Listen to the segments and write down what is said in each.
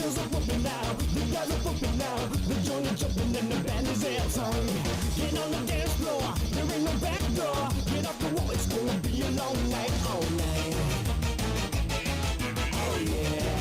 girls are whooping now, the guys are whooping now, the joint is jumping and the band is airtime. Get on the dance floor, there ain't no back door. Get off the wall, it's gonna be a long night, all night. Oh yeah.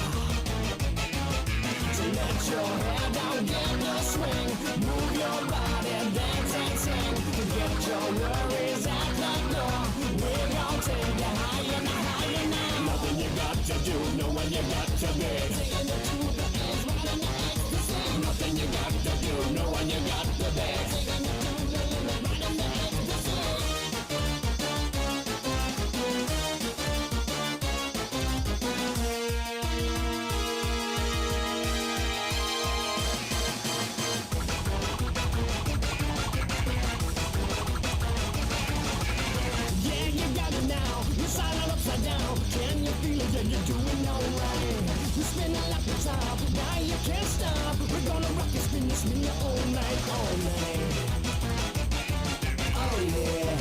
So let your hair down, get the swing, move your body, dance and sing. Get your worries at the door. We're gonna take you higher and higher now. Nothing you got to do, know where you got to be. Taking it to the edge, riding the ecstasy. Nothing you got to do, know where you got to be. Taking it to the limit, riding the ecstasy. Yeah, you got it now. You're silent upside down. Can you feel it? Yeah, you're doing alright. You're spinning like the top. Now you can't stop. We're gonna rock and spin this spin all night, all night. Oh yeah.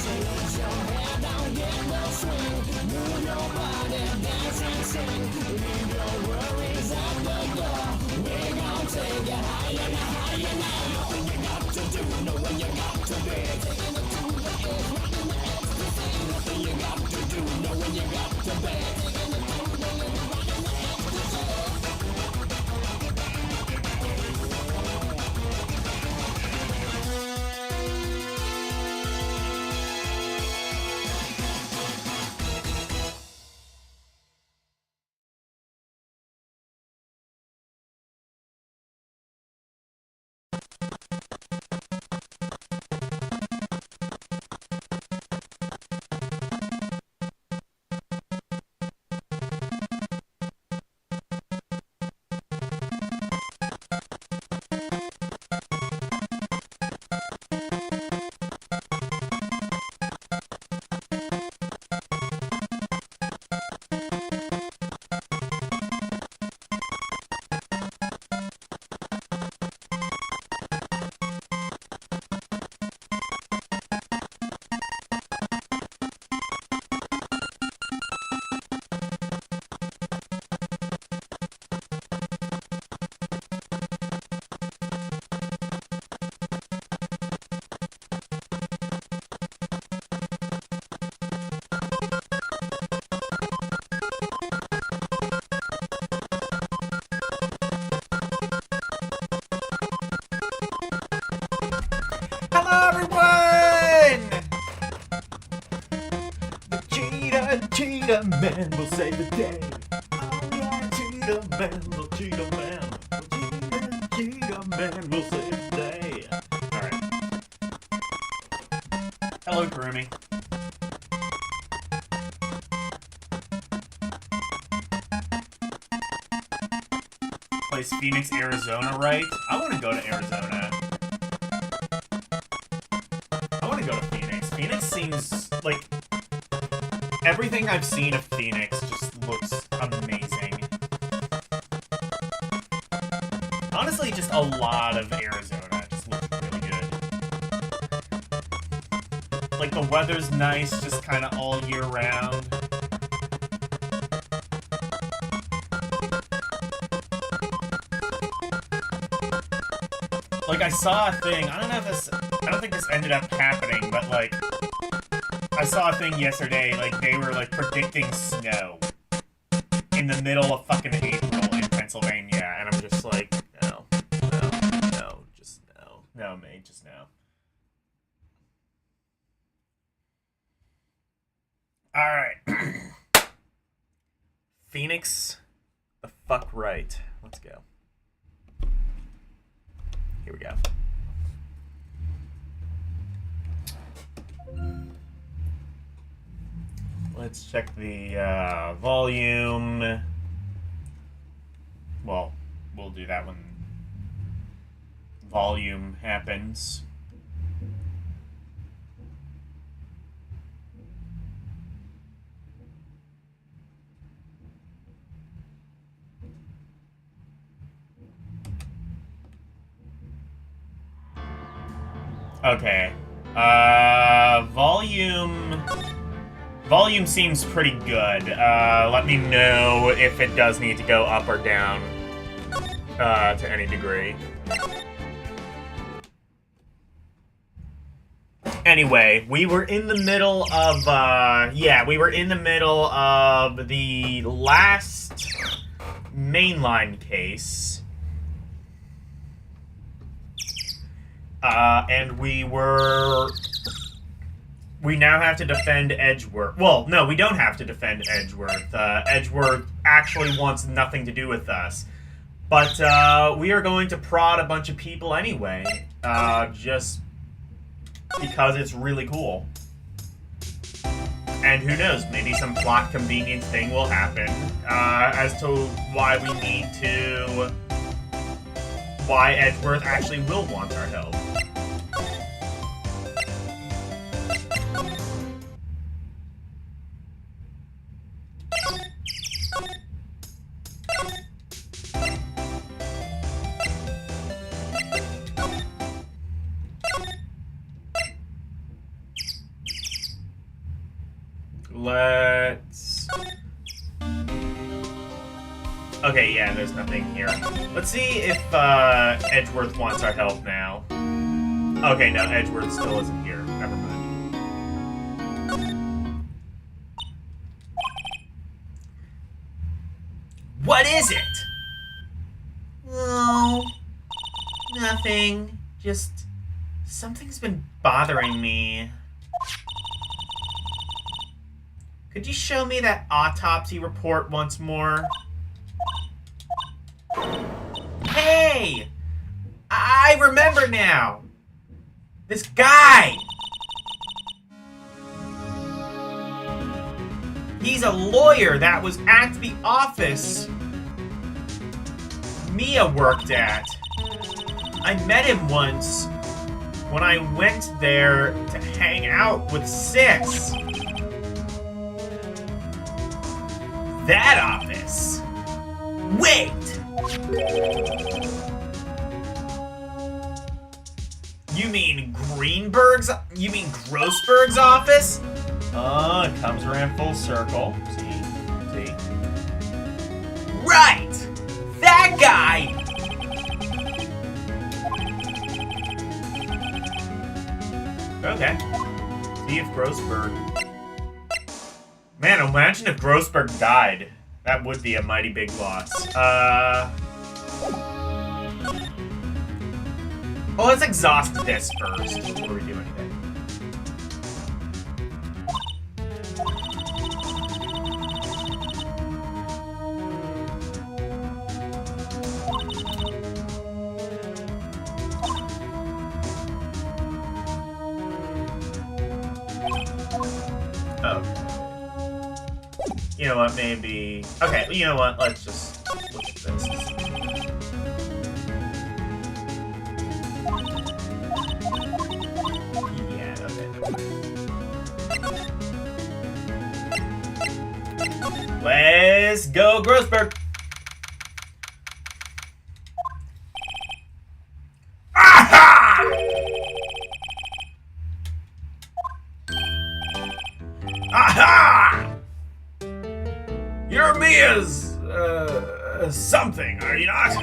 So let your hair down, get the swing. Move your body, dance and sing. Leave your worries at the door. We're gonna take you higher and higher now. Nothing you got to do, know when you got to be. Taking it to the edge, riding the ecstasy. Nothing you got to do, know when you got to be. Taking it to the limit, riding the ecstasy. Hello, everyone! The cheetah man will save the day. Oh, yeah, cheetah man, the cheetah man. The cheetah man will save the day. Alright. Hello, Groomie. Place Phoenix, Arizona, right? I want to go to Arizona. I want to go to Phoenix. Phoenix seems like... Everything I've seen of Phoenix just looks amazing. Honestly, just a lot of Arizona just looks really good. Like, the weather's nice, just kind of all year round. Like, I saw a thing, I don't know if this... I don't think this ended up happening, but, like... I saw a thing yesterday, like, they were, like, predicting snow in the middle of fucking April in Pennsylvania, and I'm just like, no, just no. No, mate, just no. Alright. Phoenix, the fuck right. Let's go. Here we go. Let's check the volume. Well, we'll do that when volume happens. Okay. Volume Volume seems pretty good. Let me know if it does need to go up or down to any degree. Anyway, we were in the middle of, we were in the middle of the last mainline case. And we now have to defend Edgeworth. Well, no, we don't have to defend Edgeworth. Edgeworth actually wants nothing to do with us. But, we are going to prod a bunch of people anyway. Just because it's really cool. And who knows, maybe some plot convenience thing will happen, as to why we need to... why Edgeworth actually will want our help. Let's... Okay, yeah, there's nothing here. Let's see if Edgeworth wants our help now. Okay, no, Edgeworth still isn't here. Never mind. What is it? Oh, nothing. Just... something's been bothering me. Could you show me that autopsy report once more? Hey! I remember now! This guy! He's a lawyer that was at the office Mia worked at. I met him once when I went there to hang out with Sis. That office. Wait! You mean Greenberg's? You mean Grossberg's office? It comes around full circle. See? Right! That guy! Okay. See if Grossberg... Man, imagine if Grossberg died. That would be a mighty big loss. Well, let's exhaust this first before we do anything. Oh. You know what, maybe... Okay, you know what, let's just look at this. Yeah, okay. Let's go, Grossberg! Aha! Aha! You're Mia's, something, are you not?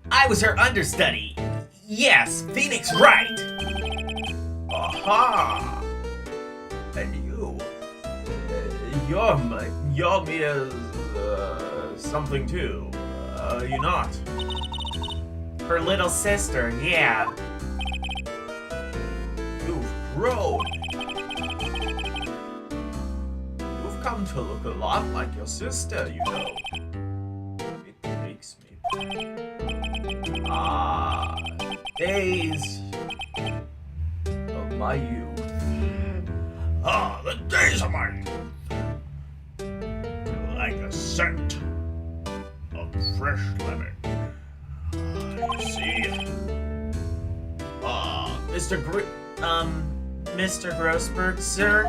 I was her understudy. Yes, Phoenix Wright. Aha! And you? You're Mia's, something too, are you not? Her little sister, yeah. You've grown. You've come to look a lot like your sister, you know. It makes me... days of my youth. The days of my youth. Like the scent of fresh lemon. You see, Mr. Grossberg, sir?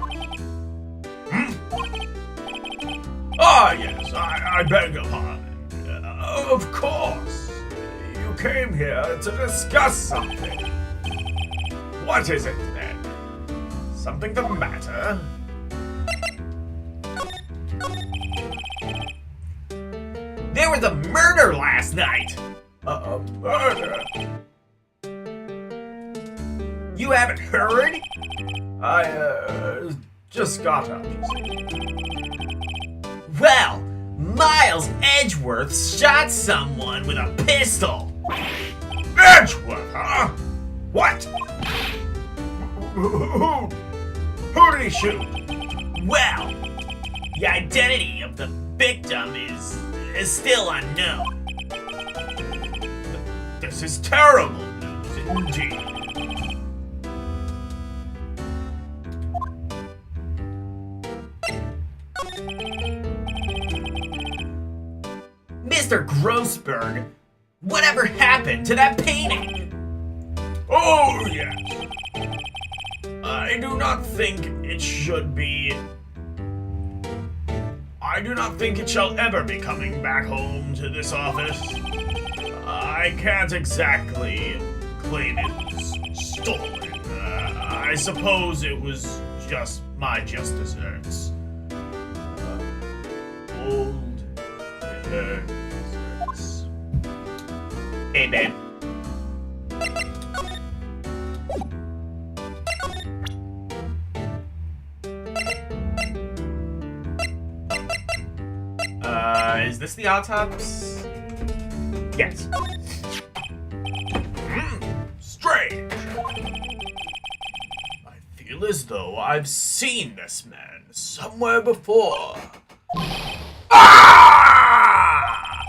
Ah, yes, I beg your pardon. Of course. came here to discuss something. What is it, then? Something the matter? There was a murder last night! A murder? You haven't heard? I, just got up, you see. Well, Miles Edgeworth shot someone with a pistol. Edgeworth, huh? What? Who did he shoot? Well, the identity of the victim is still unknown. This is terrible news indeed. Mr. Grossberg, whatever happened to that painting? Oh, yes. I do not think it should be. I do not think it shall ever be coming back home to this office. I can't exactly claim it was stolen. I suppose it was just my just desserts. Old desserts. Hey, babe. Is this the autopsy? Yes. Strange. I feel as though I've seen this man somewhere before. Ah!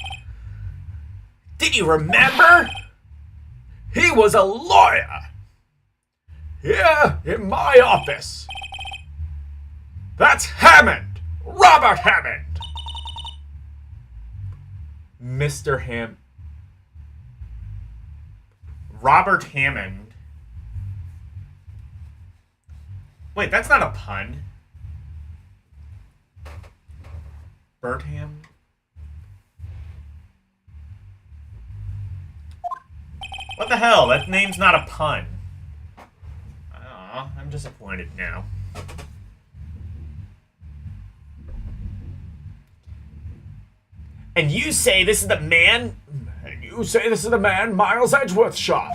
Did you remember? He was a lawyer. Here in my office. That's Hammond. Robert Hammond. Mr. Robert Hammond. Wait, that's not a pun. Bertham? What the hell? That name's not a pun. Aw, I'm disappointed now. And you say this is the man? And you say this is the man Miles Edgeworth shot.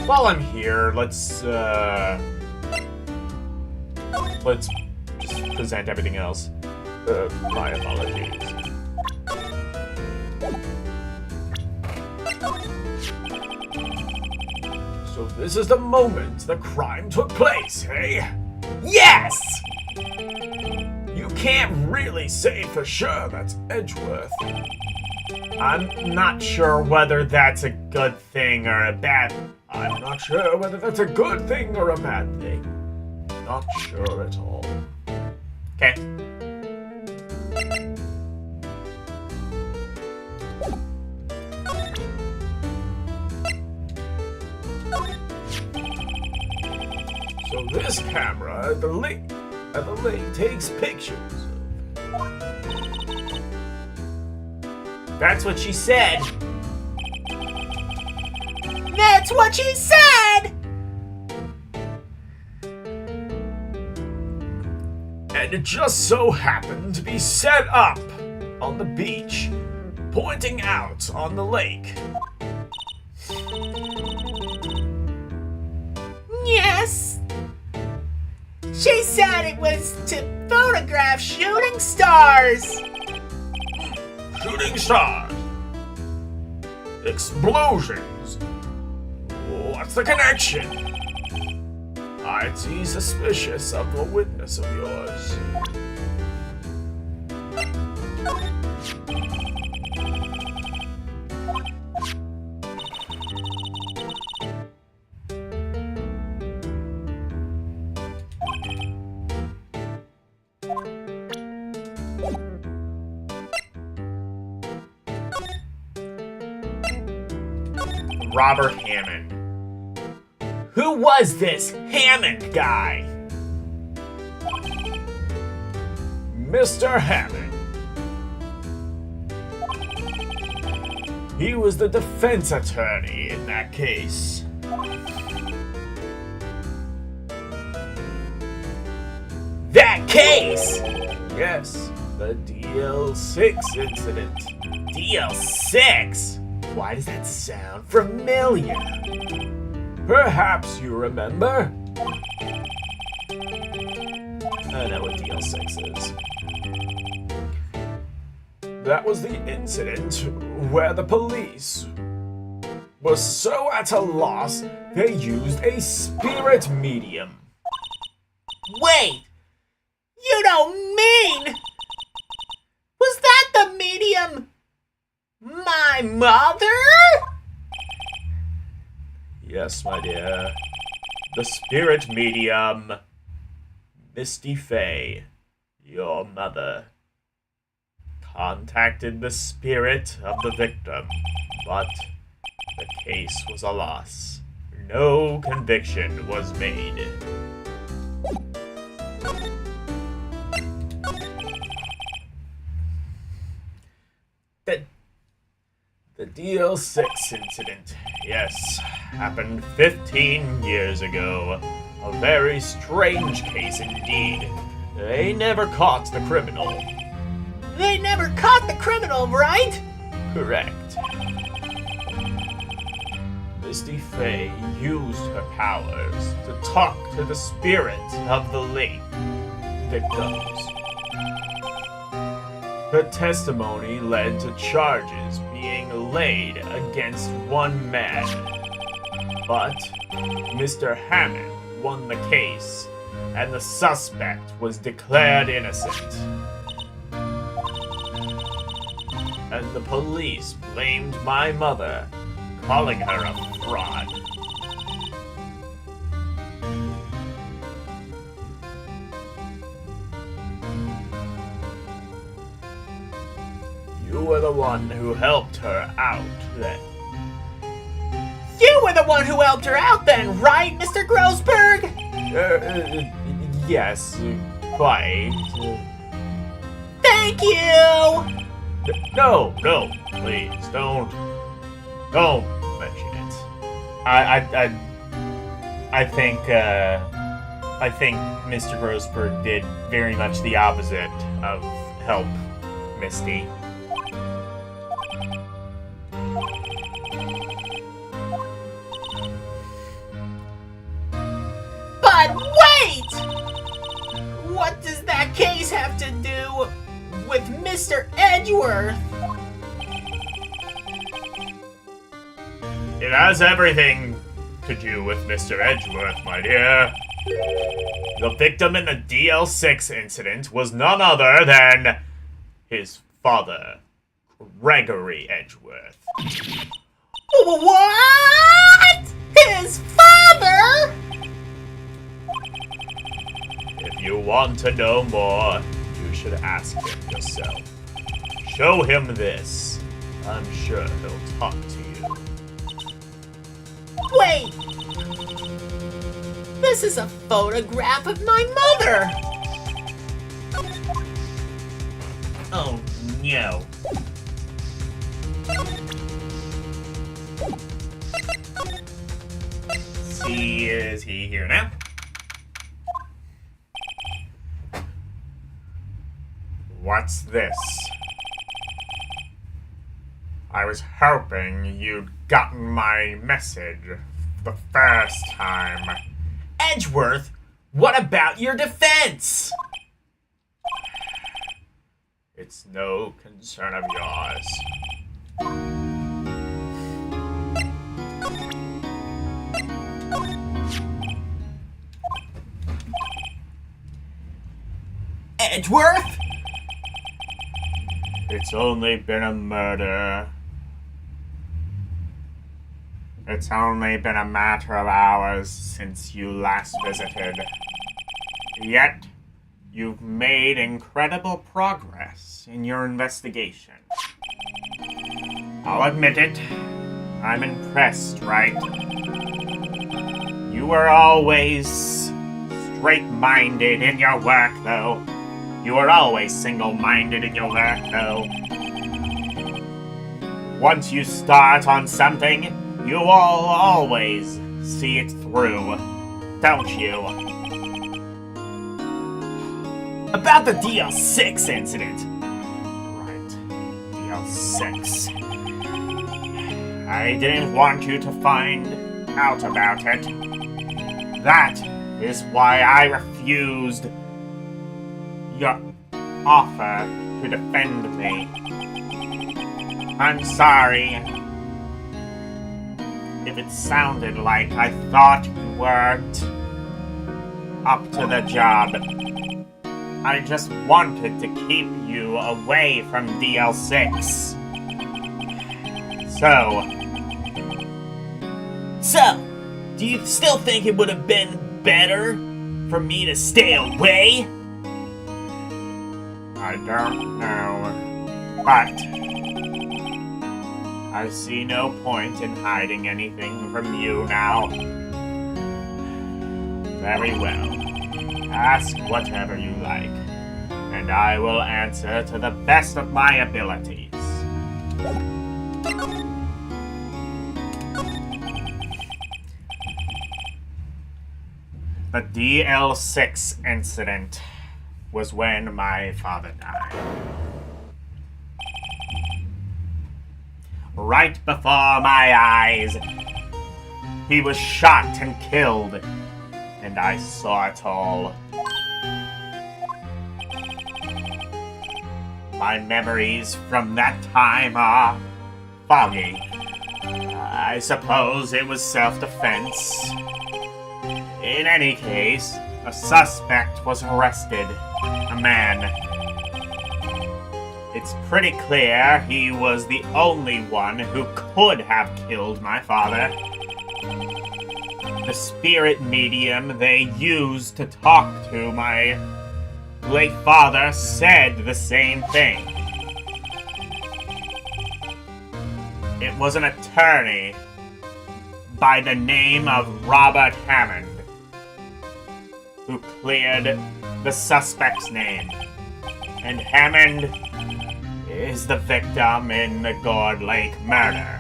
While I'm here, let's just present everything else. My apologies. So this is the moment the crime took place, eh? Yes! You can't really say for sure that's Edgeworth. I'm not sure whether that's a good thing or a bad. I'm not sure whether that's a good thing or a bad thing. Not sure at all. Okay. So this camera at the lake takes pictures. That's what she said. That's what she said! And it just so happened to be set up on the beach, pointing out on the lake. Yes. She said it was to photograph shooting stars. Shooting stars. Explosions. What's the connection? I'd be suspicious of a witness of yours. Robert Hammond. Who was this Hammond guy? Mr. Hammond. He was the defense attorney in that case. That case! Yes, the DL6 incident. DL6? Why does that sound familiar? Perhaps you remember? I know what DL6 is. That was the incident where the police were so at a loss they used a spirit medium. Wait! You don't mean... Was that the medium... my mother? Yes, my dear. The spirit medium, Misty Fey, your mother, contacted the spirit of the victim, but the case was a loss. No conviction was made. The DL6 incident, yes, happened 15 years ago. A very strange case indeed. They never caught the criminal. They never caught the criminal, right? Correct. Misty Fey used her powers to talk to the spirit of the late victims. Her testimony led to charges being laid against one man. But Mr. Hammond won the case, and the suspect was declared innocent. And the police blamed my mother, calling her a fraud. You were the one who helped her out then. You were the one who helped her out then, right, Mr. Grossberg? Yes, quite. Thank you! No, please, don't mention it. I think Mr. Grossberg did very much the opposite of help Misty. But wait! What does that case have to do with Mr. Edgeworth? It has everything to do with Mr. Edgeworth, my dear. The victim in the DL6 incident was none other than his father, Gregory Edgeworth. What? His father? If you want to know more, you should ask him yourself. Show him this. I'm sure he'll talk to you. Wait! This is a photograph of my mother! Oh no. See, is he here now? What's this? I was hoping you'd gotten my message the first time. Edgeworth, what about your defense? It's no concern of yours. Edgeworth? It's only been a murder. It's only been a matter of hours since you last visited. Yet, you've made incredible progress in your investigation. I'll admit it. I'm impressed, right? You were always straight-minded in your work, though. You were always single-minded in your work, though. Once you start on something, you will always see it through, don't you? About the DL6 incident. Right, DL6. I didn't want you to find out about it. That is why I refused your offer to defend me. I'm sorry if it sounded like I thought you weren't up to the job. I just wanted to keep you away from DL6. So, do you still think it would have been better for me to stay away? I don't know, but I see no point in hiding anything from you now. Very well. Ask whatever you like, and I will answer to the best of my abilities. The DL6 incident was when my father died. Right before my eyes, he was shot and killed, and I saw it all. My memories from that time are foggy. I suppose it was self-defense. In any case, a suspect was arrested. A man. It's pretty clear he was the only one who could have killed my father. The spirit medium they used to talk to my late father said the same thing. It was an attorney by the name of Robert Hammond who cleared the suspect's name. And Hammond is the victim in the Gourd Lake murder.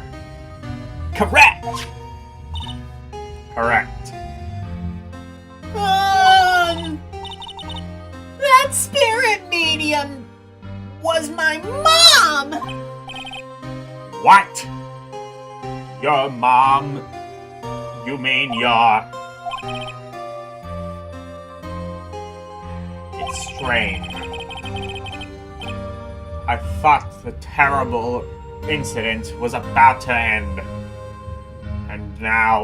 Correct! Correct. That spirit medium was my mom! What? Your mom? You mean your... It's strange. I thought the terrible incident was about to end. And now,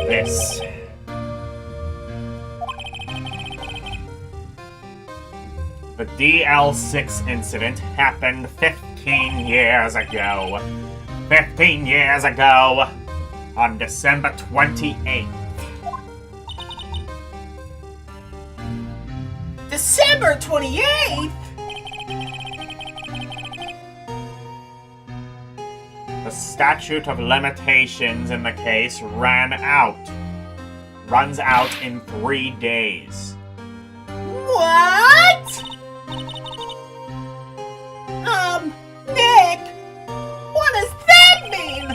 this. The DL6 incident happened 15 years ago. 15 years ago, on December 28th. December 28th? The statute of limitations in the case runs out in 3 days. What? Nick, what does that mean?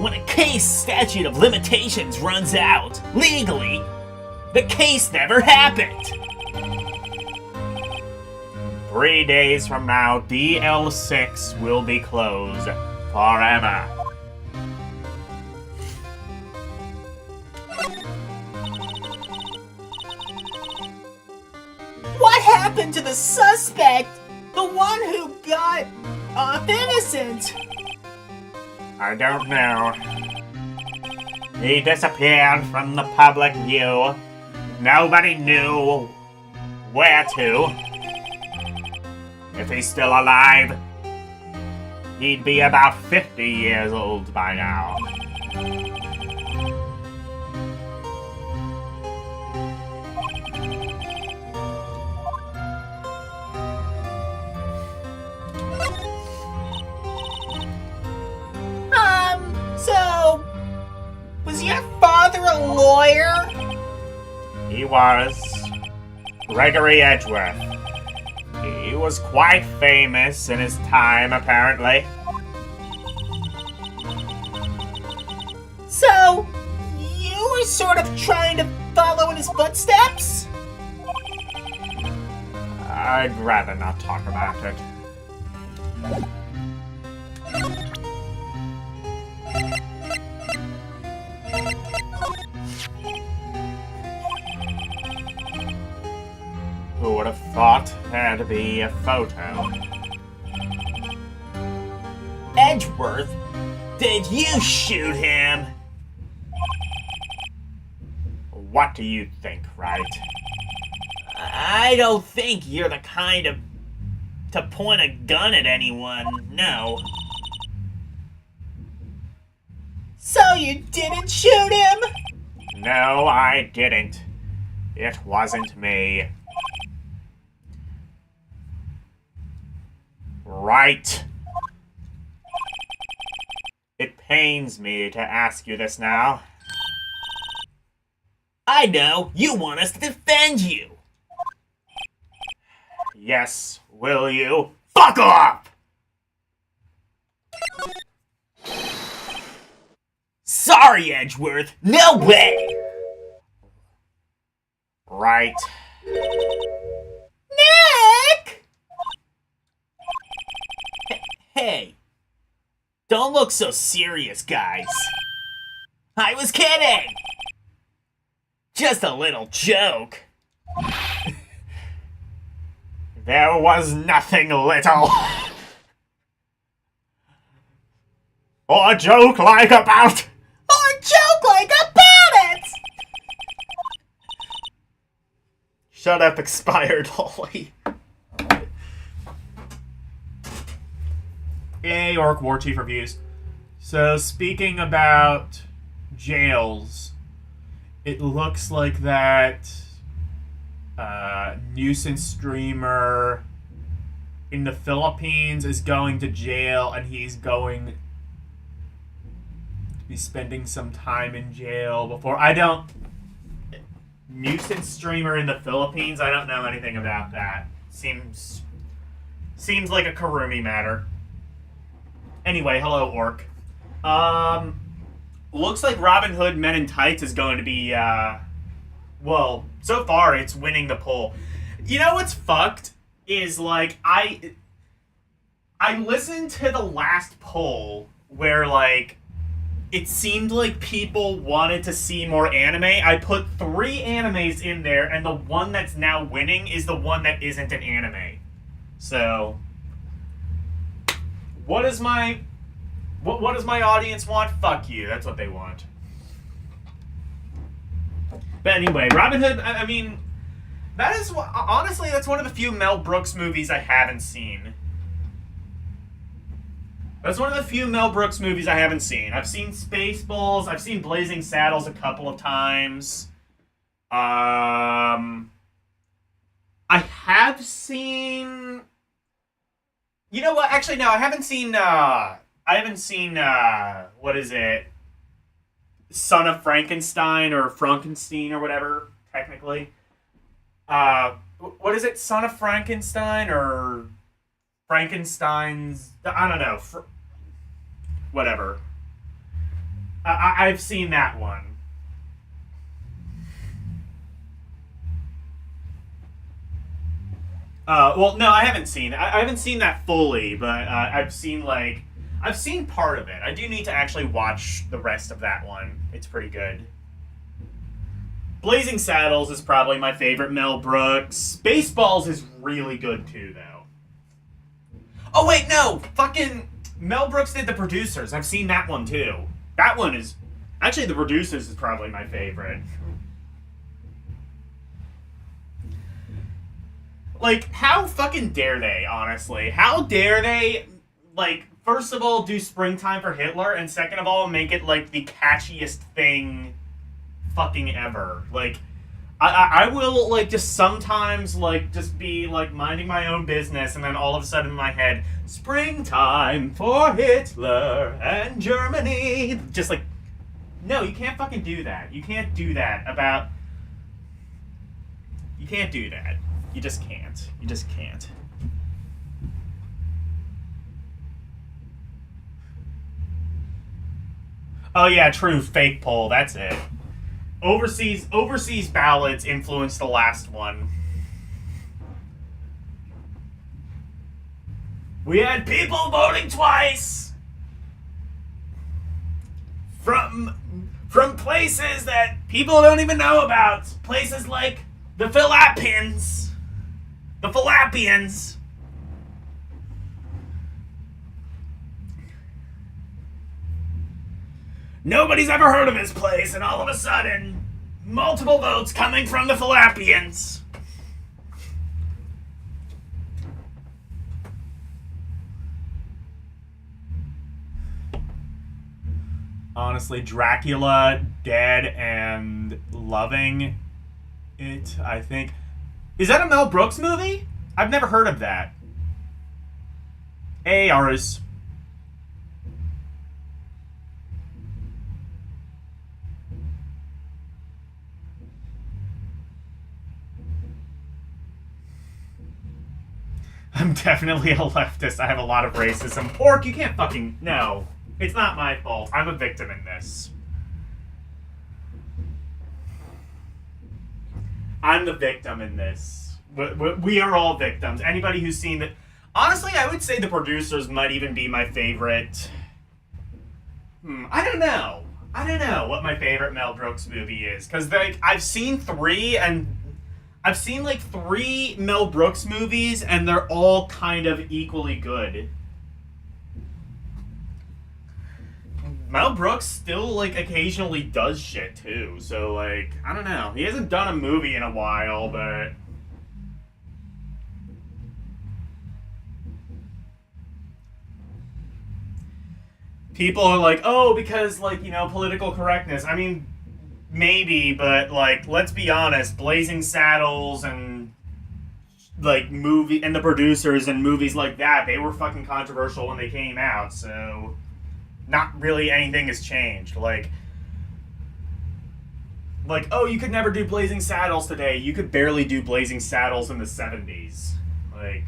When a case statute of limitations runs out, legally, the case never happened. 3 days from now, DL6 will be closed forever. What happened to the suspect? The one who got off innocent? I don't know. He disappeared from the public view. Nobody knew where to. If he's still alive, he'd be about 50 years old by now. So, was your father a lawyer? He was. Gregory Edgeworth. He was quite famous in his time, apparently. So, you were sort of trying to follow in his footsteps? I'd rather not talk about it. Who would have thought there'd be a photo? Edgeworth? Did you shoot him? What do you think, Wright? I don't think you're the kind of to point a gun at anyone, no. So you didn't shoot him? No, I didn't. It wasn't me. Right. It pains me to ask you this now. I know, you want us to defend you. Yes, will you? Fuck off! Sorry, Edgeworth, no way! Right. Nick! Hey, don't look so serious, guys. I was kidding! Just a little joke. There was nothing little. Or joke like about. Or joke like about it! Shut up, expired Holly. Yay, Orc War Chief reviews. So, speaking about jails, it looks like that nuisance streamer in the Philippines is going to jail, and he's going to be spending some time in jail before. Nuisance streamer in the Philippines? I don't know anything about that. Seems like a Karumi matter. Anyway, hello, Orc. Looks like Robin Hood Men in Tights is going to be, well, so far it's winning the poll. You know what's fucked? Is, like, I listened to the last poll where, like, it seemed like people wanted to see more anime. I put 3 animes in there, and the one that's now winning is the one that isn't an anime. So, what does my audience want? Fuck you. That's what they want. But anyway, Robin Hood, I mean, that is, honestly, that's one of the few Mel Brooks movies I haven't seen. That's one of the few Mel Brooks movies I haven't seen. I've seen Spaceballs. I've seen Blazing Saddles a couple of times. I have seen... You know what? Actually, no, I haven't seen, what is it? Son of Frankenstein, or Frankenstein, or whatever, technically. What is it? Son of Frankenstein, or Frankenstein's... I don't know. Whatever. I've seen that one. Well, no, I haven't seen it. I haven't seen that fully, but I've seen part of it. I do need to actually watch the rest of that one. It's pretty good. Blazing Saddles is probably my favorite Mel Brooks. Spaceballs is really good too, though. Oh, wait, no! Fucking Mel Brooks did The Producers. I've seen that one too. That one is... Actually, The Producers is probably my favorite. Like, how fucking dare they, honestly? How dare they, like, first of all, do Springtime for Hitler, and second of all, make it, like, the catchiest thing fucking ever. Like, I will, like, just sometimes, like, just be, like, minding my own business, and then all of a sudden in my head, Springtime for Hitler and Germany. Just, like, no, you can't fucking do that. You can't do that about... You can't do that. You just can't. You just can't. Oh yeah, true. Fake poll. That's it. Overseas ballots influenced the last one. We had people voting twice from places that people don't even know about. Places like the Philippians. The Philippians. Nobody's ever heard of this place, and all of a sudden, multiple votes coming from the Philippians. Honestly, Dracula, dead and loving it, I think. Is that a Mel Brooks movie? I've never heard of that. Hey, Aris. I'm definitely a leftist. I have a lot of racism. Orc, you can't fucking... No. It's not my fault. I'm a victim in this. I'm the victim in this. We are all victims. Anybody who's seen it... Honestly, I would say the producers might even be my favorite... I don't know. I don't know what my favorite Mel Brooks movie is. Because, like, I've seen 3, and... I've seen, like, 3 Mel Brooks movies, and they're all kind of equally good. Mel Brooks still, like, occasionally does shit, too. So, like, I don't know. He hasn't done a movie in a while, but... People are like, oh, because, like, you know, political correctness. I mean... Maybe, but, like, let's be honest, Blazing Saddles and, like, and the producers and movies like that, they were fucking controversial when they came out, so not really anything has changed. Like, oh, you could never do Blazing Saddles today. You could barely do Blazing Saddles in the 70s. Like...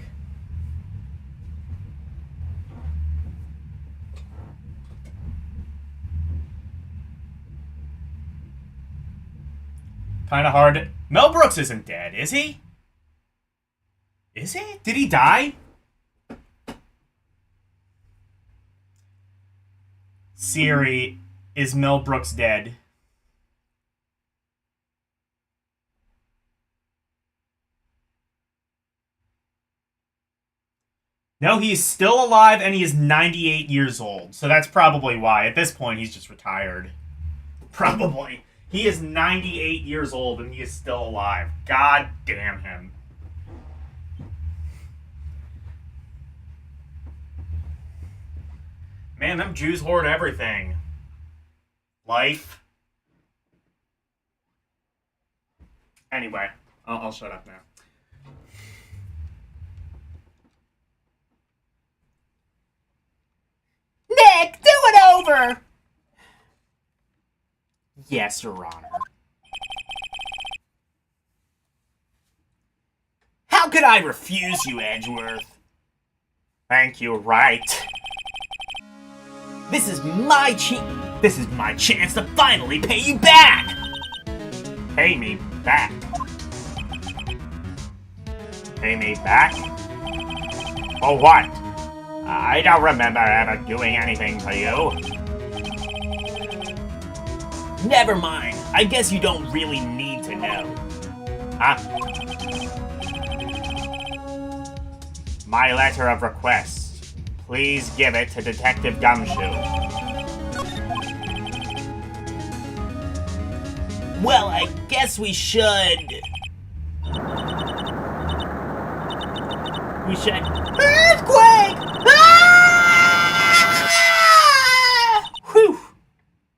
Kind of hard. Mel Brooks isn't dead, is he? Is he? Did he die? Siri, is Mel Brooks dead? No, he's still alive and he is 98 years old. So that's probably why. At this point, he's just retired. Probably. He is 98 years old and he is still alive. God damn him. Man, them Jews hoard everything. Life. Anyway, I'll shut up now. Nick, do it over! Yes, Your Honor. How could I refuse you, Edgeworth? Thank you, right. This is my chance to finally pay you back! Pay me back. Pay me back? For what? I don't remember ever doing anything for you. Never mind. I guess you don't really need to know. Huh? My letter of request. Please give it to Detective Gumshoe. Well, I guess we should... Earthquake! Ah! Whew!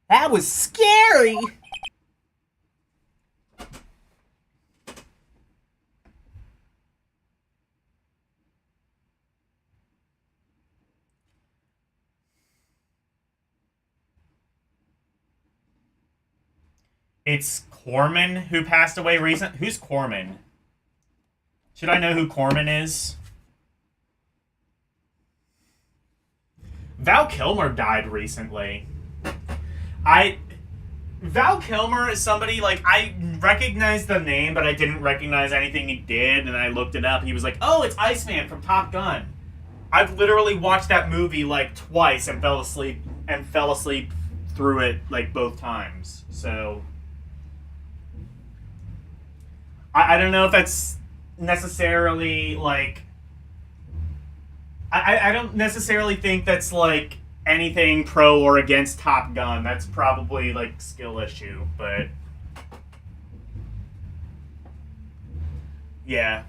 That was scary! It's Corman who passed away recent. Who's Corman? Should I know who Corman is? Val Kilmer died recently. Val Kilmer is somebody, like, I recognized the name, but I didn't recognize anything he did, and I looked it up, and he was like, oh, it's Iceman from Top Gun. I've literally watched that movie, like, twice and fell asleep through it, like, both times. So, I don't know if that's necessarily, like, I don't necessarily think that's, like, anything pro or against Top Gun. That's probably, like, skill issue, but yeah.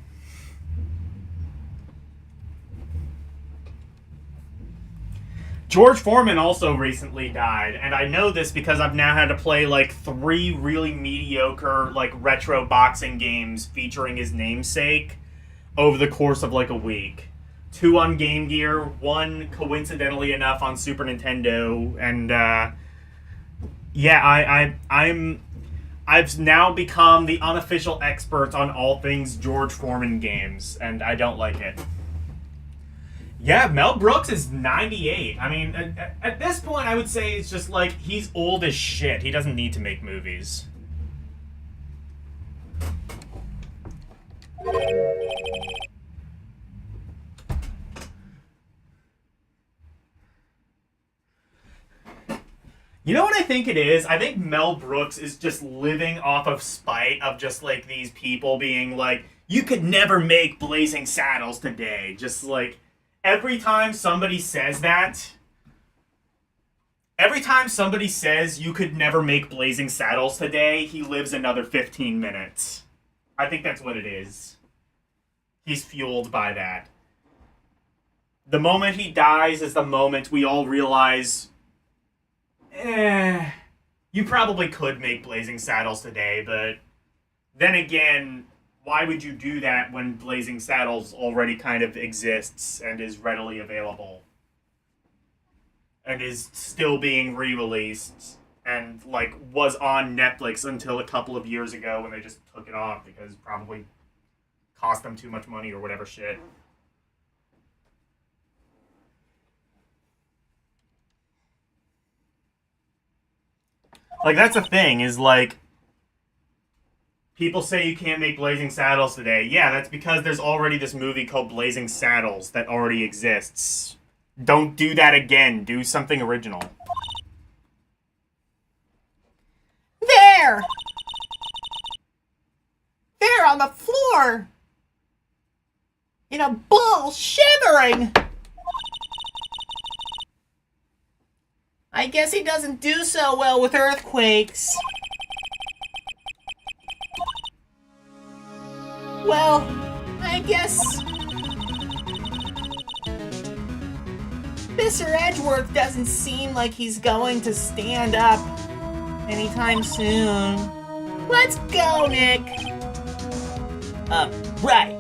George Foreman also recently died, and I know this because I've now had to play, like, 3 really mediocre, like, retro boxing games featuring his namesake over the course of, like, a week. 2 on Game Gear, 1, coincidentally enough, on Super Nintendo, and, yeah, I've now become the unofficial expert on all things George Foreman games, and I don't like it. Yeah, Mel Brooks is 98. I mean, at this point, I would say it's just like, he's old as shit. He doesn't need to make movies. You know what I think it is? I think Mel Brooks is just living off of spite of just, like, these people being like, you could never make Blazing Saddles today. Just, like, every time somebody says that, every time somebody says you could never make Blazing Saddles today, he lives another 15 minutes. I think that's what it is. He's fueled by that. The moment he dies is the moment we all realize, you probably could make Blazing Saddles today, but then again, why would you do that when Blazing Saddles already kind of exists and is readily available? And is still being re-released and, like, was on Netflix until a couple of years ago when they just took it off because it probably cost them too much money or whatever shit. Like, that's the thing, is, like, people say you can't make Blazing Saddles today. Yeah, that's because there's already this movie called Blazing Saddles that already exists. Don't do that again. Do something original. There! There on the floor! In a ball, shivering! I guess he doesn't do so well with earthquakes. Well, I guess Mr. Edgeworth doesn't seem like he's going to stand up anytime soon. Let's go, Nick! Right.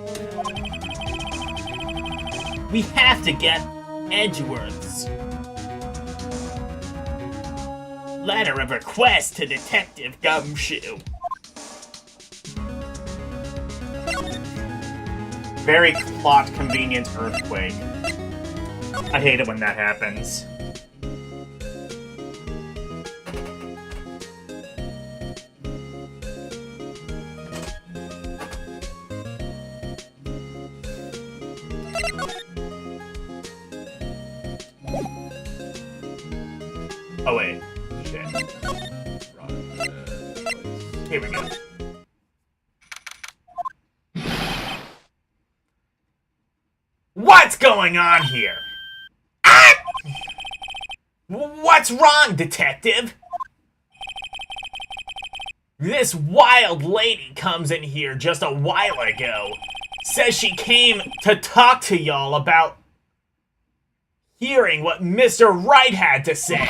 We have to get Edgeworth's letter of request to Detective Gumshoe. Very plot-convenient earthquake. I hate it when that happens. Oh wait. Shit. Here we go. What's going on here? Ah! What's wrong, detective? This wild lady comes in here just a while ago. Says she came to talk to y'all about hearing what Mr. Wright had to say.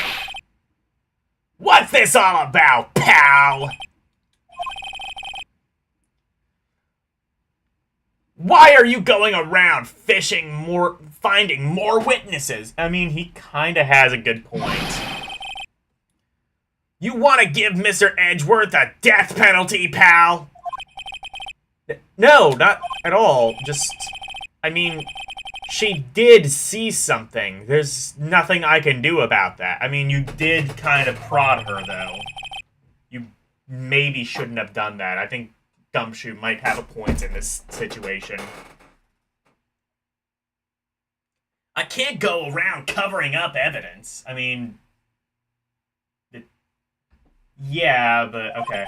What's this all about, pal? Why are you going around finding more witnesses? I mean, he kinda has a good point. You want to give Mr. Edgeworth a death penalty, pal? No, not at all. Just, I mean, she did see something. There's nothing I can do about that. I mean, you did kind of prod her, though. You maybe shouldn't have done that. I think Gumshoe might have a point in this situation. I can't go around covering up evidence. I mean... Yeah, but okay.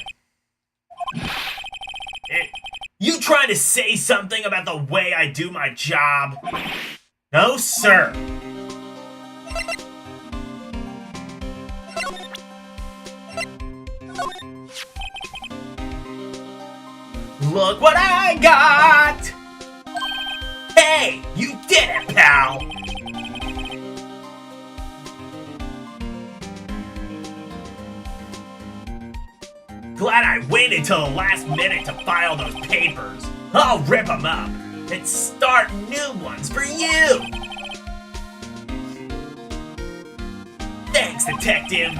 You trying to say something about the way I do my job? No, sir. Look what I got! Hey, you did it, pal! Glad I waited till the last minute to file those papers. I'll rip them up and start new ones for you! Thanks, detective!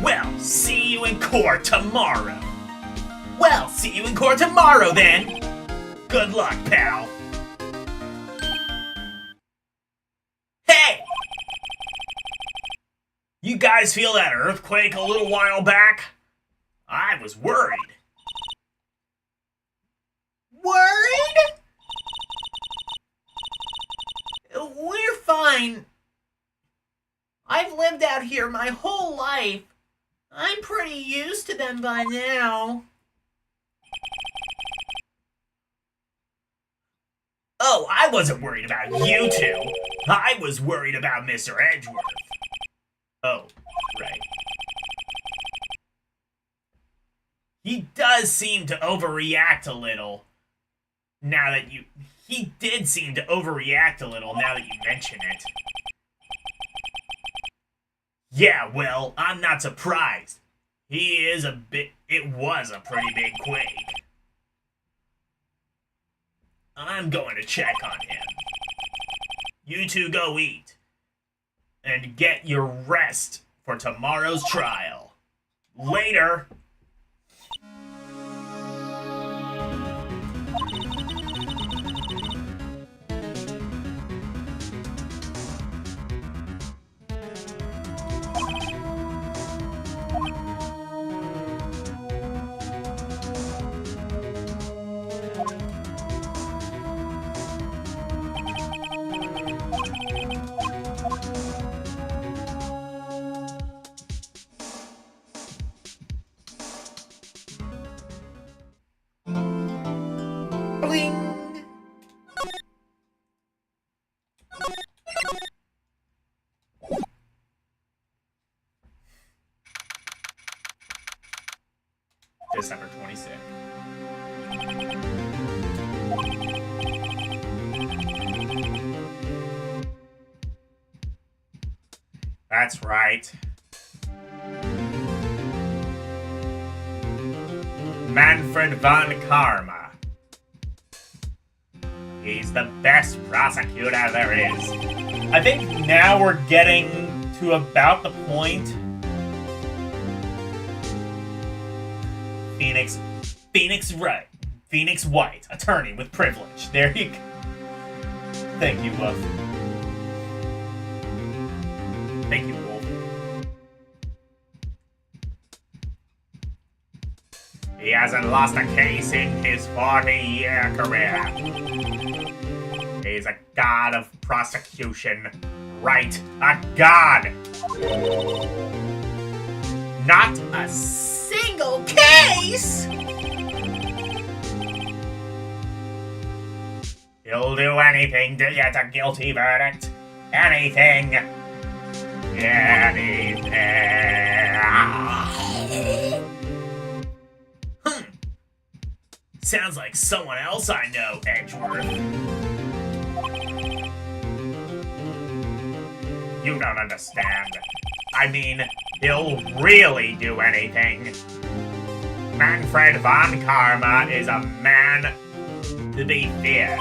Well, see you in court tomorrow. Well, see you in court tomorrow, then. Good luck, pal. Hey! You guys feel that earthquake a little while back? I was worried. Worried? We're fine. I've lived out here my whole life. I'm pretty used to them by now. Oh, I wasn't worried about you two. I was worried about Mr. Edgeworth. Oh, right. He does seem to overreact a little. Now that you... He did seem to overreact a little now that you mention it. Yeah, well, I'm not surprised. He is a bit... It was a pretty big quake. I'm going to check on him. You two go eat. And get your rest for tomorrow's trial. Later. Bling! December 26th. That's right. Manfred von Karma. He's the best prosecutor there is. I think now we're getting to about the point. Phoenix Wright, attorney with privilege. There you go. Thank you, Wolf. Thank you, Wolf. He hasn't lost a case in his 40-year career. He's a god of prosecution. Right, a god! Not a Single case? He'll do anything to get a guilty verdict. Anything. Anything. Sounds like someone else I know, Edgeworth. You don't understand. I mean, he'll really do anything. Manfred von Karma is a man to be feared.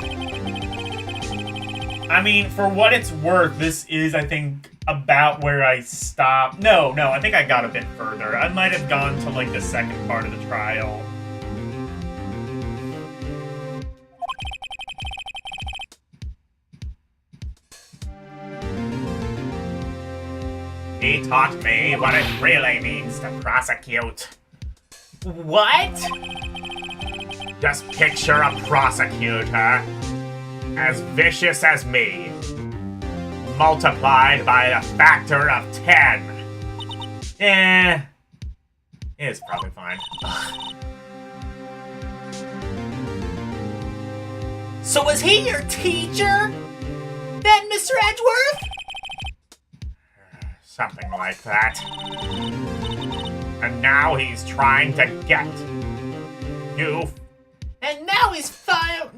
I mean, for what it's worth, this is, I think, about where I stopped. No, I think I got a bit further. I might have gone to, like, the second part of the trial. He taught me what it really means to prosecute. What? Just picture a prosecutor as vicious as me, multiplied by a factor of 10. It's probably fine. So was he your teacher? Then, Mr. Edgeworth? Something like that. And now he's trying to get you. And now he's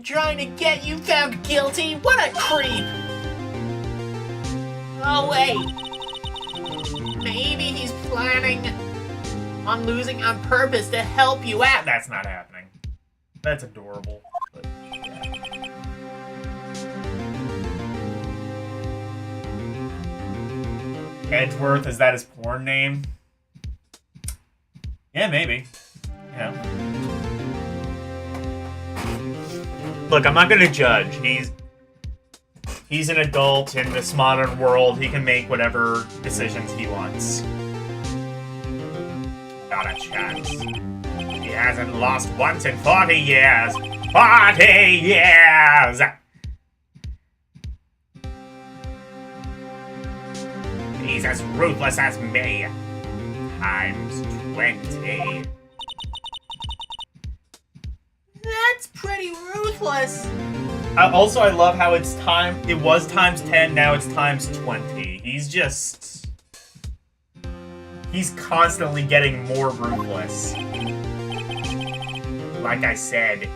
trying to get you found guilty? What a creep! Oh, wait. Maybe he's planning on losing on purpose to help you out. That's not happening. That's adorable. But, yeah. Edgeworth, is that his porn name? Yeah, maybe. Yeah. Look, I'm not gonna judge. He's an adult in this modern world. He can make whatever decisions he wants. Not a chance. He hasn't lost once in 40 years. 40 years! He's as ruthless as me. Times 20. That's pretty ruthless. Also, I love how it was times 10, now it's times 20. He's constantly getting more ruthless. Like I said,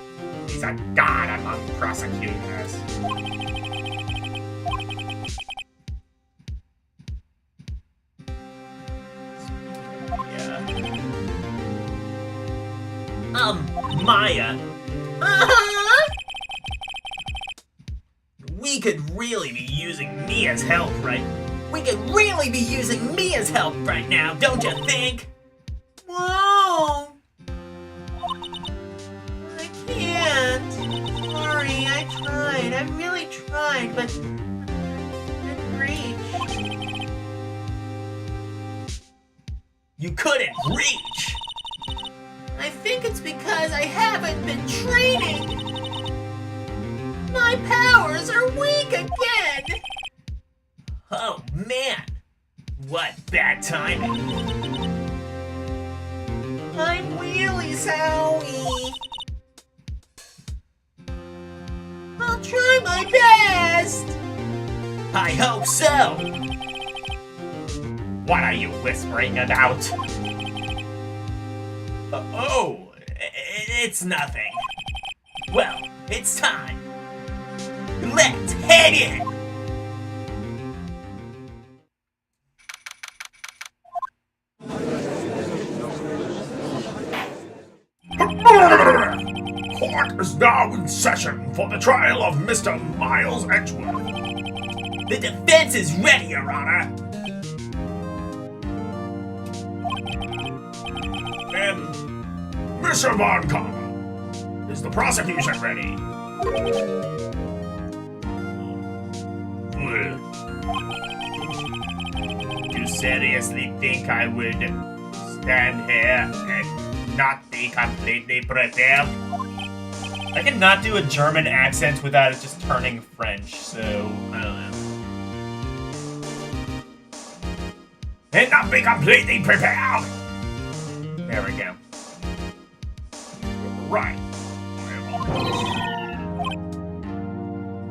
he's a god among prosecutors. Maya. We could really be using Mia's help right now, don't you think? Whoa! I can't. Sorry, I tried. I really tried, but I didn't reach. You couldn't reach? I think it's because I haven't been training. My powers are weak again. Oh man, what bad timing. I'm really sorry. I'll try my best. I hope so. What are you whispering about? It's nothing. Well, it's time. Let's head in. Court is now in session for the trial of Mr. Miles Edgeworth. The defense is ready, Your Honor. And Mr. Von Karma, is the prosecution ready? You seriously think I would stand here and not be completely prepared? I cannot do a German accent without it just turning French, so I don't know. And not be completely prepared! There we go. Right.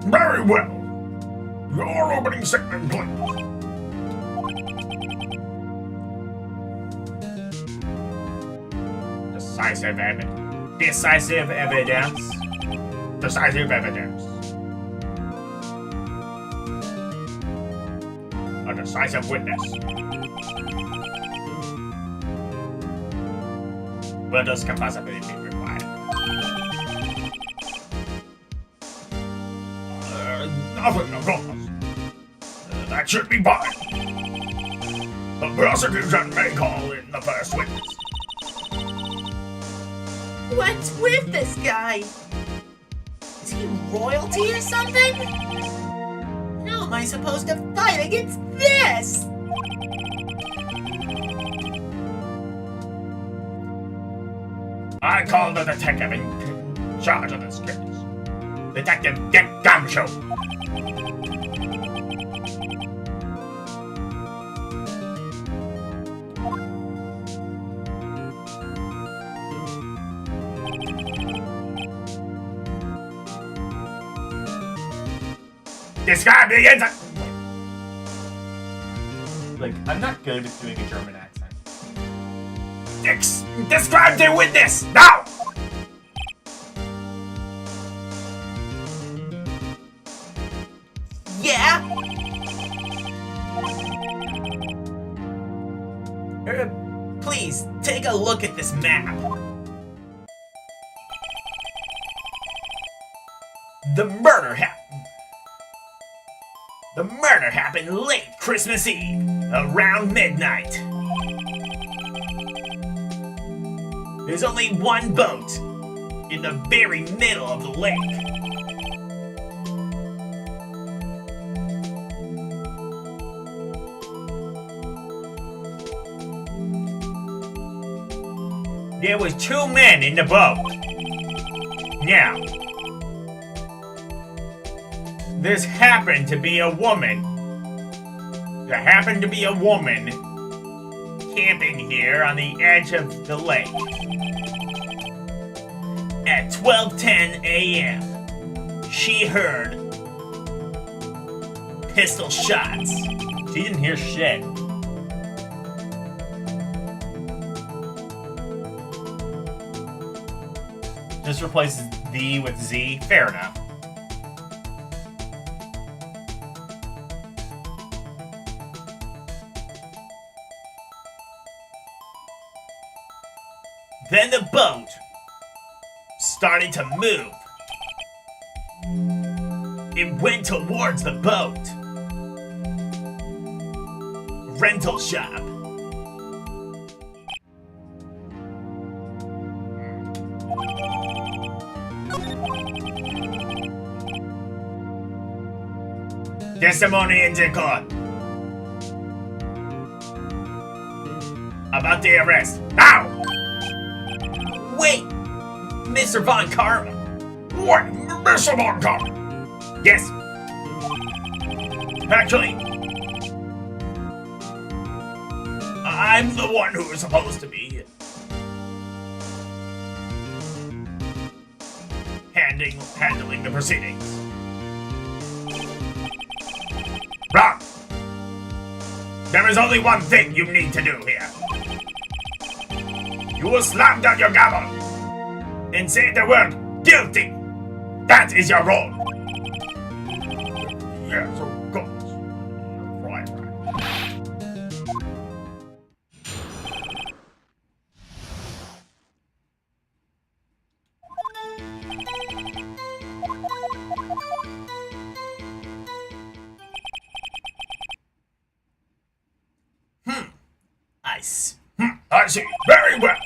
Very well. Your opening statement, please. Decisive evidence. Decisive evidence. Decisive evidence. A decisive witness. What else can possibly be required? Nothing, of course. That should be fine. The prosecution may call in the first witness. What's with this guy? Is he royalty or something? How am I supposed to fight against this? I call the detective in charge of this case. Detective Dick Gumshoe. Describe the incident. Like, I'm not good at doing a German accent. Describe the witness now. Yeah? Please, take a look at this map. The murder happened late Christmas Eve, around midnight. There's only one boat in the very middle of the lake. There was 2 men in the boat. Now, this happened to be a woman. There happened to be a woman camping here on the edge of the lake. At 12:10 a.m., she heard pistol shots. She didn't hear shit. Just replaces the with Z. Fair enough. Then the boat started to move. It went towards the boat. Rental shop. Testimony in the court. About the arrest. Now! Wait! Mr. Von Karma. What, Mr. Von Karma? Yes. Actually, I'm the one who is supposed to be handling the proceedings. Wrong. There is only one thing you need to do here. You will slam down your gavel and say the word guilty. That is your role. Yes, of course. Right. I see. Very well.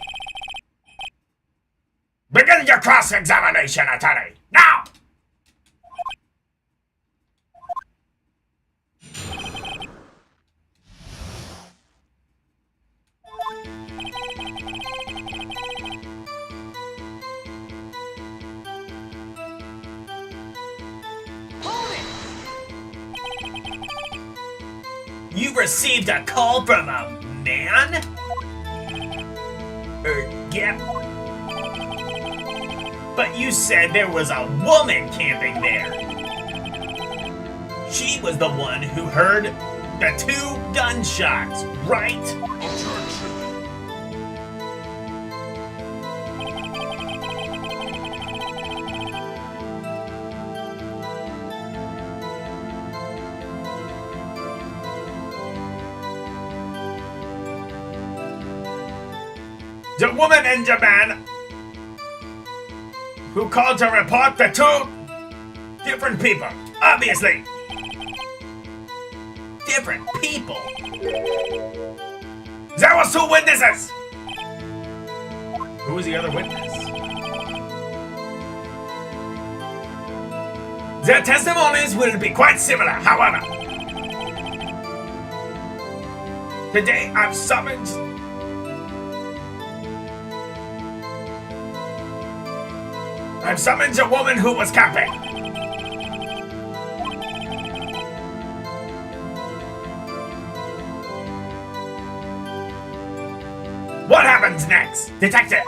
Begin your cross-examination, attorney. Now! You received a call from a man? Yep. But you said there was a woman camping there. She was the one who heard the 2 gunshots, right? The woman and the man who called to report the 2 different people, obviously. different people. There was 2 witnesses! Who was the other witness? Their testimonies will be quite similar, however. Today I've summoned a woman who was camping. What happens next, Detective?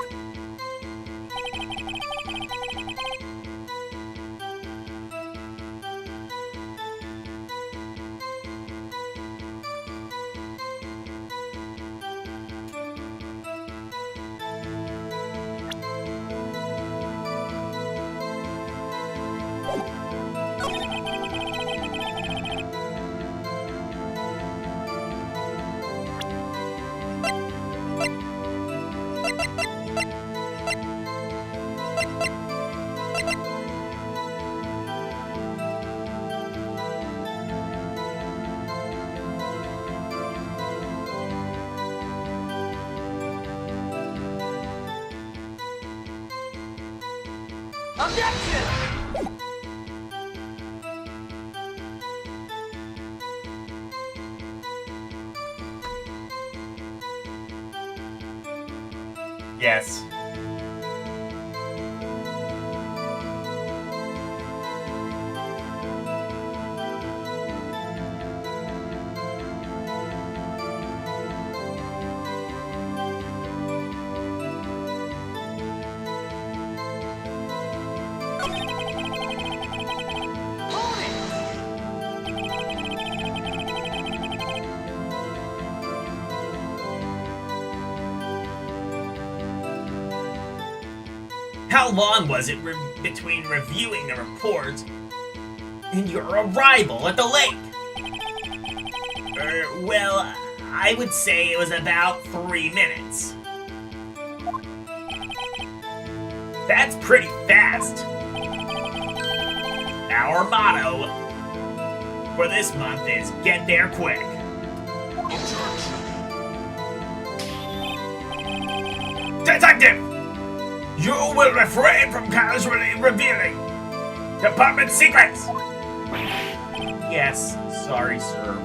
Yes. How long was it between reviewing the report and your arrival at the lake? Well, I would say it was about 3 minutes. That's pretty fast. Our motto for this month is get there quick. Detective! You will refrain from casually revealing department secrets! Yes. Sorry, sir.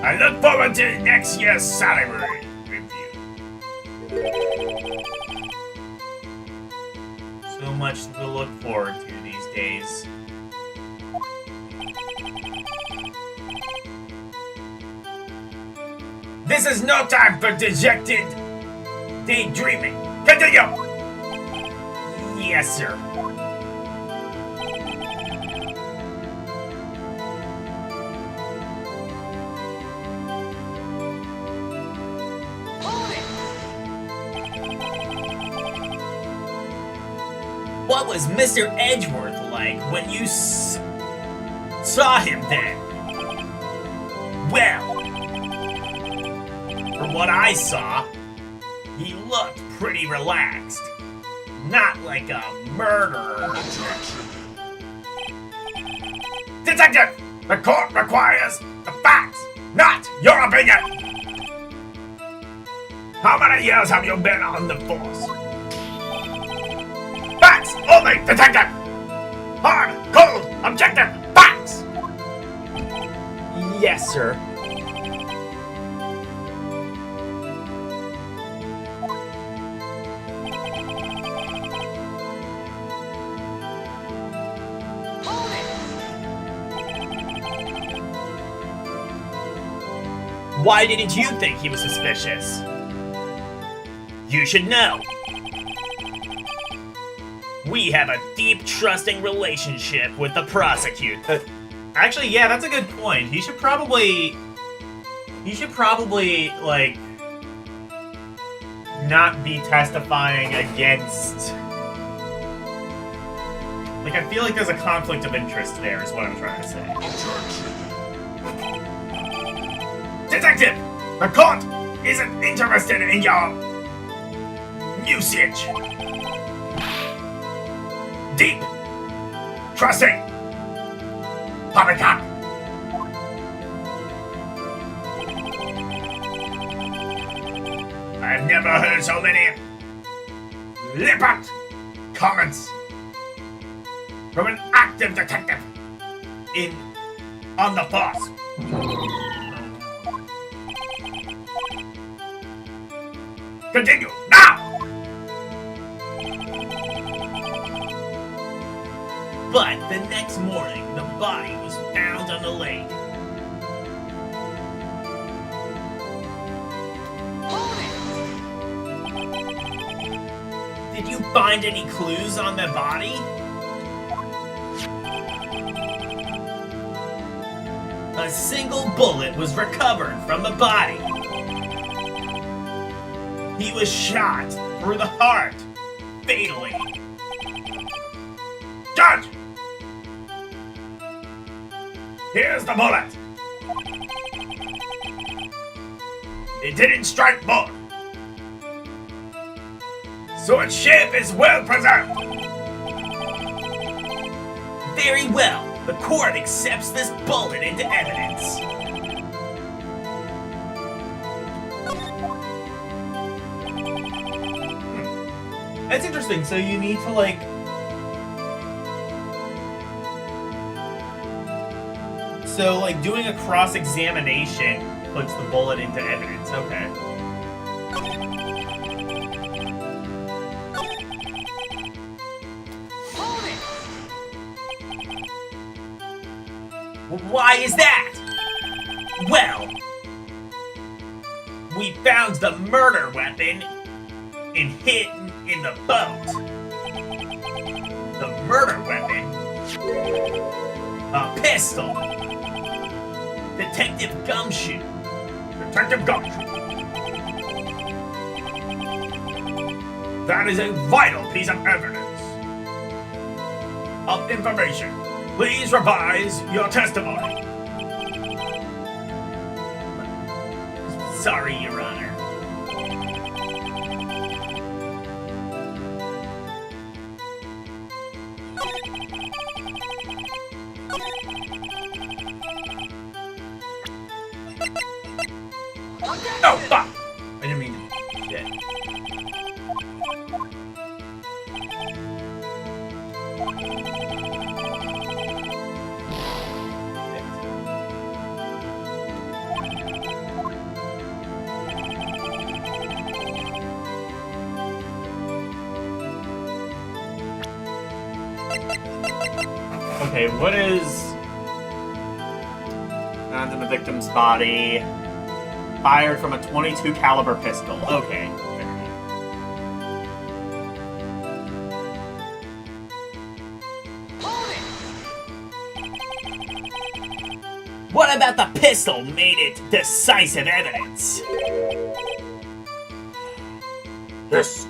I look forward to next year's salary review. So much to look forward to these days. This is no time for dejected daydreaming. Continue! Yes, sir. What was Mr. Edgeworth like when you saw him then? Well, from what I saw, he looked pretty relaxed. Not like a murderer. Detective! The court requires the facts, not your opinion! How many years have you been on the force? Facts only, detective! Hard, cold, objective facts! Yes, sir. Why didn't you think he was suspicious? You should know. We have a deep, trusting relationship with the prosecutor. Actually, yeah, that's a good point. He should probably, like, not be testifying against... Like, I feel like there's a conflict of interest there, is what I'm trying to say. Detective! The court isn't interested in your usage. Deep, Trusting! Poppycock! I've never heard so many flippant comments from an active detective on the force. Continue now! But the next morning, the body was found on the lake. Did you find any clues on the body? A single bullet was recovered from the body. He was shot through the heart, fatally. Judge! Here's the bullet. It didn't strike both. So its shape is well preserved. Very well. The court accepts this bullet into evidence. That's interesting. So you need to, like... So, like, doing a cross-examination puts the bullet into evidence. Okay. Why is that? Well, we found the murder weapon hidden in the boat. The murder weapon? A pistol. Detective Gumshoe. Detective Gumshoe. That is a vital piece of evidence. Of information. Please revise your testimony. Sorry, Your Honor. Oh, fuck! I didn't mean to. Shit. Okay, what is... Found in the victim's body. Fired from a .22 caliber pistol. Okay. What about the pistol made it decisive evidence? This.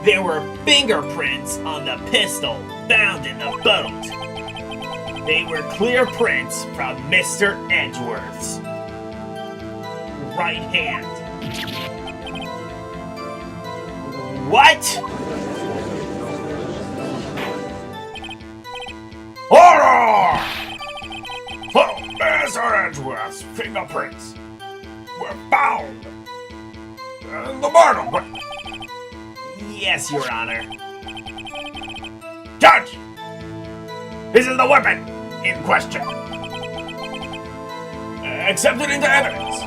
There were fingerprints on the pistol found in the boat. They were clear prints from Mr. Edgeworth's right hand. What? Horror! So, Mr. Edgeworth's fingerprints were found in the murder weapon. Yes, Your Honor. Judge! This is the weapon in question. Accepted into evidence.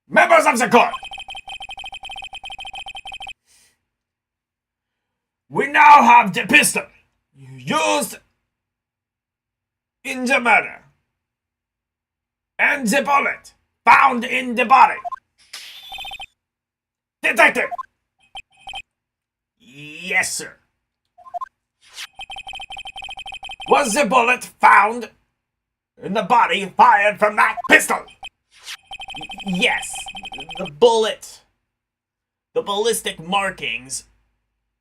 Members of the court, we now have the pistol used in the murder and the bullet found in the body. Detective! Yes, sir. Was the bullet found in the body fired from that pistol? Yes, the bullet The ballistic markings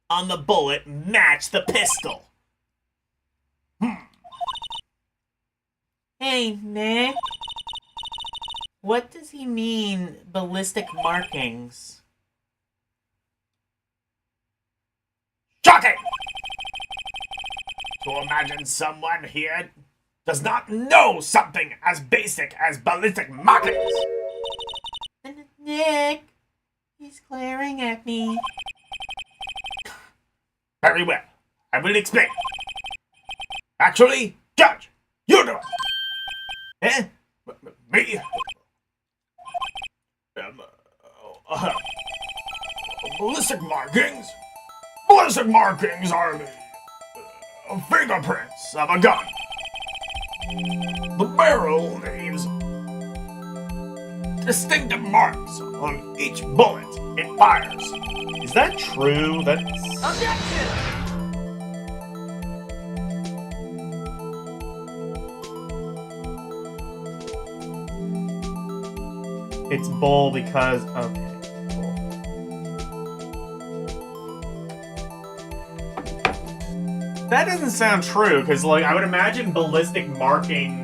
on the bullet match the pistol. Hey, Nick. What does he mean, ballistic markings? Shocking! To imagine someone here does not know something as basic as ballistic markings. Nick, he's glaring at me. Very well. I will explain. Actually, Judge, you do it. Eh? Me? Ballistic markings? Ballistic markings are the fingerprints of a gun. The barrel leaves distinctive marks on each bullet it fires. Is that true? That's... Objection! It's bull because... Okay, cool. That doesn't sound true, because, like, I would imagine ballistic markings...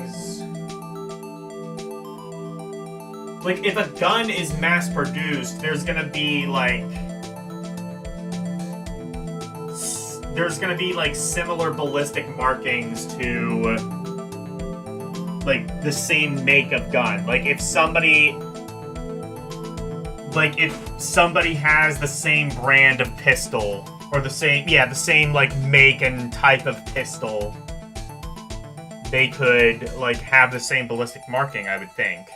Like, if a gun is mass-produced, there's gonna be, like... There's gonna be, like, similar ballistic markings to... like, the same make of gun. Like, if somebody... Like, if somebody has the same brand of pistol, or the same, like, make and type of pistol, they could, like, have the same ballistic marking, I would think.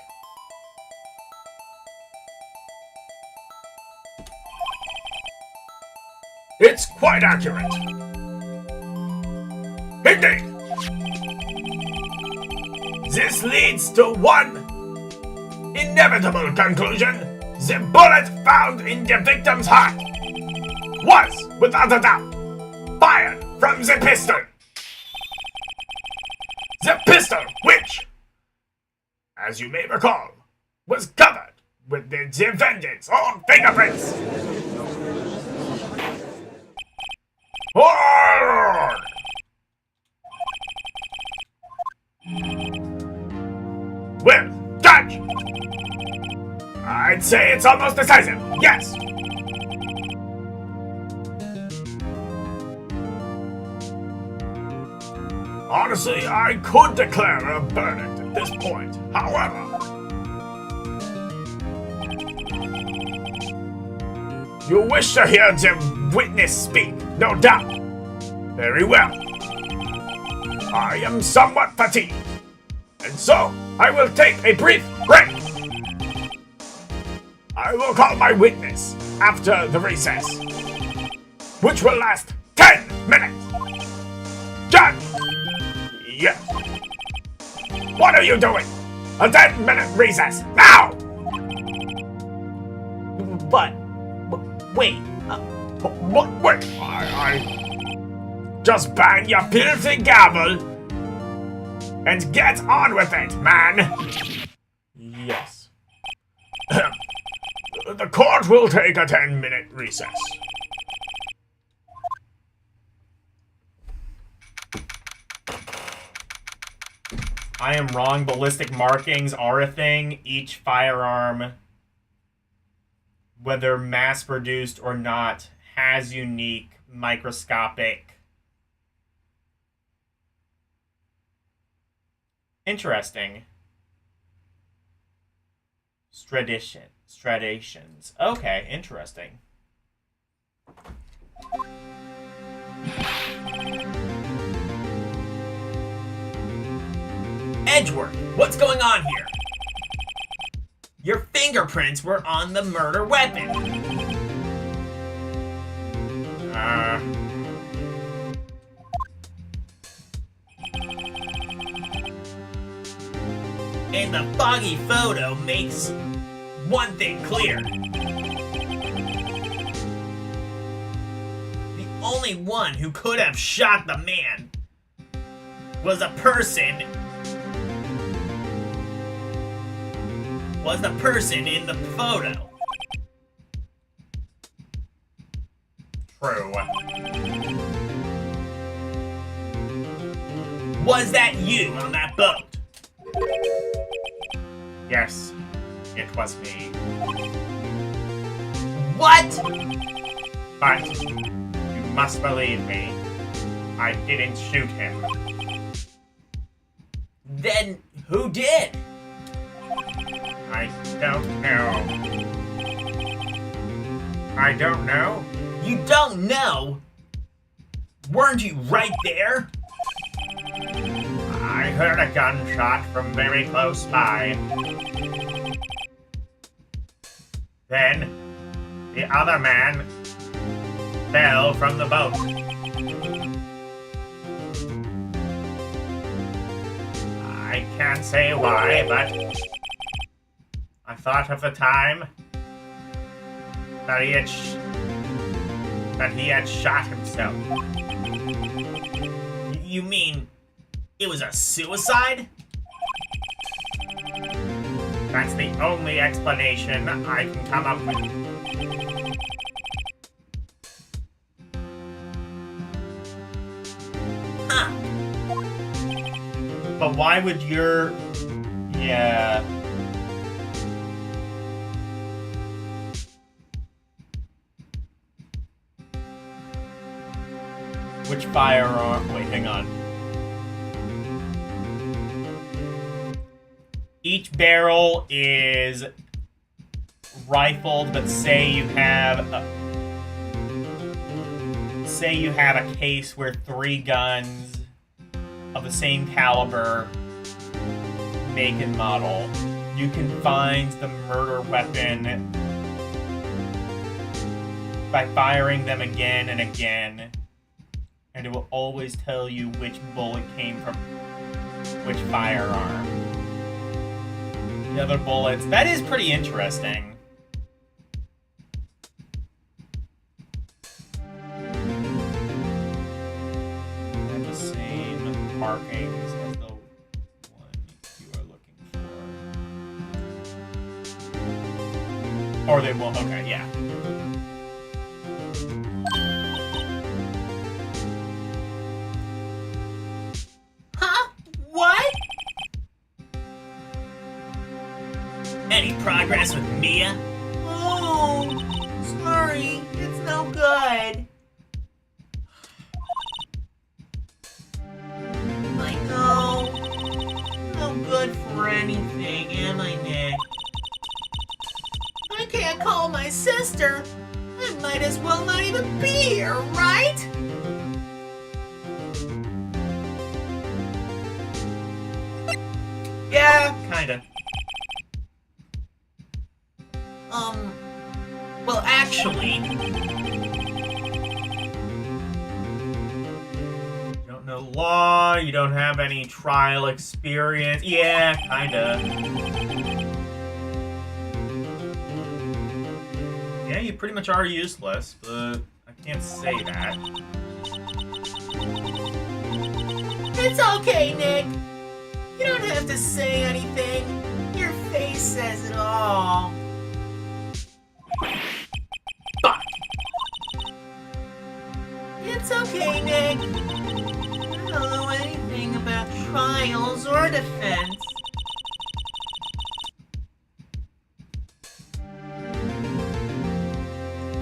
It's quite accurate. Indeed. This leads to one inevitable conclusion. The bullet found in the victim's heart was, without a doubt, fired from the pistol. The pistol which, as you may recall, was covered with the defendant's own fingerprints. Well, Judge! I'd say it's almost decisive, yes! Honestly, I could declare a verdict at this point. However, you wish to hear the witness speak, no doubt. Very well. I am somewhat fatigued, and so I will take a brief break. I will call my witness after the recess, which will last 10 minutes. Judge! Yes. What are you doing? A 10-minute recess, now! But, wait, What? Wait, I... Just bang your filthy gavel and get on with it, man! Yes. The court will take a 10-minute recess. I am wrong. Ballistic markings are a thing. Each firearm, whether mass-produced or not, has unique microscopic... Interesting. Stradations. Okay, interesting. Edgeworth, what's going on here? Your fingerprints were on the murder weapon. And the foggy photo makes one thing clear. The only one who could have shot the man was the person in the photo. true. Was that you on that boat? Yes, it was me. What? But you must believe me. I didn't shoot him. Then who did? I don't know. I don't know? You don't know? Weren't you right there? I heard a gunshot from very close by. Then, the other man fell from the boat. I can't say why, but I thought of the time that he had shot himself. You mean it was a suicide? That's the only explanation I can come up with. Huh. But why would your... Yeah... Which firearm? Wait, hang on. Each barrel is rifled, but say you have a case where 3 guns of the same caliber, make and model. You can find the murder weapon by firing them again and again, and it will always tell you which bullet came from which firearm. The other bullets. That is pretty interesting. Have the same markings as the one you are looking for. Or they won't. Okay, yeah. Huh? What? Any progress with Mia? Oh, sorry, it's no good. I know. No good for anything, am I, Nick? I can't call my sister. I might as well not even be here, right? Yeah, kinda. Well, actually, You don't know law, you don't have any trial experience. Yeah, kinda. Yeah, you pretty much are useless, but I can't say that. it's okay, Nick. You don't have to say anything. Your face says it all. Fuck. It's okay, Nick. I don't know anything about trials or defense.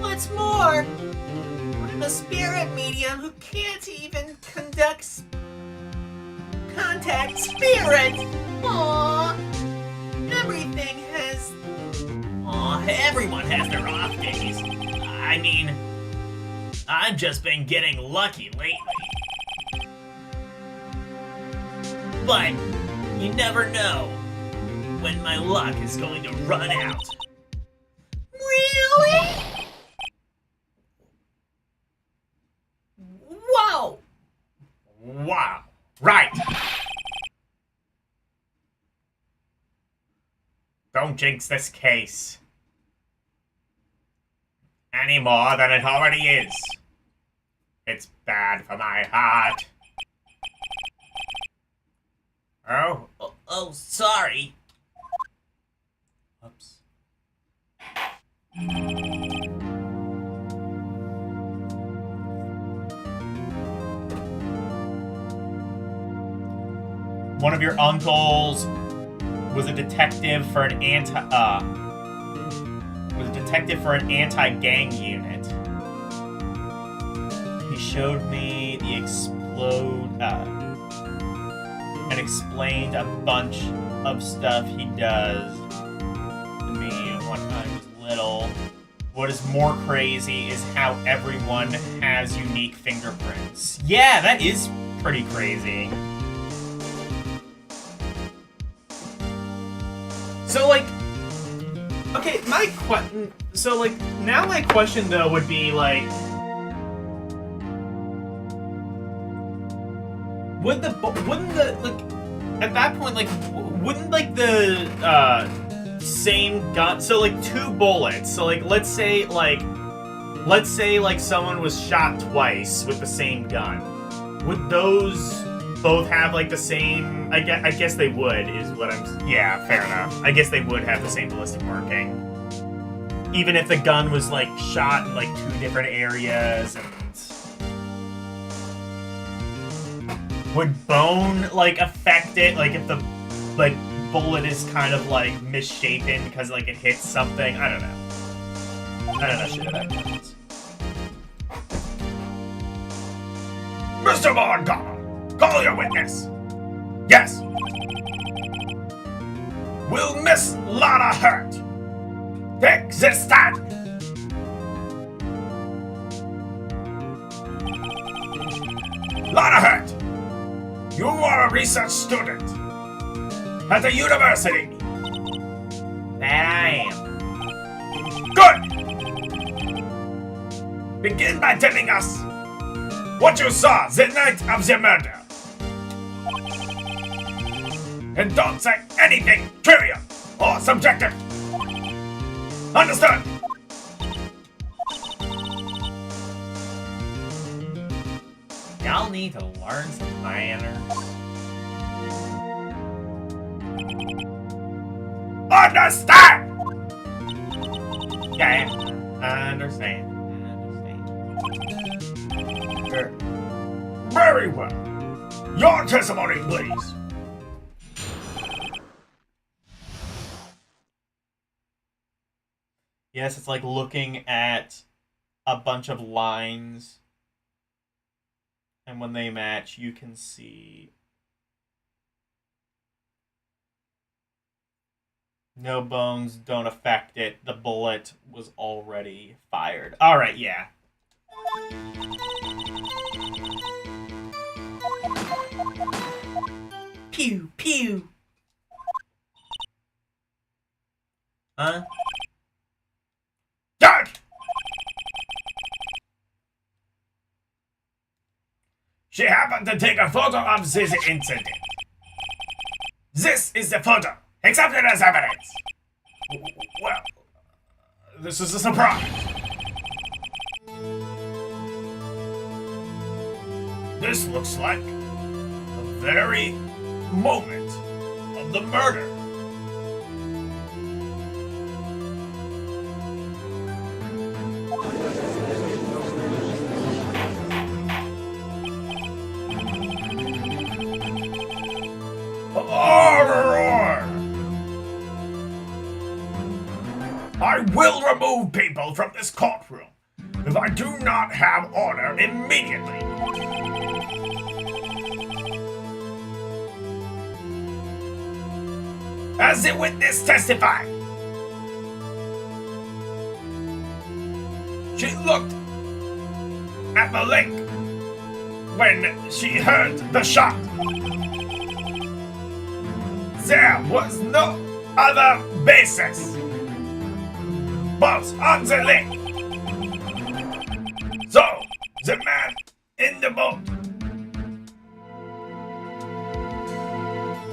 What's more, I'm a spirit medium who can't even contact spirits. Aww. Everyone has their off days. I mean, I've just been getting lucky lately. But you never know when my luck is going to run out. Really? Whoa! Wow. Right! Don't jinx this case. Any more than it already is. It's bad for my heart. Oh? Oh, sorry. Oops. one of your uncles was a detective for an anti-gang unit. He showed me the and explained a bunch of stuff he does to me when I was little. What is more crazy is how everyone has unique fingerprints. Yeah, that is pretty crazy. So, like, okay, now my question, though, would be, like, at that point, like, wouldn't, like, the, same gun, so, like, 2 bullets, so, like, let's say, someone was shot twice with the same gun. Would those both have, like, the same... I guess they would, is what I'm... Yeah, fair enough. I guess they would have the same ballistic marking. Even if the gun was, like, shot in, like, 2 different areas, and... Would bone, like, affect it? Like, if the, like, bullet is kind of, like, misshapen because, like, it hits something? I don't know. I don't know shit about guns. Mr. Montgomery, call your witness. Yes. Will Miss Lotta hurt? Take this stand. Lotta Hurt, you are a research student at the university. That I am. Good. Begin by telling us what you saw the night of the murder. And don't say anything trivial or subjective. Understood? Y'all need to learn some manners. Understand? Yeah, I understand. Sure. Very well. Your testimony, please. Yes, it's like looking at a bunch of lines, and when they match, you can see no bones don't affect it. The bullet was already fired. All right, yeah. Pew pew. Huh? Judge! She happened to take a photo of this incident. This is the photo, accepted as evidence. Well, this is a surprise. This looks like the very moment of the murder. I will remove people from this courtroom if I do not have order immediately. As the witness testified, she looked at the lake when she heard the shot. There was no other basis but on the lake. So, the man in the boat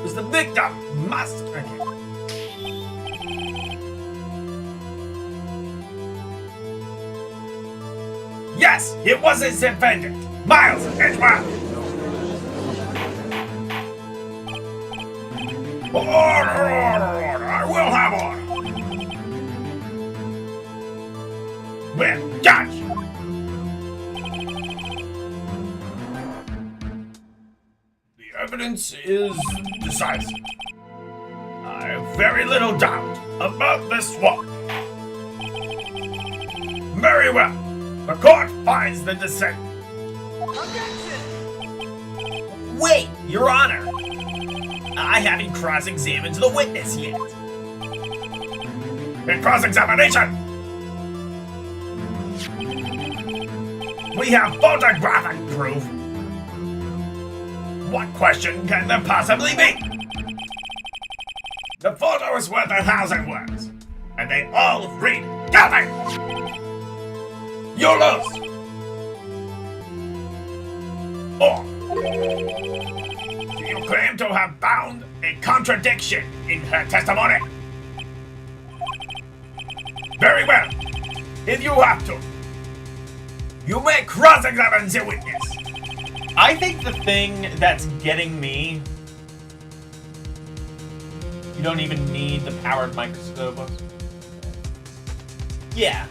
was the victim must... Yes, it was his defendant, Miles Edgeworth. Order, order, order. I will have order. Well, Judge. The evidence evidence is decisive. I have very little doubt about this one. Very well. The court finds the defendant. Wait, Your Honor! I haven't cross-examined the witness yet. In cross-examination, we have photographic proof. What question can there possibly be? The photo is worth 1,000 words, and they all read guilty. You lose. Or do you claim to have found a contradiction in her testimony? Very well. If you have to, you may cross-examine the witness. I think the thing that's getting me... You don't even need the powered microscope. Yeah.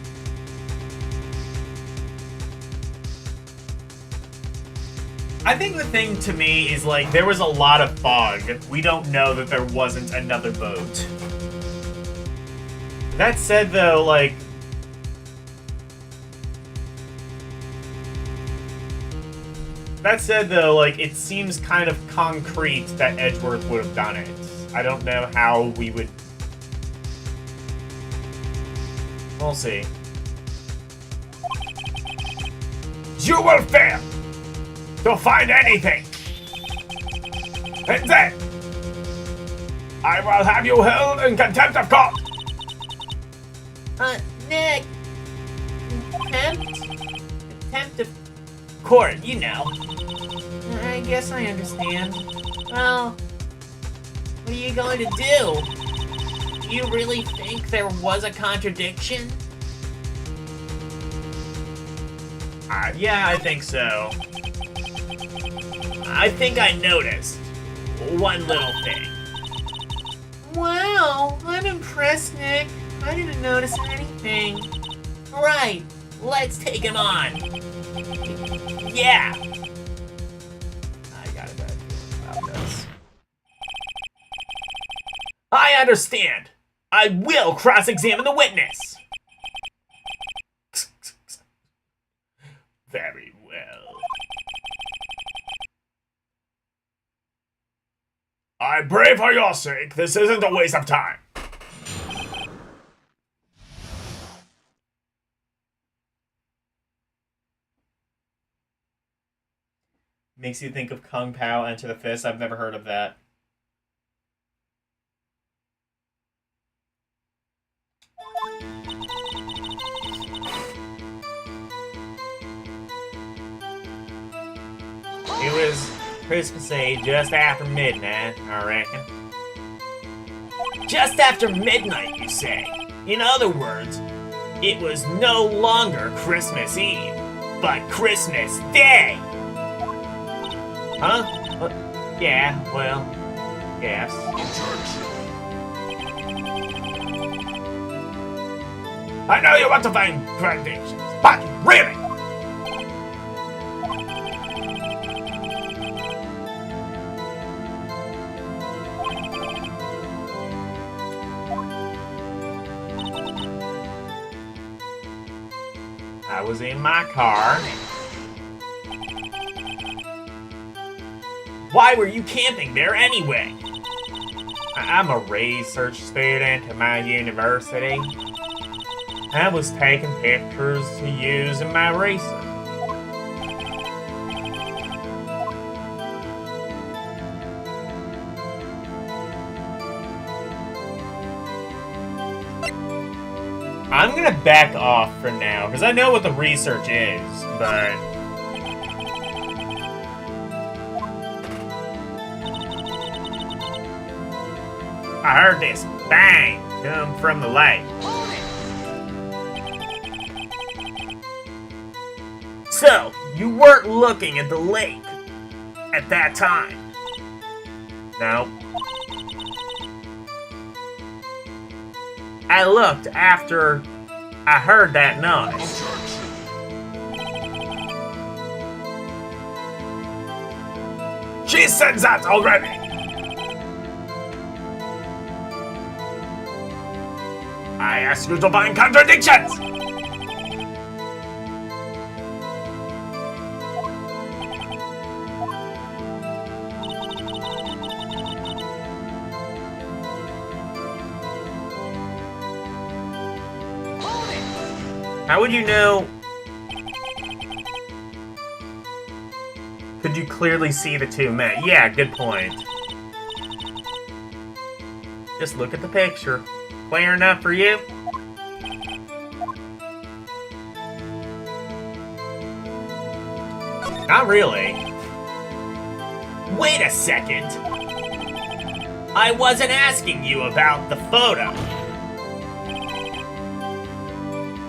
I think the thing to me is, like, there was a lot of fog. We don't know that there wasn't another boat. That said, though, like... it seems kind of concrete that Edgeworth would have done it. I don't know how we would... We'll see. You will fail to find anything. And then, I will have you held in contempt of court. Nick. Contempt of court, you know. I guess I understand. Well, what are you going to do? Do you really think there was a contradiction? Yeah, I think so. I think I noticed one little thing. Wow, I'm impressed, Nick. I didn't notice anything. Right, let's take him on. Yeah. I got a bad feeling about this. I understand. I will cross-examine the witness. Very well. I pray for your sake, this isn't a waste of time. Makes you think of Kung Pao Enter the Fist. I've never heard of that. It was Christmas Eve just after midnight, I reckon. Just after midnight, you say? In other words, it was no longer Christmas Eve, but Christmas Day! Huh? Yeah, well, yes. I know you want to find contradictions, but really! I was in my car. Why were you camping there anyway? I'm a research student at my university. I was taking pictures to use in my research. I'm gonna back off for now, because I know what the research is, but... I heard this bang come from the lake. So, you weren't looking at the lake at that time? No. I looked after I heard that noise. She said that already. I asked you to find contradictions. How would you know? Could you clearly see the two men? Yeah, good point. Just look at the picture. Clear enough for you? Not really. Wait a second. I wasn't asking you about the photo.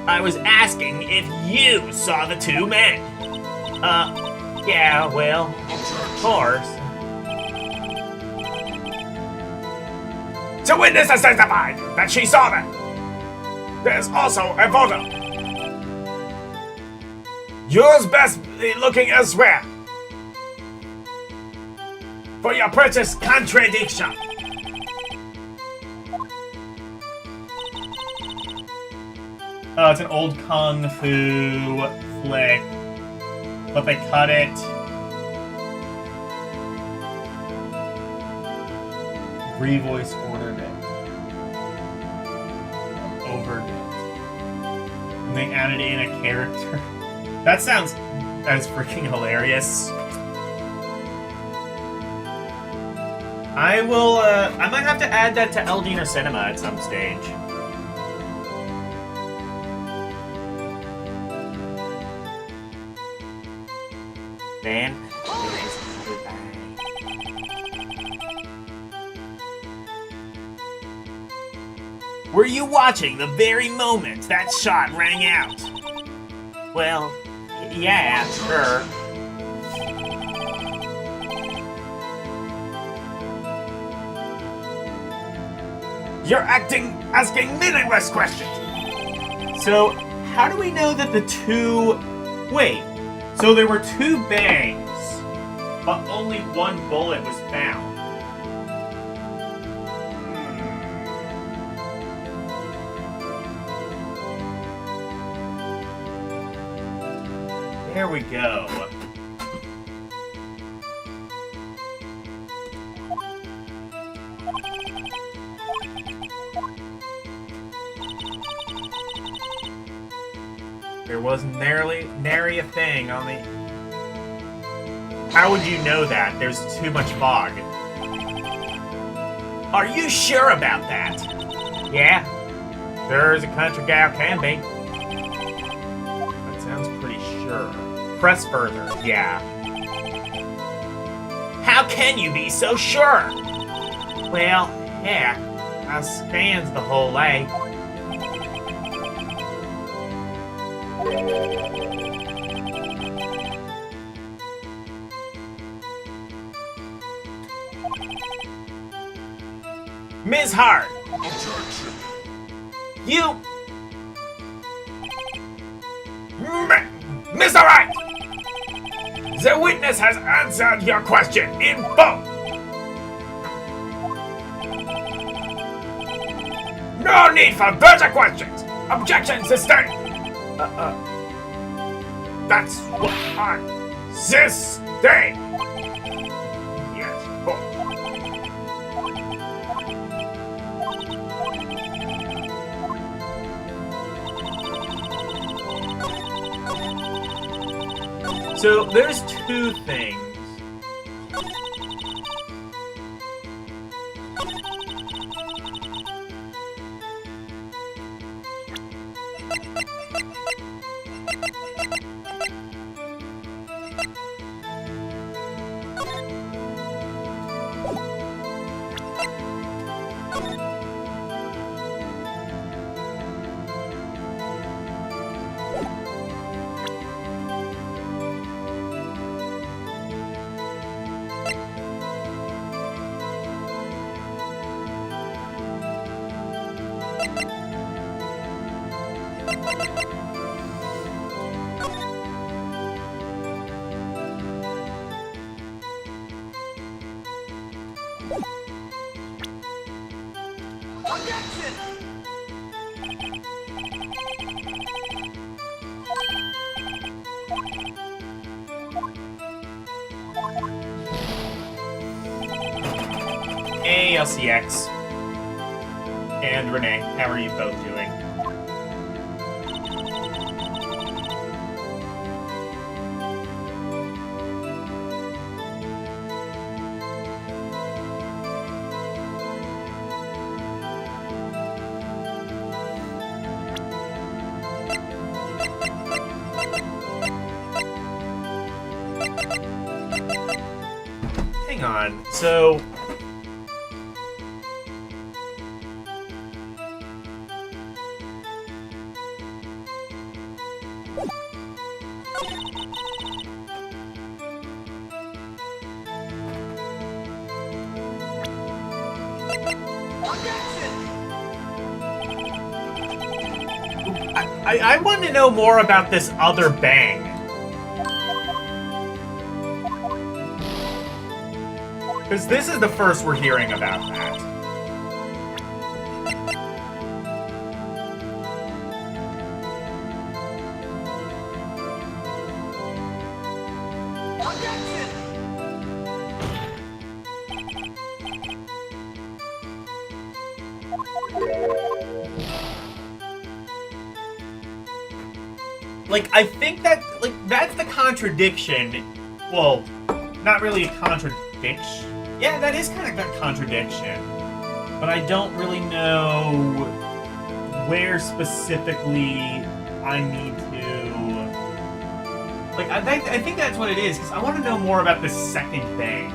I was asking if you saw the two men. Yeah, well, of course. The witness has testified that she saw them. There's also a photo. Yours best be looking elsewhere for your purchase contradiction. Oh, it's an old kung fu flick, but they cut it. Revoice ordered it. Overdid it. And they added in a character. That sounds as freaking hilarious. I will, I might have to add that to Eldina Cinema at some stage. Man. Were you watching the very moment that shot rang out? Well, yeah, sure. You're asking meaningless questions. So, how do we know that the two... Wait, so there were two bangs, but only one bullet was found. There we go. There wasn't nary a thing on the... How would you know that? There's too much fog. Are you sure about that? Yeah. Sure as a country gal can be. That sounds pretty sure. Press further. Yeah. How can you be so sure? Well, yeah. I scans the whole way. Ms. Hart! You... Mr. Wright! The witness has answered your question in full. No need for further questions. Objection sustained. That's what I sustain. Yes. Oh. So, there's two things. Hey, LCX. And Renee, how are you both doing? Hang on, so... I want to know more about this other bang. Because this is the first we're hearing about that. Like, I think that, like, that's the contradiction. Well, not really a contradiction. Yeah, that is kind of a contradiction. But I don't really know where specifically I need to... Like, I think that's what it is, because I want to know more about the second thing.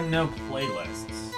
No playlists.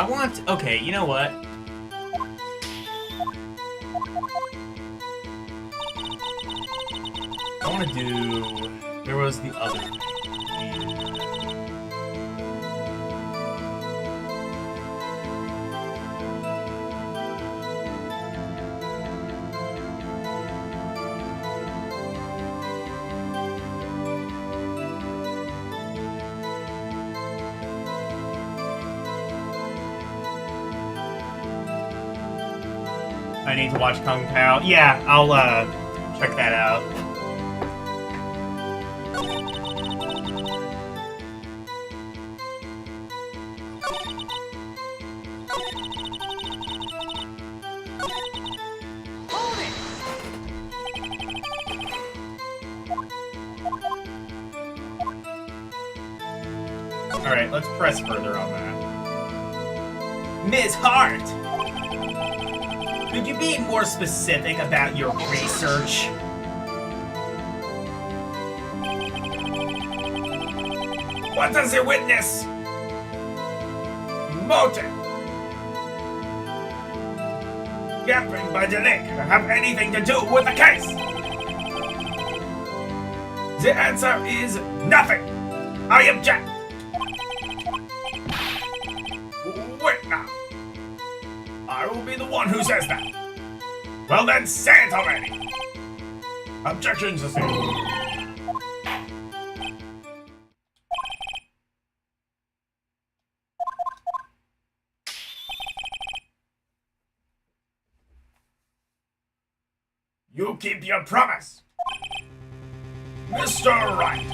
I want... Okay, you know what? I want to do... There was the other thing. I need to watch Kung Pao. Yeah, I'll check that out. Alright, let's press further on that. Ms. Hart! Could you be more specific about your research? What does the witness? Motive. Gathering by the lake have anything to do with the case? The answer is nothing. I object. Wait now. I will be the one who says that. Well then, say it already. Objection sustained. You keep your promise, Mr. Wright.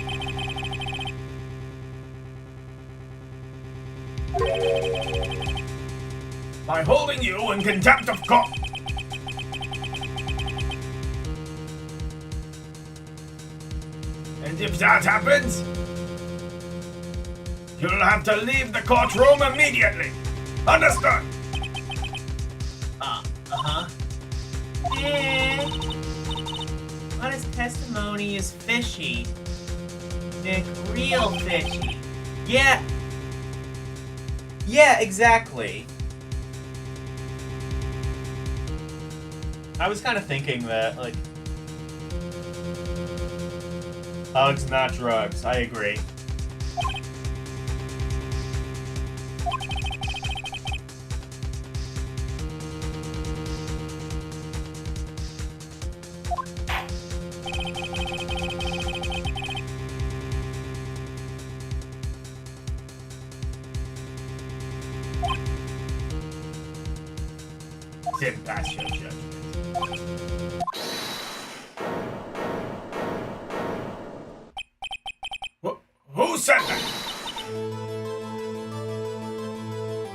By holding you in contempt of court. And if that happens, you'll have to leave the courtroom immediately. Understood? Uh-huh. Lotta's testimony is fishy. Nick, real fishy. Yeah. Yeah, exactly. I was kind of thinking that, like... Hugs, not drugs. I agree. Didn't pass your judgment. Who said that?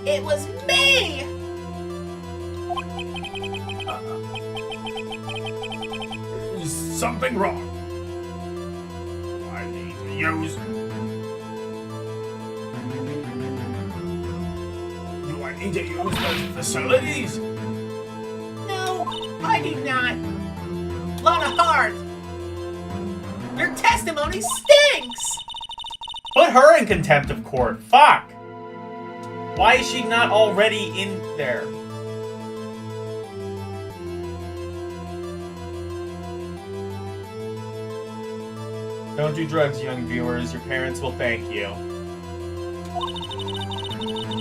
It was me! Is something wrong? I need to use... Do I need to use those facilities? No, I do not. Lotta Hart! Your testimony stinks! Put her in contempt of court. Fuck! Why is she not already in there? Don't do drugs, young viewers. Your parents will thank you.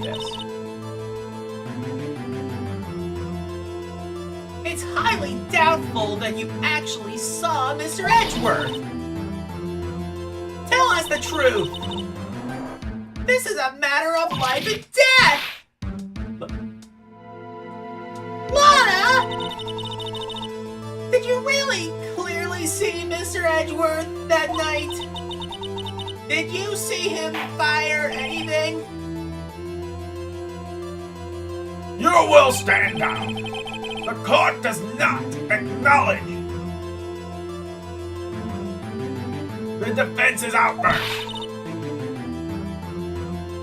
Yes. It's highly doubtful that you actually saw Mr. Edgeworth. Tell us the truth. This is a matter of life and death. Lotta! Did you really clearly see Mr. Edgeworth that night? Did you see him fire anything? You will stand down. The court does not acknowledge the defense's outburst.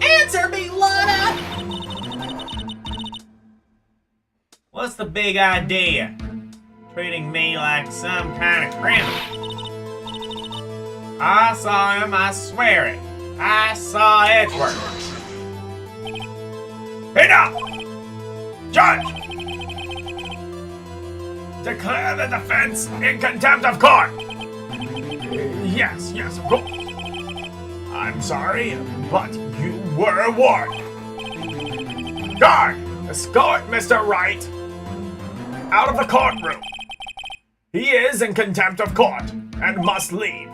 Answer me, Lotta! What's the big idea? Treating me like some kind of criminal. I saw him, I swear it. I saw Edgeworth. Enough! Judge! Declare the defense in contempt of court! Yes, of course. I'm sorry, but you were warned. Guard! Escort Mr. Wright out of the courtroom. He is in contempt of court and must leave.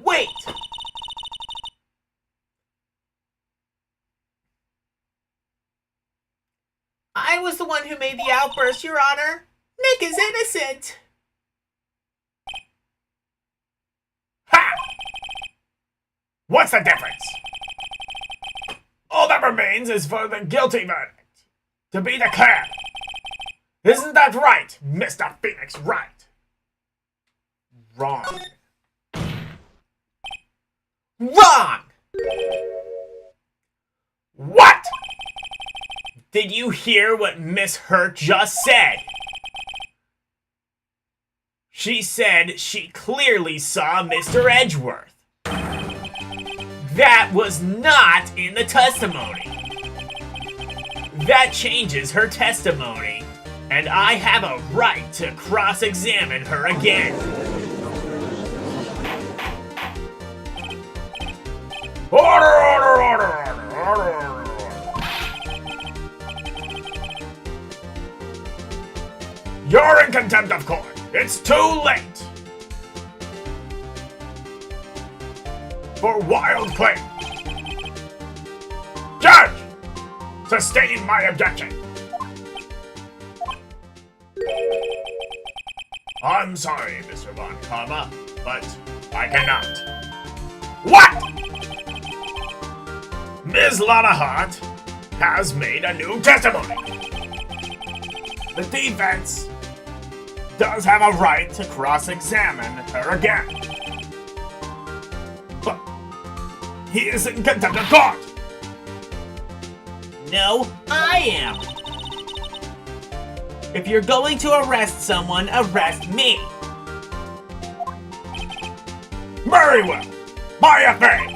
Wait! I was the one who made the outburst, Your Honor. Nick is innocent. Ha! What's the difference? All that remains is for the guilty verdict to be declared. Isn't that right, Mr. Phoenix Wright? Wrong. Wrong! What? Did you hear what Miss Hurt just said? She said she clearly saw Mr. Edgeworth. That was not in the testimony. That changes her testimony, and I have a right to cross-examine her again. Order! You're in contempt of court. It's too late. For wild claim. Judge! Sustain my objection. I'm sorry, Mr. Von Karma, but I cannot. What? Ms. Lotta Hart has made a new testimony. The defense does have a right to cross-examine her again. But he is in contempt of court. No, I am. If you're going to arrest someone, arrest me. Very well. By FA,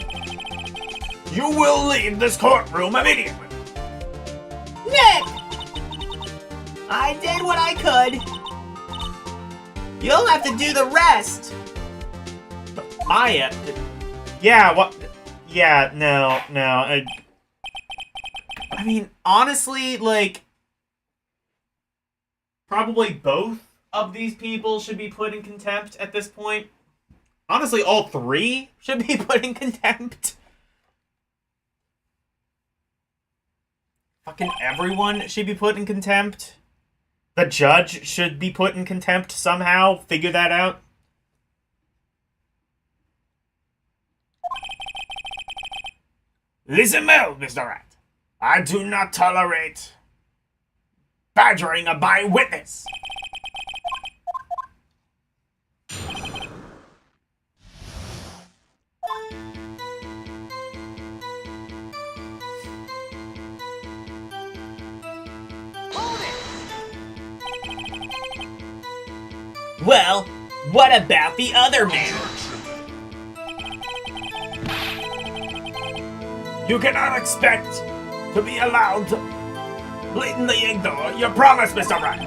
you will leave this courtroom immediately. Nick! I did what I could. You'll have to do the rest. Maya. Yeah, what? Yeah, no. I mean, honestly, like, probably both of these people should be put in contempt at this point. Honestly, all three should be put in contempt. Fucking everyone should be put in contempt. The judge should be put in contempt somehow. Figure that out. Listen well, Mr. Wright. I do not tolerate badgering of my witness. Well, what about the other man? You cannot expect to be allowed to blatantly ignore your promise, Mr. Wright.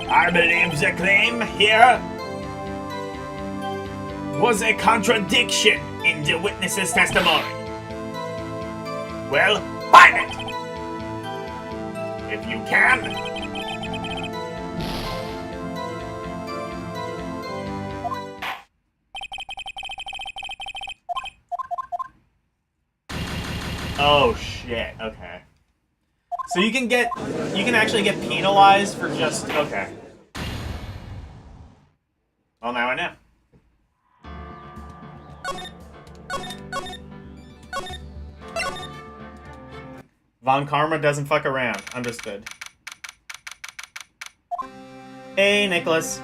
I believe the claim here was a contradiction in the witness's testimony. Well, find it! If you can. Oh shit, okay. So you can actually get penalized for just, okay. Well, now I know. Von Karma doesn't fuck around. Understood. Hey, Nicholas.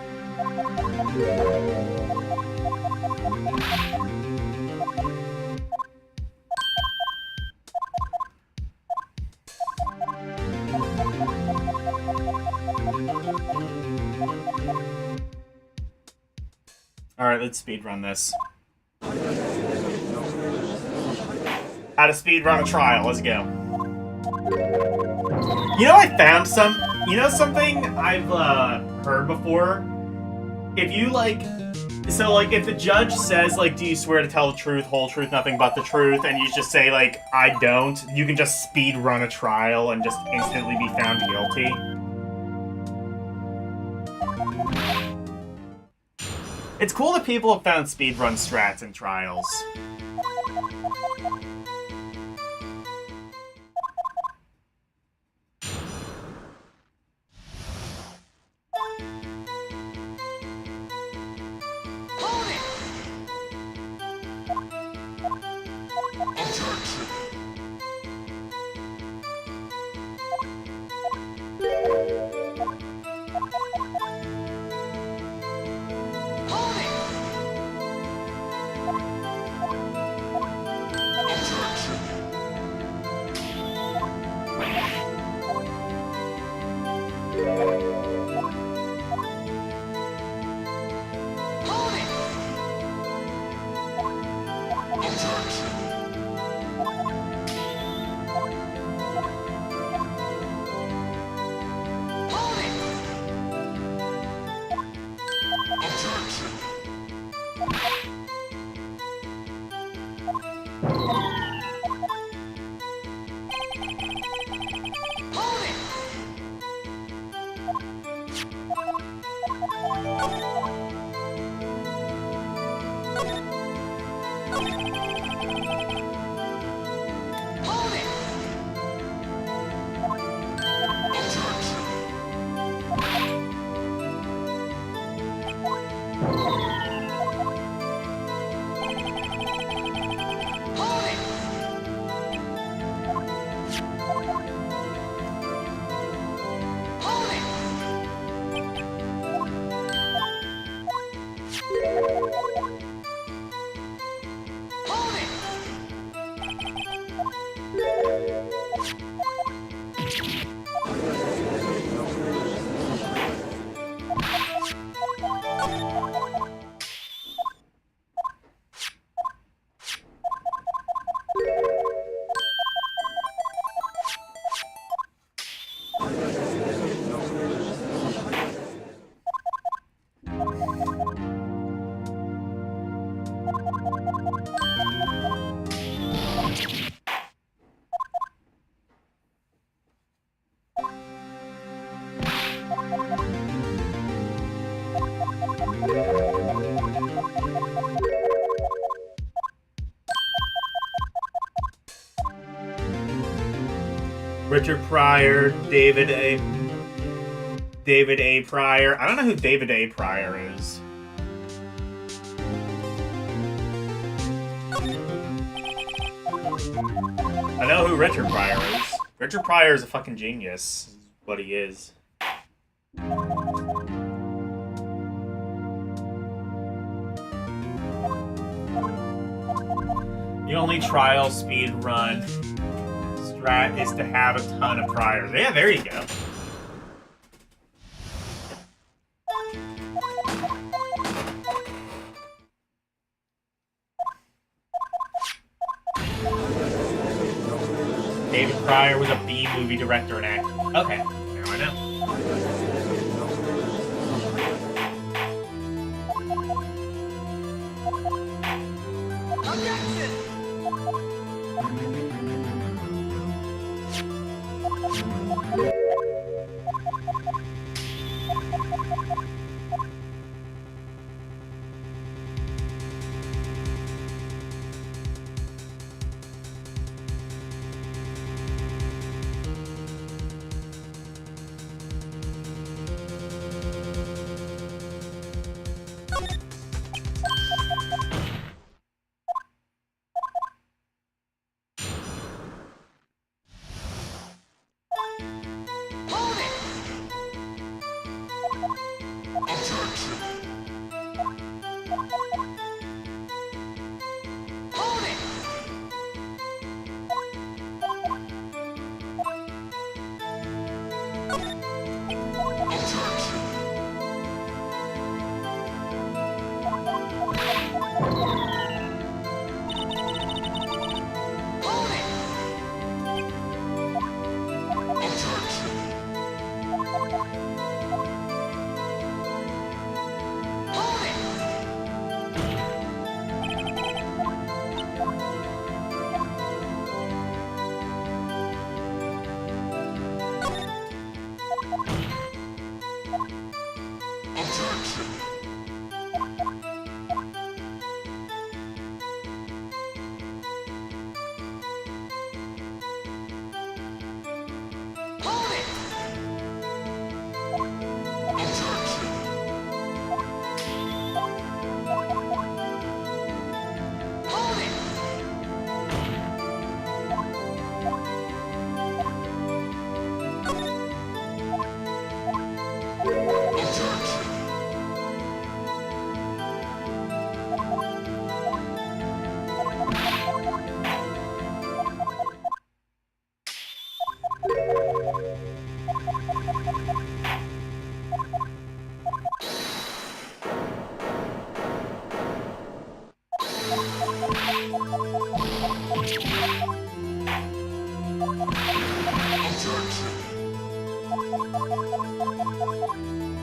Alright, let's speedrun this. How to speedrun a trial, let's go. You know, I found something I've heard before? If you, like, so, like, if the judge says, like, do you swear to tell the truth, whole truth, nothing but the truth, and you just say, like, I don't, you can just speedrun a trial and just instantly be found guilty. It's cool that people have found speedrun strats in trials. Richard Pryor, David A. Pryor. I don't know who David A. Pryor is. I know who Richard Pryor is. Richard Pryor is a fucking genius, is what he is. The only trial speed run strat is to have a ton of priors. Yeah, there you go. David Pryor was a B-movie director and actor. Okay, now I know.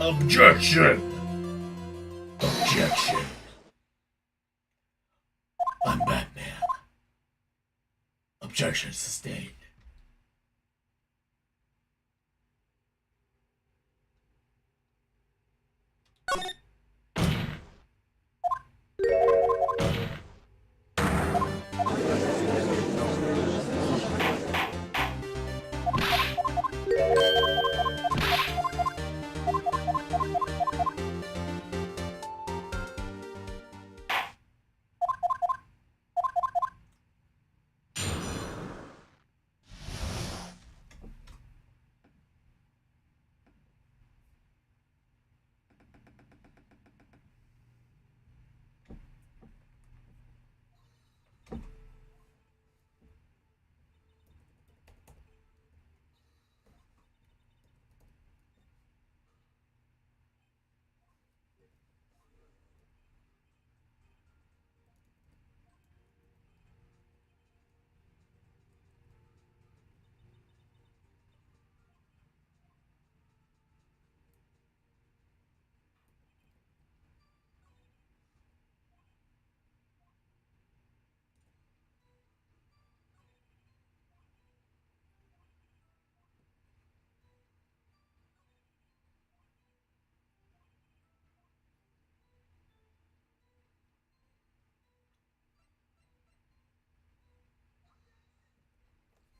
Objection! Objection. I'm Batman. Objection sustained.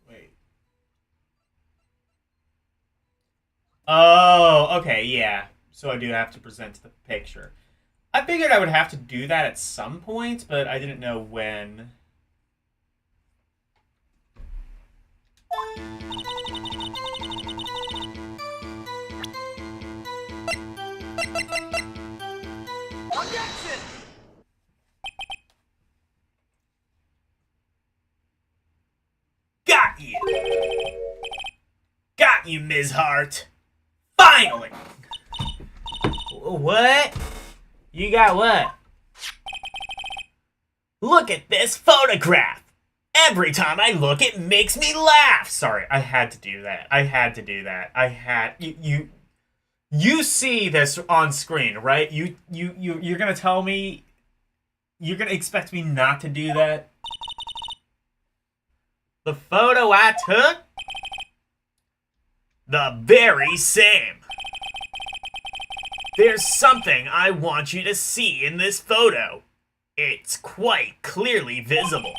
Wait. Oh, okay, yeah. So I do have to present the picture. I figured I would have to do that at some point, but I didn't know when. Objection! Got you! Got you, Ms. Hart! Finally! What? You got what? Look at this photograph! Every time I look, it makes me laugh! Sorry, I had to do that. You see this on screen, right? You're gonna tell me, you're gonna expect me not to do that? The photo I took? The very same. There's something I want you to see in this photo. It's quite clearly visible.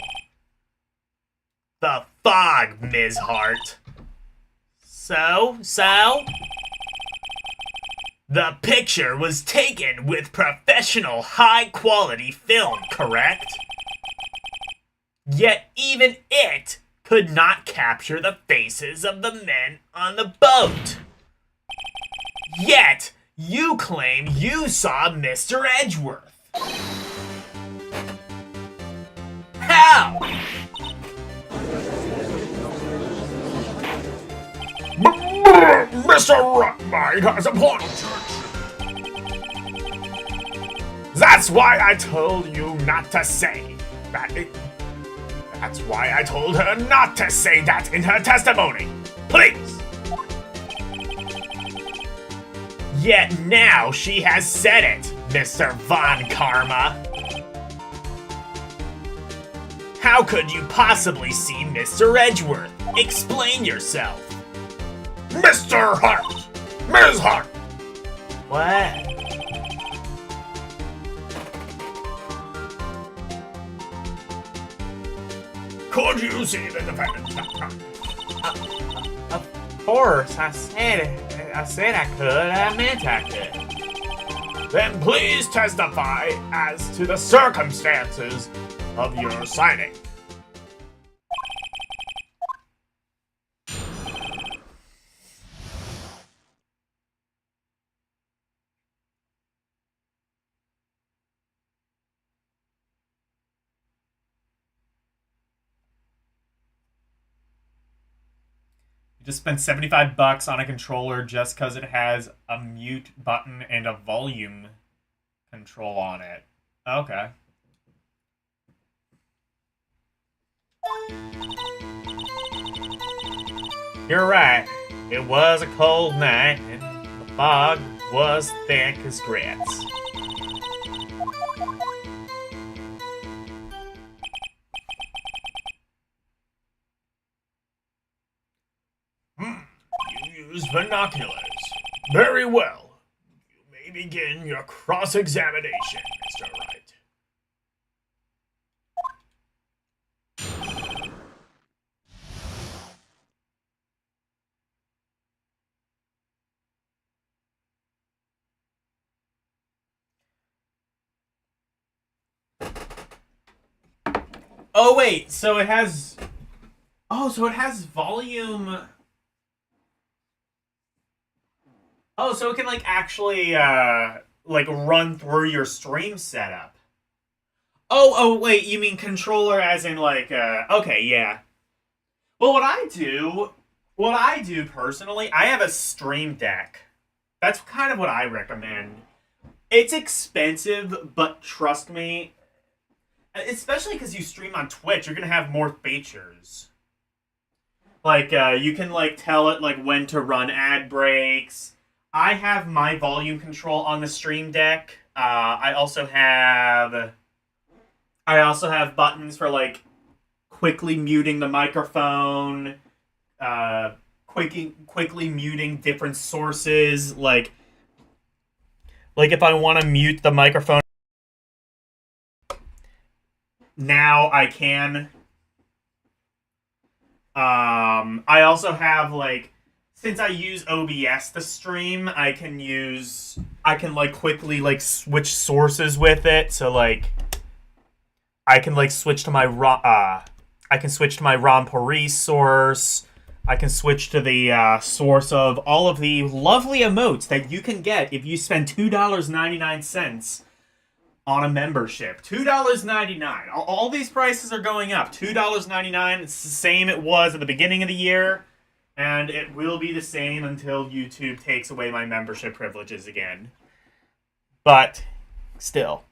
The fog, Ms. Hart. So? The picture was taken with professional high-quality film, correct? Yet even it could not capture the faces of the men on the boat. Yet, you claim you saw Mr. Edgeworth. How? Mr. Ratmite has a point. That's why I told you not to say that. That's why I told her not to say that in her testimony. Please. Yet now she has said it, Mr. Von Karma. How could you possibly see Mr. Edgeworth? Explain yourself. Mr. Hart! Ms. Hart! What? Could you see the defendant? Of course, I said I could. I meant I could. Then please testify as to the circumstances of your signing. Just spent $75 on a controller just because it has a mute button and a volume control on it. Okay. You're right. It was a cold night, and the fog was thick as grits. You used binoculars. Very well. You may begin your cross-examination, Mr. Wright. Oh, wait, so it has... Oh, so it has volume... Oh, so it can, like, actually, like, run through your stream setup. Oh, wait, you mean controller as in, like, okay, yeah. Well, what I do, personally, I have a Stream Deck. That's kind of what I recommend. It's expensive, but trust me, especially because you stream on Twitch, you're gonna have more features. Like, you can, like, tell it, like, when to run ad breaks. I have my volume control on the Stream Deck. I also have buttons for, like, quickly muting the microphone, quickly muting different sources. Like if I want to mute the microphone, now I can. I also have, like, since I use OBS to stream, I can like quickly like switch sources with it. So like I can like switch to my Ron source. I can switch to the source of all of the lovely emotes that you can get if you spend $2.99 on a membership. $2.99. All these prices are going up. $2.99. It's the same it was at the beginning of the year. And it will be the same until YouTube takes away my membership privileges again. But, still.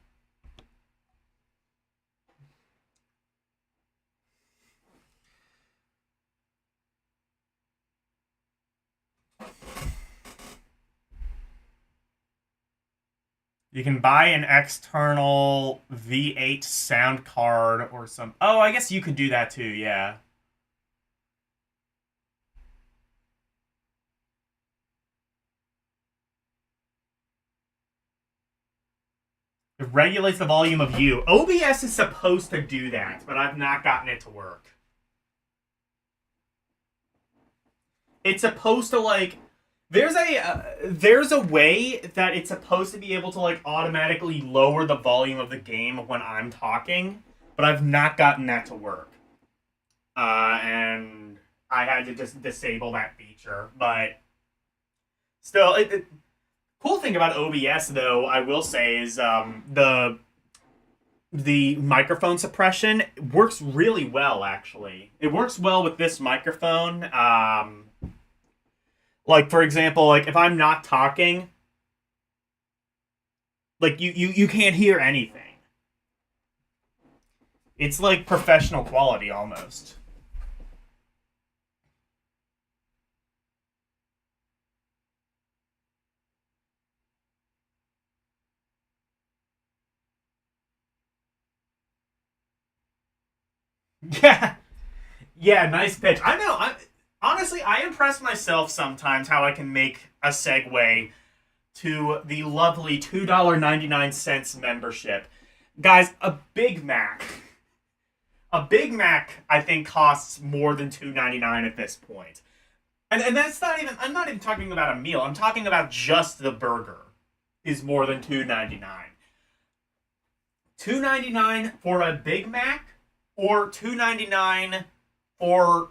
You can buy an external V8 sound card or some... Oh, I guess you could do that too, yeah. It regulates the volume of you. OBS is supposed to do that, but I've not gotten it to work. It's supposed to, like... There's a way that it's supposed to be able to, like, automatically lower the volume of the game when I'm talking, but I've not gotten that to work. And I had to just disable that feature, but... Still, cool thing about OBS, though, I will say, is the microphone suppression works really well, actually. It works well with this microphone. Like, for example, like, if I'm not talking, like, you can't hear anything. It's, like, professional quality, almost. Yeah, nice pitch. I know, honestly, I impress myself sometimes how I can make a segue to the lovely $2.99 membership. Guys, a Big Mac, I think, costs more than $2.99 at this point. And that's not even, I'm not even talking about a meal. I'm talking about just the burger is more than $2.99. $2.99 for a Big Mac, or $2.99 for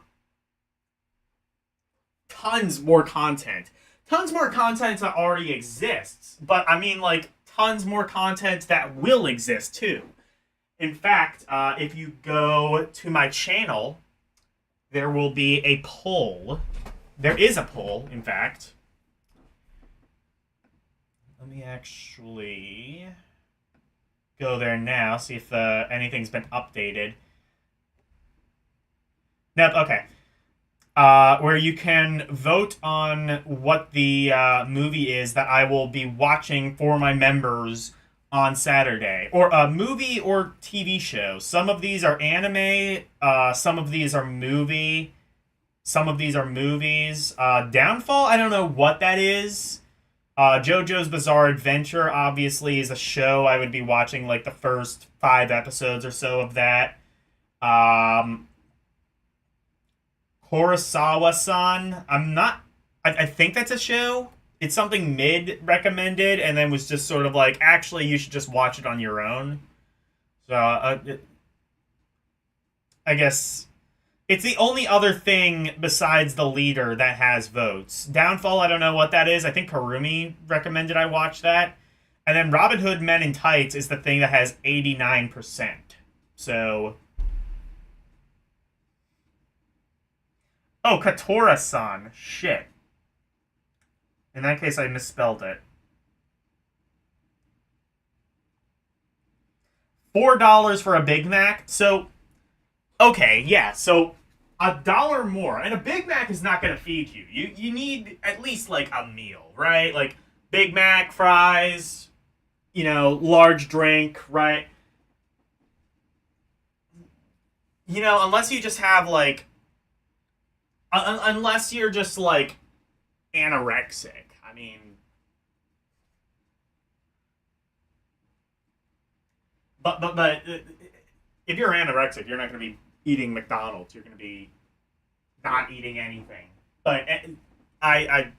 tons more content. Tons more content that already exists, but I mean, like, tons more content that will exist too. In fact, if you go to my channel, there will be a poll There is a poll, in fact. Let me actually go there now, see if anything's been updated. Nope, okay. Where you can vote on what the movie is that I will be watching for my members on Saturday. Or a movie or TV show. Some of these are anime, some of these are movie, some of these are movies. Downfall, I don't know what that is. JoJo's Bizarre Adventure, obviously, is a show. I would be watching, like, the first 5 episodes or so of that. Kurosawa-san, I think that's a show. It's something Mid recommended, and then was just sort of like, actually, you should just watch it on your own. So, I guess it's the only other thing besides the leader that has votes. Downfall, I don't know what that is. I think Karumi recommended I watch that. And then Robin Hood Men in Tights is the thing that has 89%. So... Oh, Katora-san. Shit. In that case, I misspelled it. $4 for a Big Mac? So, okay, yeah, so $1 more. And a Big Mac is not going to feed you. You need at least, like, a meal, right? Like, Big Mac, fries, you know, large drink, right? You know, unless you just have, like... unless you're just, like, anorexic. I mean... But if you're anorexic, you're not going to be eating McDonald's. You're going to be not eating anything. But I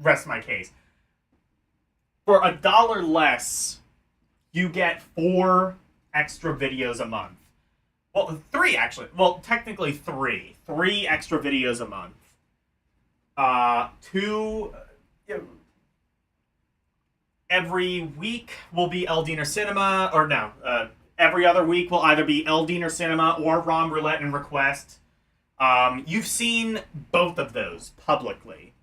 rest my case. For $1 less, you get 4 extra videos a month. Well, 3 actually. Well, technically 3. 3 extra videos a month. 2 every week will be Eldiner Cinema, or no, every other week will either be Eldiner Cinema or ROM Roulette and Request. You've seen both of those publicly.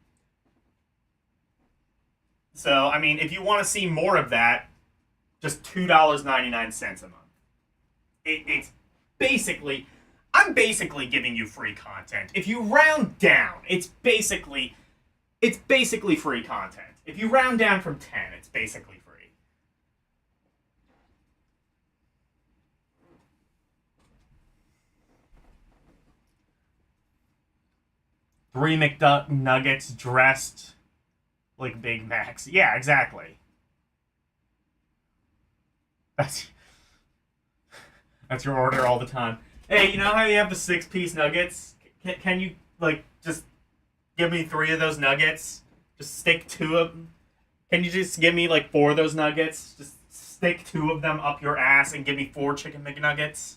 So, I mean, if you want to see more of that, just $2.99 a month. It's basically... I'm basically giving you free content. If you round down, it's basically free content. If you round down from 10, it's basically free. Three McNuggets dressed like Big Macs. Yeah, exactly. That's your order all the time. Hey, you know how you have the 6-piece nuggets? Can you, like, just give me 3 of those nuggets? Just stick 2 of them? Can you just give me, like, 4 of those nuggets? Just stick 2 of them up your ass and give me 4 chicken McNuggets?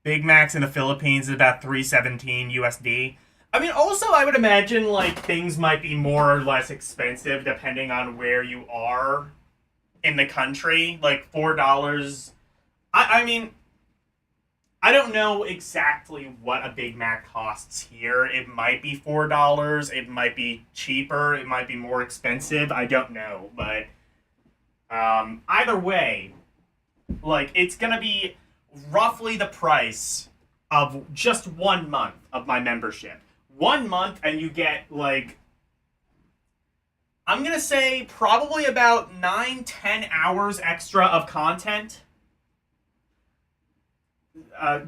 Big Macs in the Philippines is about $3.17 USD. I mean, also, I would imagine, like, things might be more or less expensive depending on where you are in the country. Like, $4... I mean, I don't know exactly what a Big Mac costs here. It might be $4. It might be cheaper. It might be more expensive. I don't know. But either way, like, it's going to be roughly the price of just 1 month of my membership. 1 month and you get, like, I'm gonna say probably about 9-10 hours extra of content.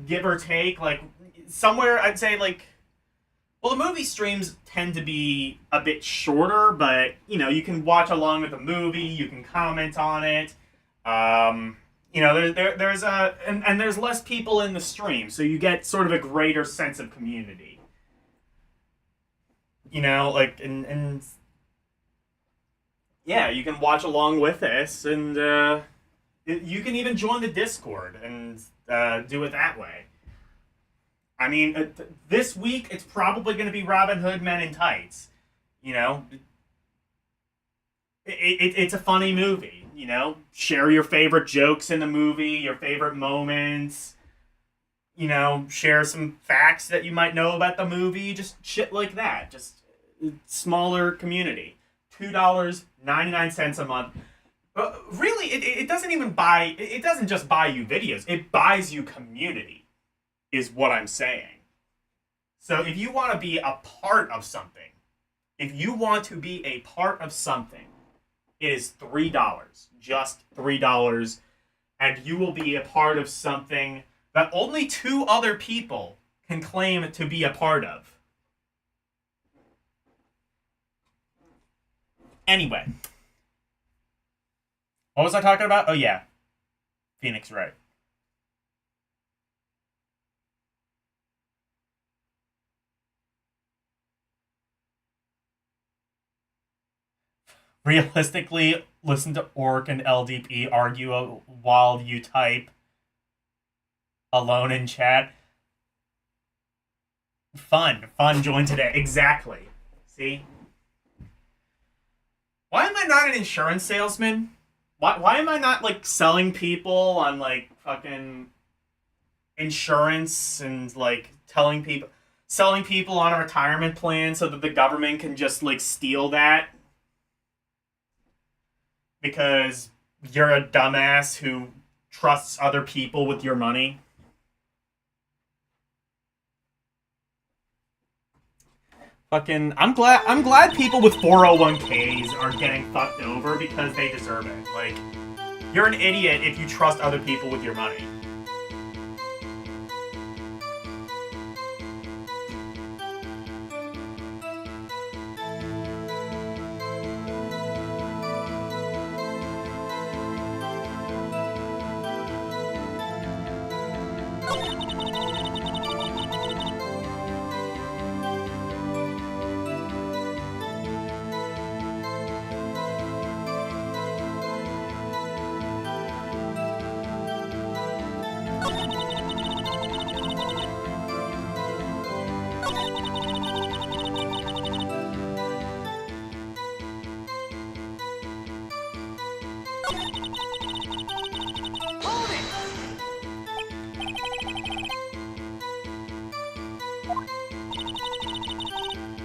give or take, like, somewhere, I'd say, like, well, the movie streams tend to be a bit shorter, but, you know, you can watch along with the movie, you can comment on it. You know, there's and there's less people in the stream, so you get sort of a greater sense of community. You know, like, and yeah, you can watch along with this, and you can even join the Discord and do it that way. I mean, this week it's probably going to be Robin Hood Men in Tights. You know, it's a funny movie. You know, share your favorite jokes in the movie, your favorite moments. You know, share some facts that you might know about the movie. Just shit like that. Just smaller community. $2.99 a month. Really, it doesn't even buy. It doesn't just buy you videos. It buys you community. Is what I'm saying. So if you want to be a part of something, it is $3, just $3, and you will be a part of something that only 2 other people can claim to be a part of. Anyway. What was I talking about? Oh yeah. Phoenix Wright. Realistically, listen to Orc and LDP argue while you type alone in chat. Fun join today. Exactly. See? Why am I not an insurance salesman? Why am I not, like, selling people on, like, fucking insurance and, like, selling people on a retirement plan so that the government can just, like, steal that? Because you're a dumbass who trusts other people with your money. Fucking, I'm glad people with 401ks are getting fucked over because they deserve it. Like, you're an idiot if you trust other people with your money.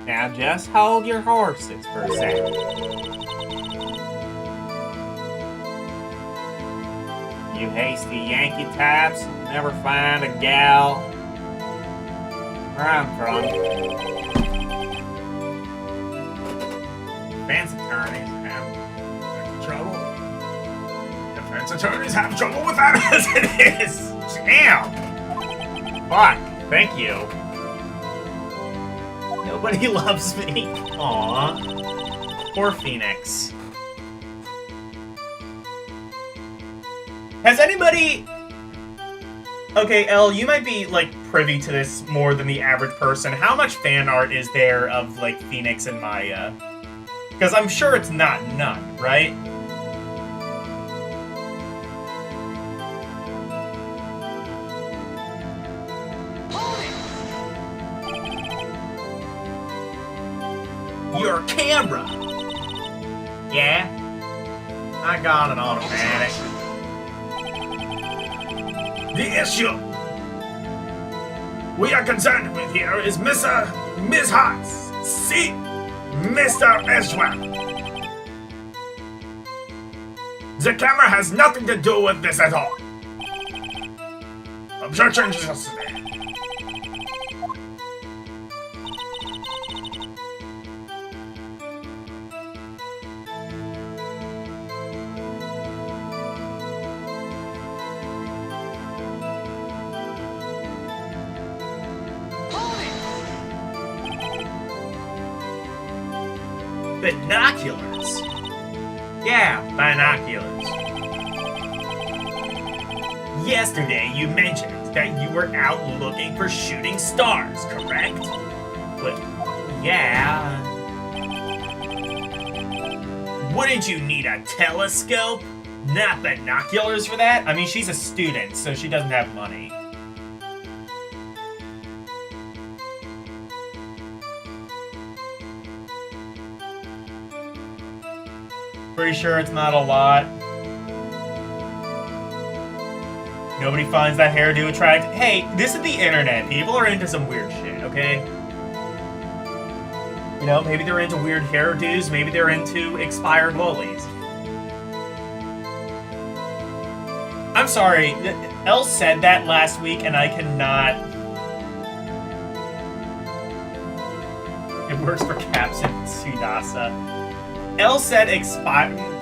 Now just hold your horses for a second. You hasty Yankee types never find a gal. Where I'm from, defense attorneys have trouble. Defense attorneys have trouble with that as it is. Damn. Fuck. Thank you. Nobody loves me. Aww. Poor Phoenix. Has anybody... Okay, Elle, you might be, like, privy to this more than the average person. How much fan art is there of, like, Phoenix and Maya? Because I'm sure it's not none, right? Your camera! Yeah? I got an automatic. The issue we are concerned with here is Miss Hotz. See, Mr. Ezra. The camera has nothing to do with this at all. Objection to yesterday. Binoculars? Yeah, binoculars. Yesterday you mentioned that you were out looking for shooting stars, correct? But, yeah. Wouldn't you need a telescope? Not binoculars for that? I mean, she's a student, so she doesn't have money. Pretty sure it's not a lot. Nobody finds that hairdo attractive. Hey, this is the internet. People are into some weird shit, okay? You know, maybe they're into weird hairdos. Maybe they're into expired lollies. I'm sorry. Elle said that last week, and I cannot... It works for Caps and Sudasa. Elle said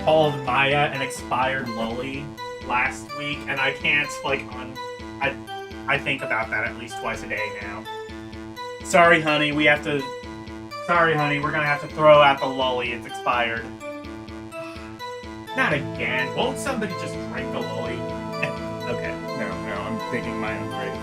called Maya an expired lolly last week, and I can't, like, I think about that at least twice a day now. Sorry, honey, Sorry, honey, we're gonna have to throw out the lolly. It's expired. Not again. Won't somebody just drink the lolly? Okay, no, I'm digging my own grave.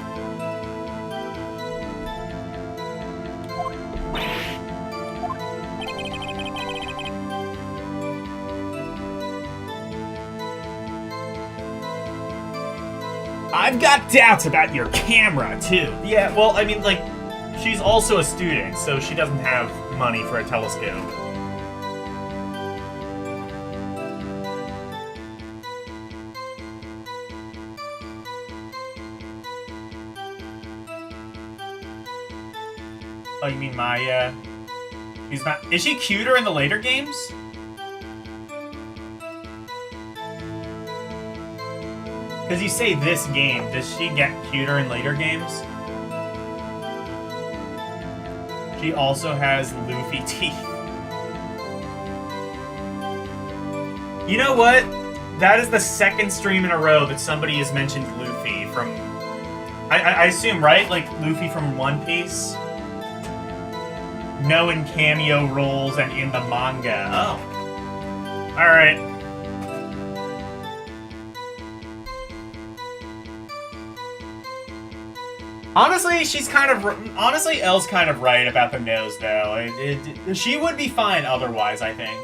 I've got doubts about your camera, too. Yeah, well, I mean, like, she's also a student, so she doesn't have money for a telescope. Oh, you mean Maya? She's not... Is she cuter in the later games? Because you say this game, does she get cuter in later games? She also has Luffy teeth. You know what? That is the second stream in a row that somebody has mentioned Luffy from... I assume, right? Like, Luffy from One Piece? No in cameo roles and in the manga. Oh. Alright. Honestly, honestly, Elle's kind of right about the nose, though. She would be fine otherwise, I think.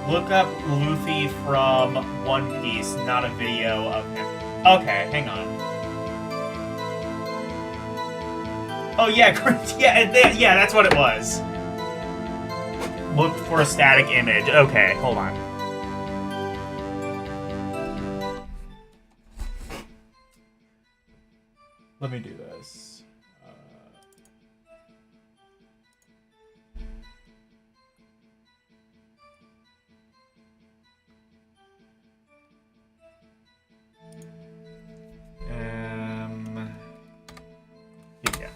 Look up Luffy from One Piece, not a video of him. Okay, hang on. Oh yeah, yeah, that's what it was. Look for a static image. Okay, hold on. Let me do this. Yeah.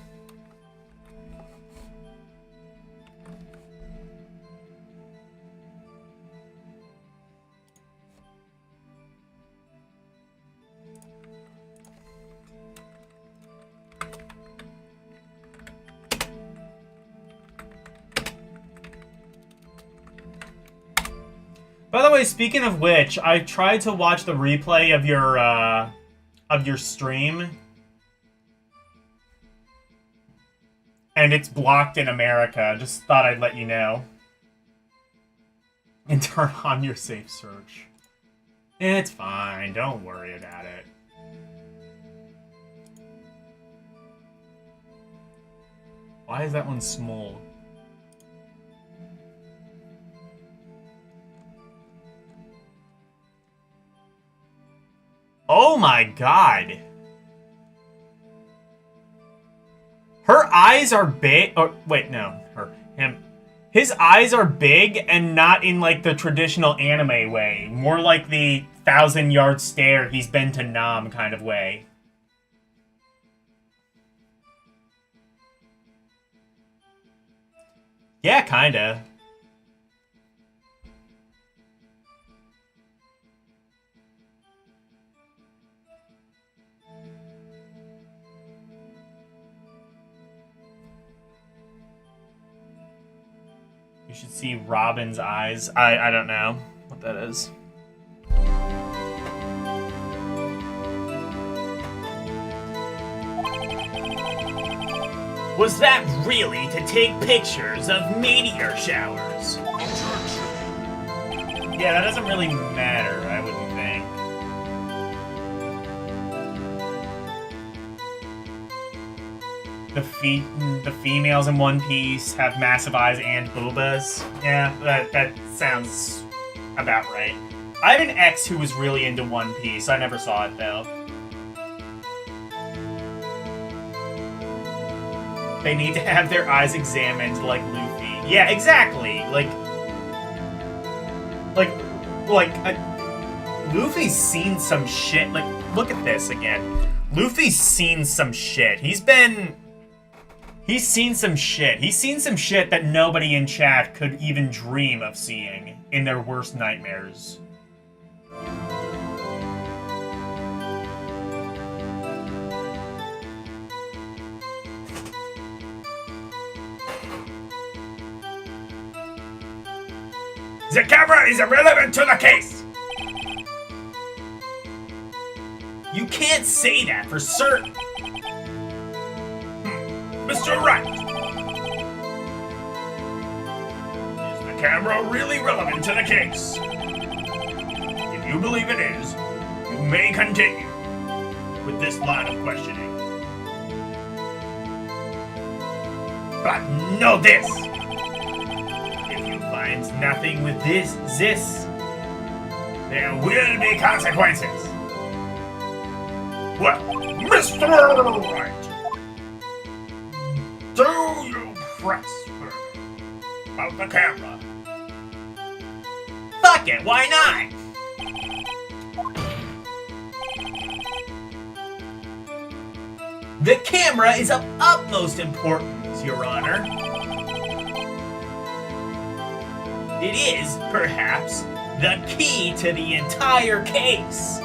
By the way, speaking of which, I tried to watch the replay of your stream, and it's blocked in America. Just thought I'd let you know. And turn on your safe search. It's fine. Don't worry about it. Why is that one small? Oh my god. Her eyes are big. Or wait, no. Him. His eyes are big and not in like the traditional anime way. More like the 1,000-yard stare he's been to Nam kind of way. Yeah, kinda. You should see Robin's eyes. I don't know what that is. Was that really to take pictures of meteor showers? Yeah, that doesn't really matter, I wouldn't think. The females in One Piece have massive eyes and boobas. Yeah, that sounds about right. I have an ex who was really into One Piece. I never saw it, though. They need to have their eyes examined like Luffy. Yeah, exactly. Luffy's seen some shit. Like, look at this again. Luffy's seen some shit. He's seen some shit. He's seen some shit that nobody in chat could even dream of seeing in their worst nightmares. The camera is irrelevant to the case! You can't say that for certain. Mr. Wright! Is the camera really relevant to the case? If you believe it is, you may continue with this line of questioning. But know this! If you find nothing with this, there will be consequences. Well, Mr. Wright, do you press about the camera? Fuck it, why not? The camera is of utmost importance, Your Honor. It is, perhaps, the key to the entire case.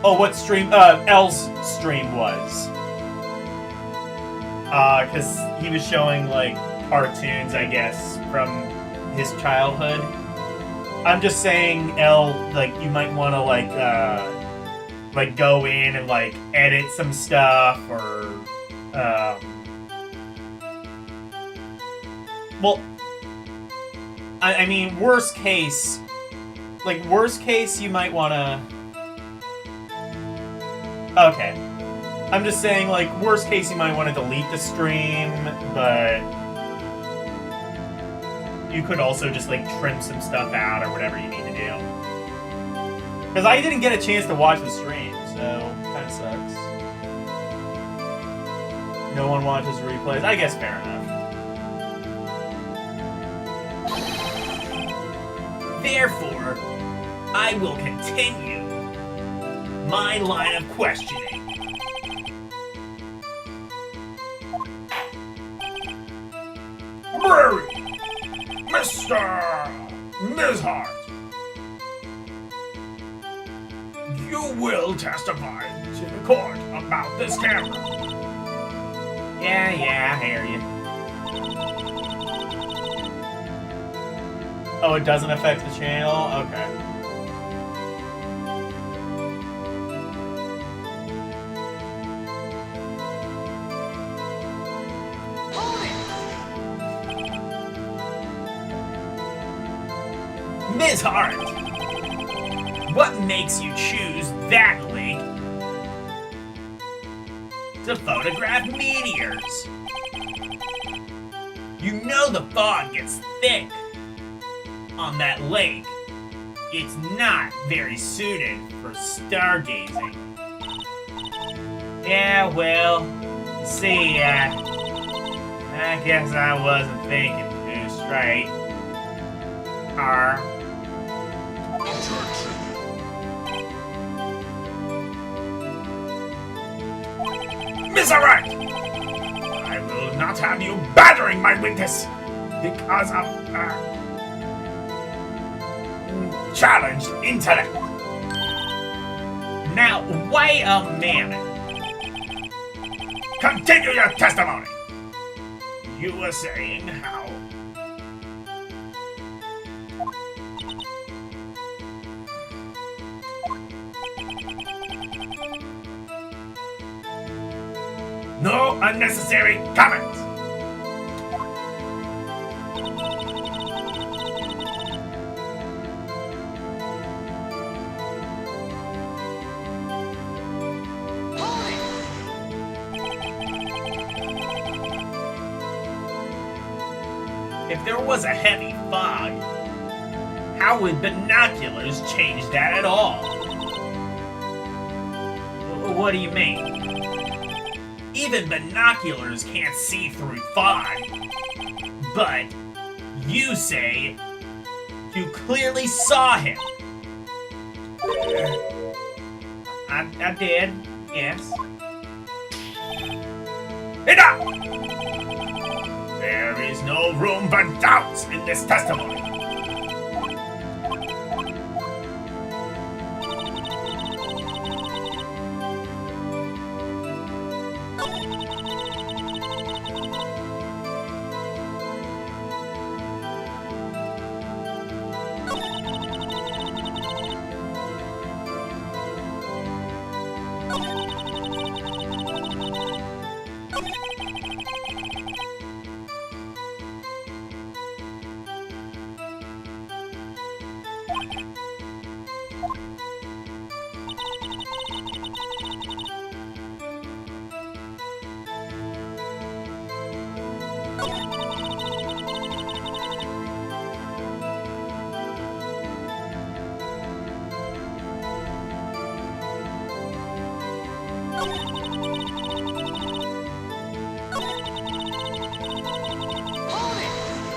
Oh, what stream? L's stream was. Because he was showing, like, cartoons, I guess, from his childhood. I'm just saying, L, like, you might want to, like, go in and, like, edit some stuff, or, well, I mean, worst case, you might want to... Okay. I'm just saying, like, worst case, you might want to delete the stream, but... you could also just, like, trim some stuff out or whatever you need to do. Because I didn't get a chance to watch the stream, so kind of sucks. No one watches replays. I guess fair enough. Therefore, I will continue my line of questioning. Mary! Mr. Mizhart! You will testify to the court about this camera. Yeah, I hear you. Oh, it doesn't affect the channel? Okay. Ms. Hart, what makes you choose that link to photograph meteors? You know the fog gets thick on that lake. It's not very suited for stargazing. Yeah, well, see, I guess I wasn't thinking too straight. Mr. Wright! I will not have you battering my witness because of challenged intellect. Now, wait a minute. Continue your testimony. You were saying how... No unnecessary comments. If there was a heavy fog, how would binoculars change that at all? What do you mean? Even binoculars can't see through fog. But you say you clearly saw him. I did, yes. Enough! There is no room for doubts in this testimony.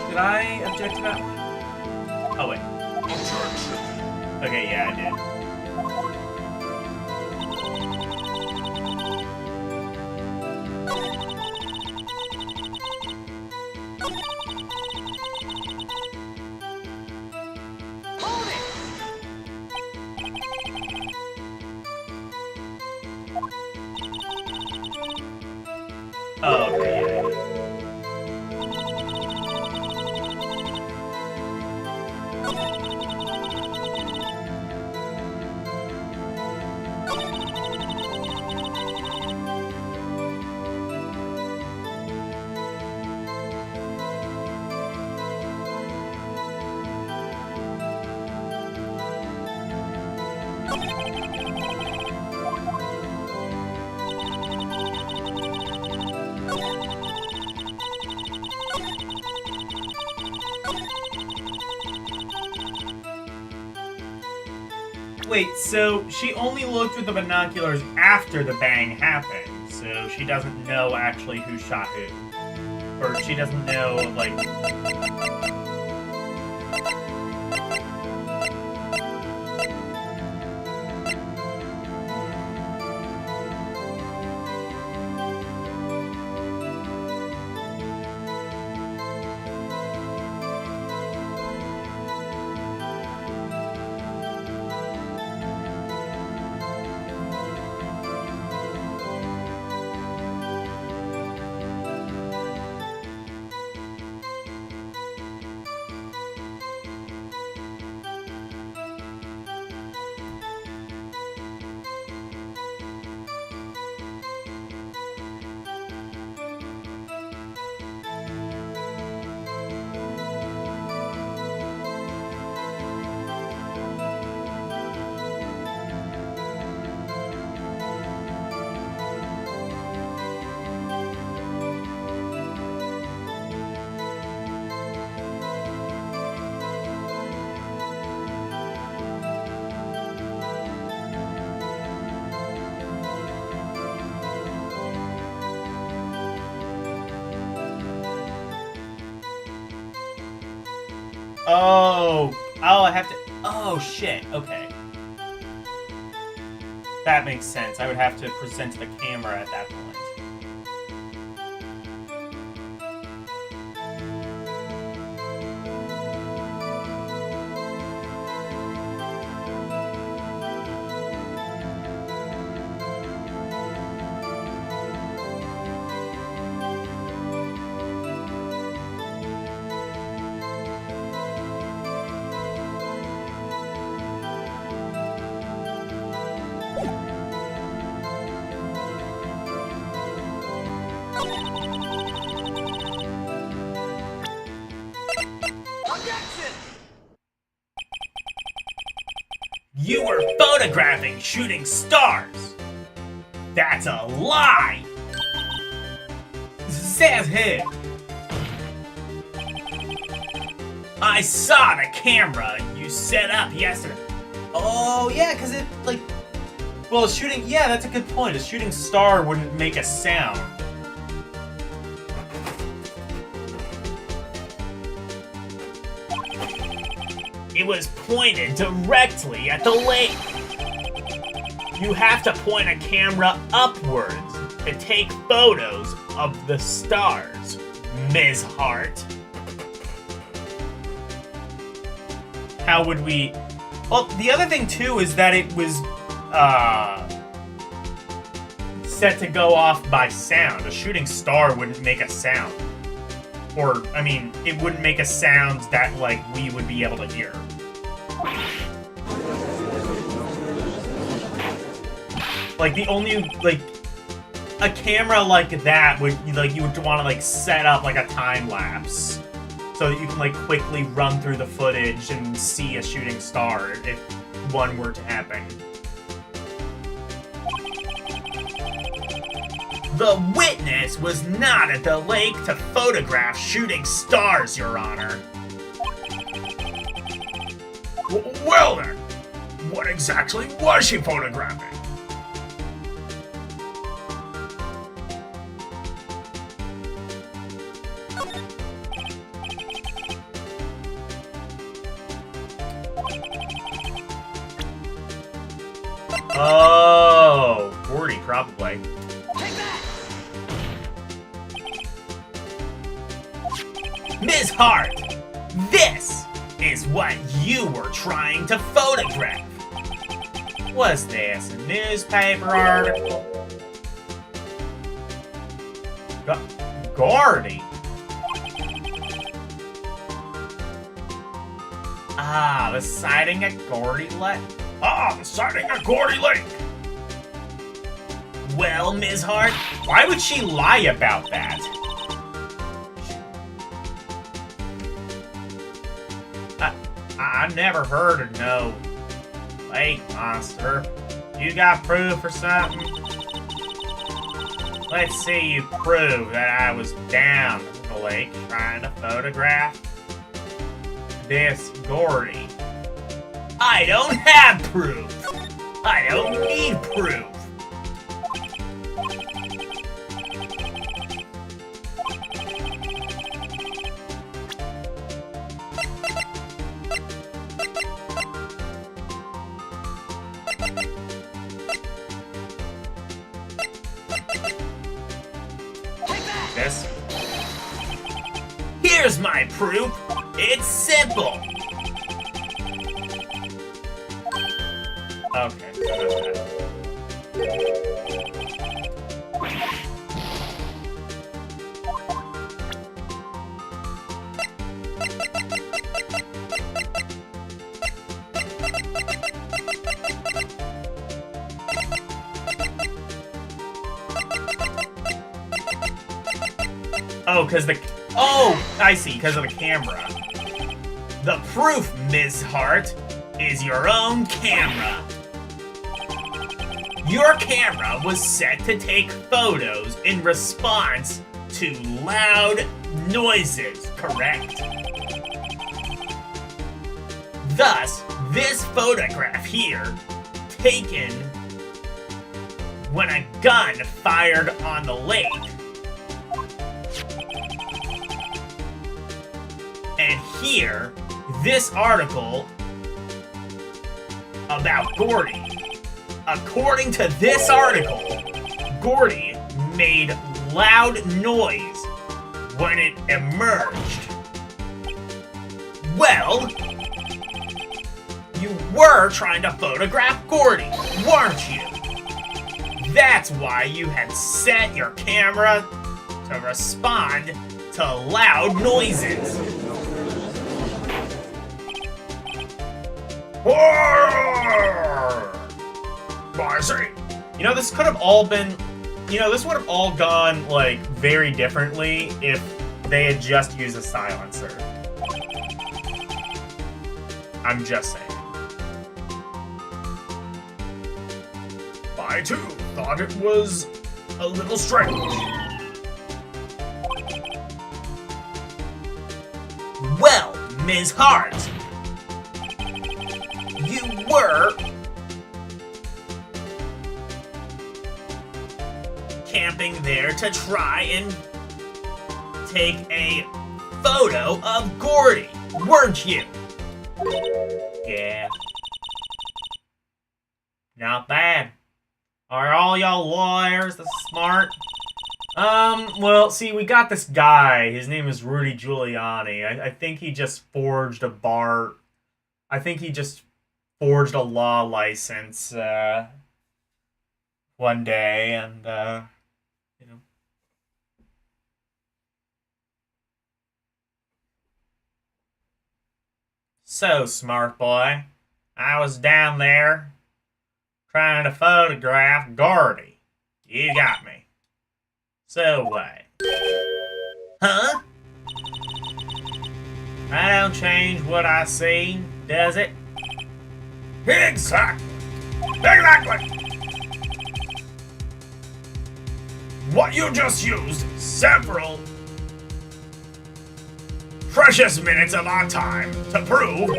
Did I object to that one? Oh, wait. Okay, yeah, I did. Oh, okay, yeah, yeah. Wait, so she only looked with the binoculars after the bang happened, so she doesn't know actually who shot who. Or she doesn't know, like... Oh, I have to... Oh, shit, okay. That makes sense. I would have to present to the camera at that point. You were photographing shooting stars. That's a lie. Says who? I saw the camera you set up yesterday. Oh, yeah, because it, like... Well, shooting... Yeah, that's a good point. A shooting star wouldn't make a sound. It was pointed directly at the lake. You have to point a camera upwards to take photos of the stars, Ms. Hart. How would we... Well, the other thing, too, is that it was, set to go off by sound. A shooting star wouldn't make a sound. Or, I mean, it wouldn't make a sound that, like, we would be able to hear. Like, the only, like... A camera like that would, like, you would want to, like, set up, like, a time-lapse. So that you can, like, quickly run through the footage and see a shooting star if one were to happen. The witness was not at the lake to photograph shooting stars, Your Honor. Well then, what exactly was she photographing? Oh, Gordy, probably. Ms. Hart, this is what you were trying to photograph. Was this a newspaper article? Gordy. Ah, the sighting at Gordy Lake. Ah, the sighting at Gordy Lake. Well, Ms. Hart, Why would she lie about that? I never heard of no lake monster. You got proof or something? Let's see you prove that I was down the lake trying to photograph this Gordy. I don't have proof. I don't need proof. This? Here's my proof. It's simple. Okay. Oh, because the... Oh, I see, because of the camera. The proof, Ms. Hart, is your own camera. Your camera was set to take photos in response to loud noises, correct? Thus, this photograph here, taken when a gun fired on the lake. And here, this article about Gordy. According to this article, Gordy made loud noise when it emerged. Well, you were trying to photograph Gordy, weren't you? That's why you had set your camera to respond to loud noises. I see. You know, this could have all been You know, this would have all gone, like, very differently if they had just used a silencer. I'm just saying. I too thought it was a little strange. Well, Ms. Hart, you were camping there to try and take a photo of Gordy, weren't you? Yeah. Not bad. Are all y'all lawyers this smart? Well, see, we got this guy. His name is Rudy Giuliani. I think he just forged a bar... I think he just forged a law license, one day, and, you know... So, smart boy, I was down there trying to photograph Gordy. You got me. So what? Huh? That don't change what I see, does it? Exactly. Exactly. What you just used several precious minutes of our time to prove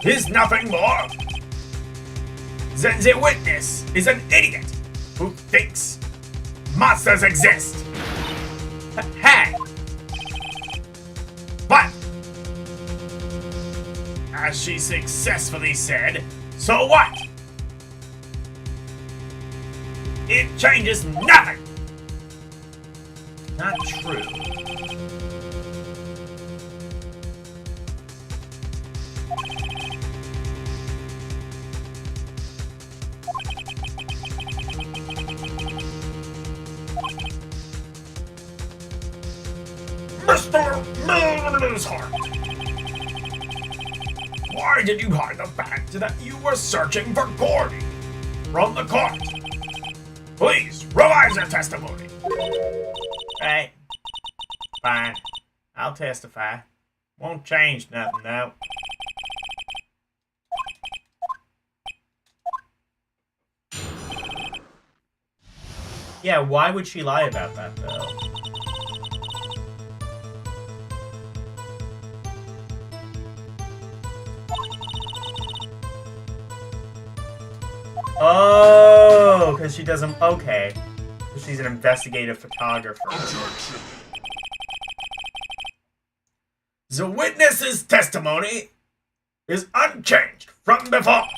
is nothing more than the witness is an idiot who thinks monsters exist. Hey! But, as she successfully said, so what? It changes nothing. Not true. Mr. Hart, why did you hide the fact that you were searching for Gordy from the court? Please, revise your testimony. Hey. Fine. I'll testify. Won't change nothing, though. Yeah, why would she lie about that, though? Oh, because she doesn't... Okay. She's an investigative photographer. The witness's testimony is unchanged from before.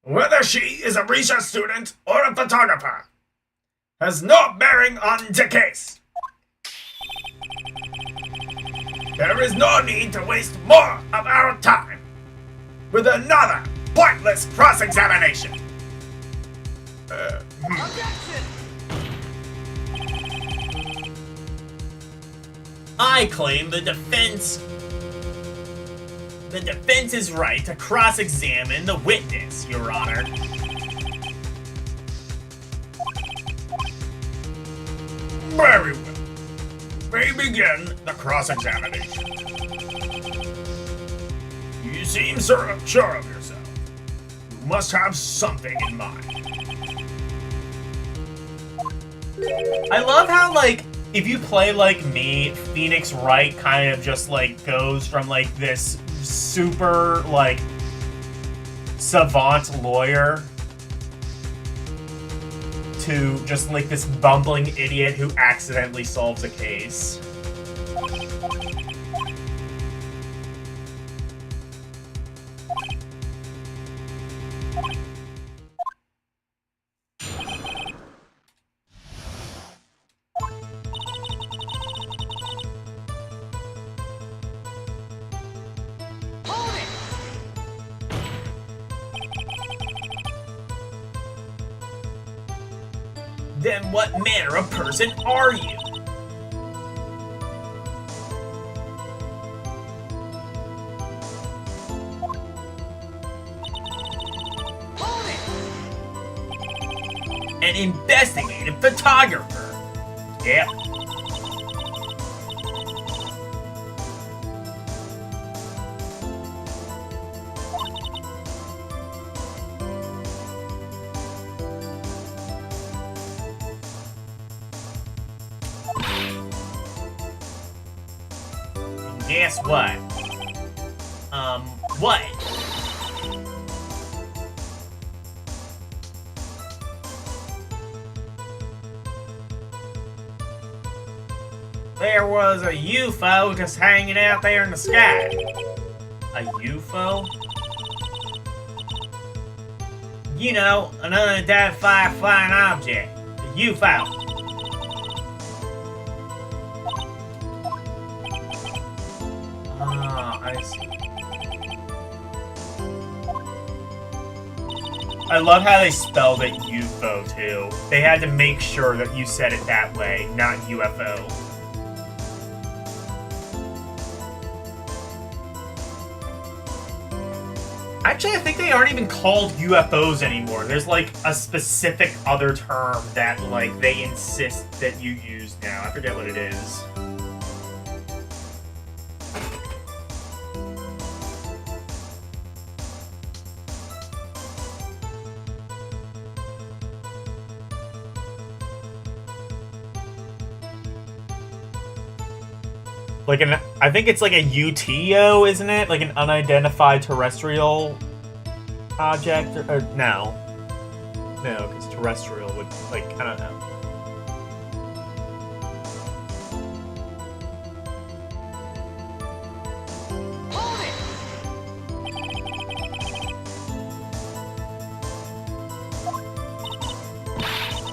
Whether she is a research student or a photographer has no bearing on the case. There is no need to waste more of our time with another pointless cross-examination. I claim the defense is right to cross-examine the witness, Your Honor. Very well. May begin the cross-examination. You seem sure of yourself. You must have something in mind. I love how, like, if you play like me, Phoenix Wright kind of just, like, goes from, like, this super, like, savant lawyer to just, like, this bumbling idiot who accidentally solves a case. Then what manner of person are you? an investigative photographer. Yep. And guess what? What? There was a UFO just hanging out there in the sky. A UFO? You know, an unidentified flying object. A UFO. Ah, I see. I love how they spelled it UFO too. They had to make sure that you said it that way, not UFO. Actually, I think they aren't even called UFOs anymore. There's like a specific other term that like they insist that you use now. I forget what it is. Like I think it's like a UTO, isn't it? Like an unidentified terrestrial object, or no, because terrestrial would, like, I don't know.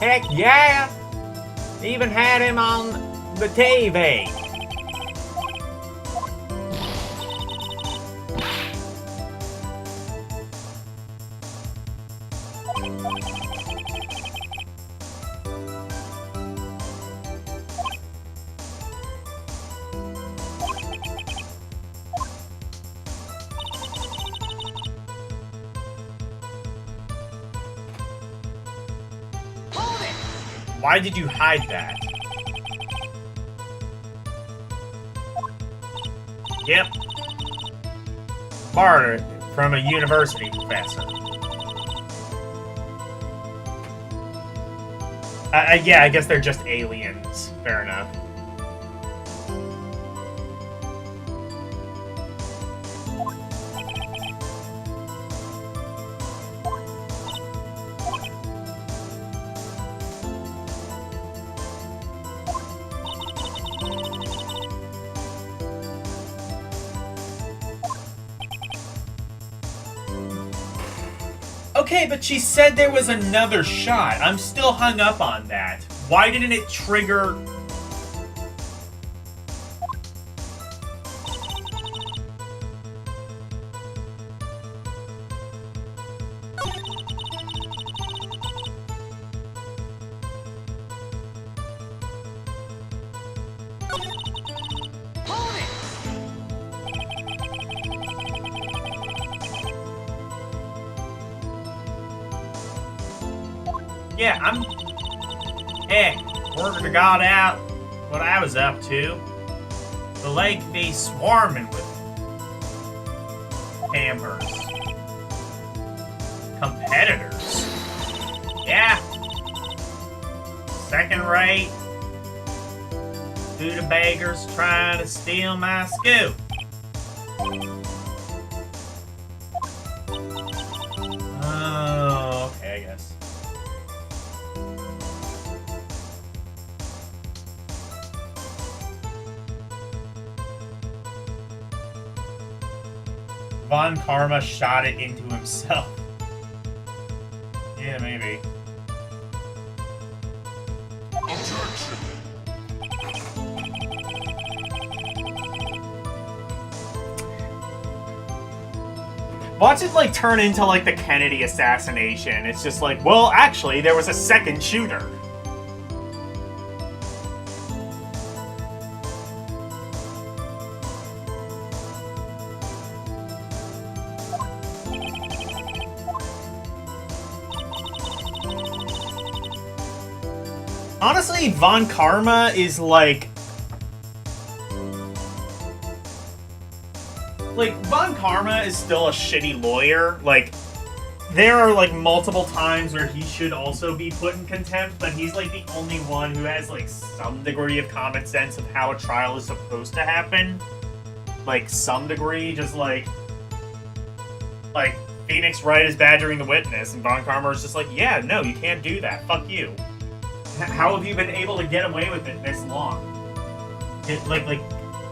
Heck yeah! Even had him on the TV. Why did you hide that? Yep. Borrowed it from a university professor. Yeah, I guess they're just aliens. Fair enough. Okay, but she said there was another shot. I'm still hung up on that. Why didn't it trigger... Yeah, word to God out what I was up to. The lake be swarming with campers. Competitors. Yeah. Second rate. Buddha beggars trying to steal my scoop. Oh, okay, I guess. Von Karma shot it into himself. Yeah, maybe. Watch it, like, turn into, like, the Kennedy assassination. It's just like, well, actually, there was a second shooter. Honestly, Von Karma is like... Like, Von Karma is still a shitty lawyer. Like, there are, like, multiple times where he should also be put in contempt, but he's, like, the only one who has, like, some degree of common sense of how a trial is supposed to happen. Like, some degree, just, like, Phoenix Wright is badgering the witness, and Von Karma is just like, yeah, no, you can't do that. Fuck you. How have you been able to get away with it this long?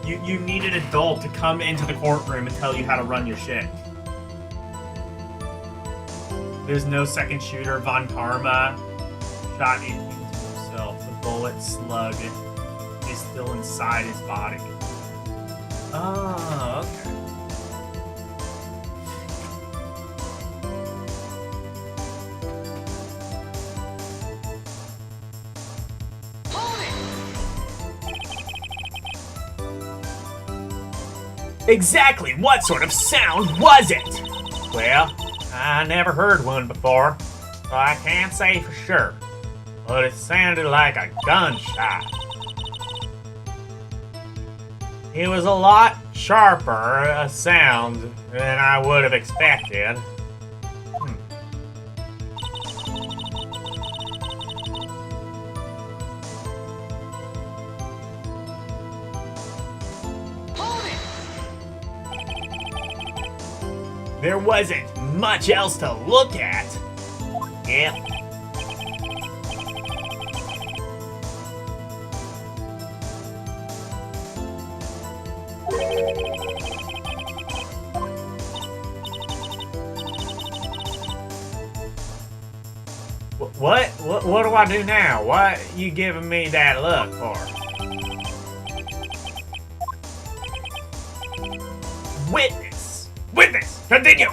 You need an adult to come into the courtroom and tell you how to run your shit. There's no second shooter. Von Karma shot into himself. The bullet slug is still inside his body. Oh, okay. Exactly what sort of sound was it? Well, I never heard one before, so I can't say for sure. But it sounded like a gunshot. It was a lot sharper a sound than I would have expected. There wasn't much else to look at. Yep. What do I do now? What you giving me that look for? Witness! Witness! Continue!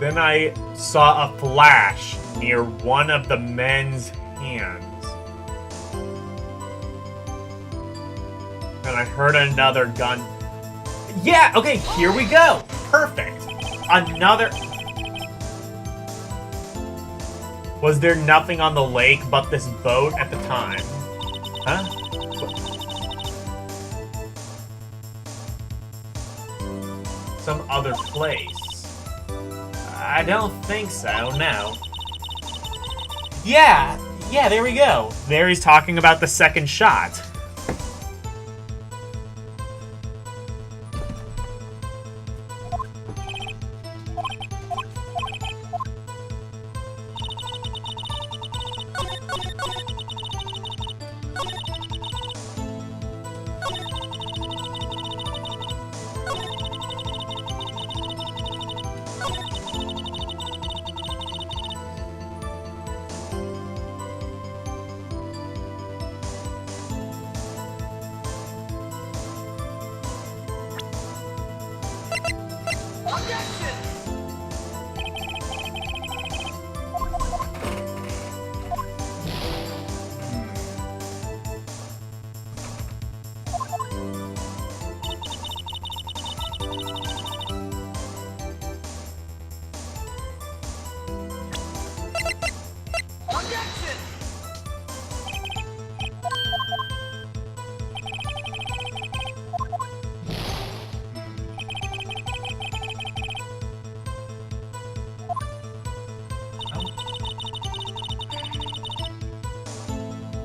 Then I saw a flash near one of the men's hands. And I heard another gun. Yeah, okay, here we go. Perfect. Another... Was there nothing on the lake but this boat at the time? Huh? Some other place. I don't think so, no. Yeah, there we go. There he's talking about the second shot.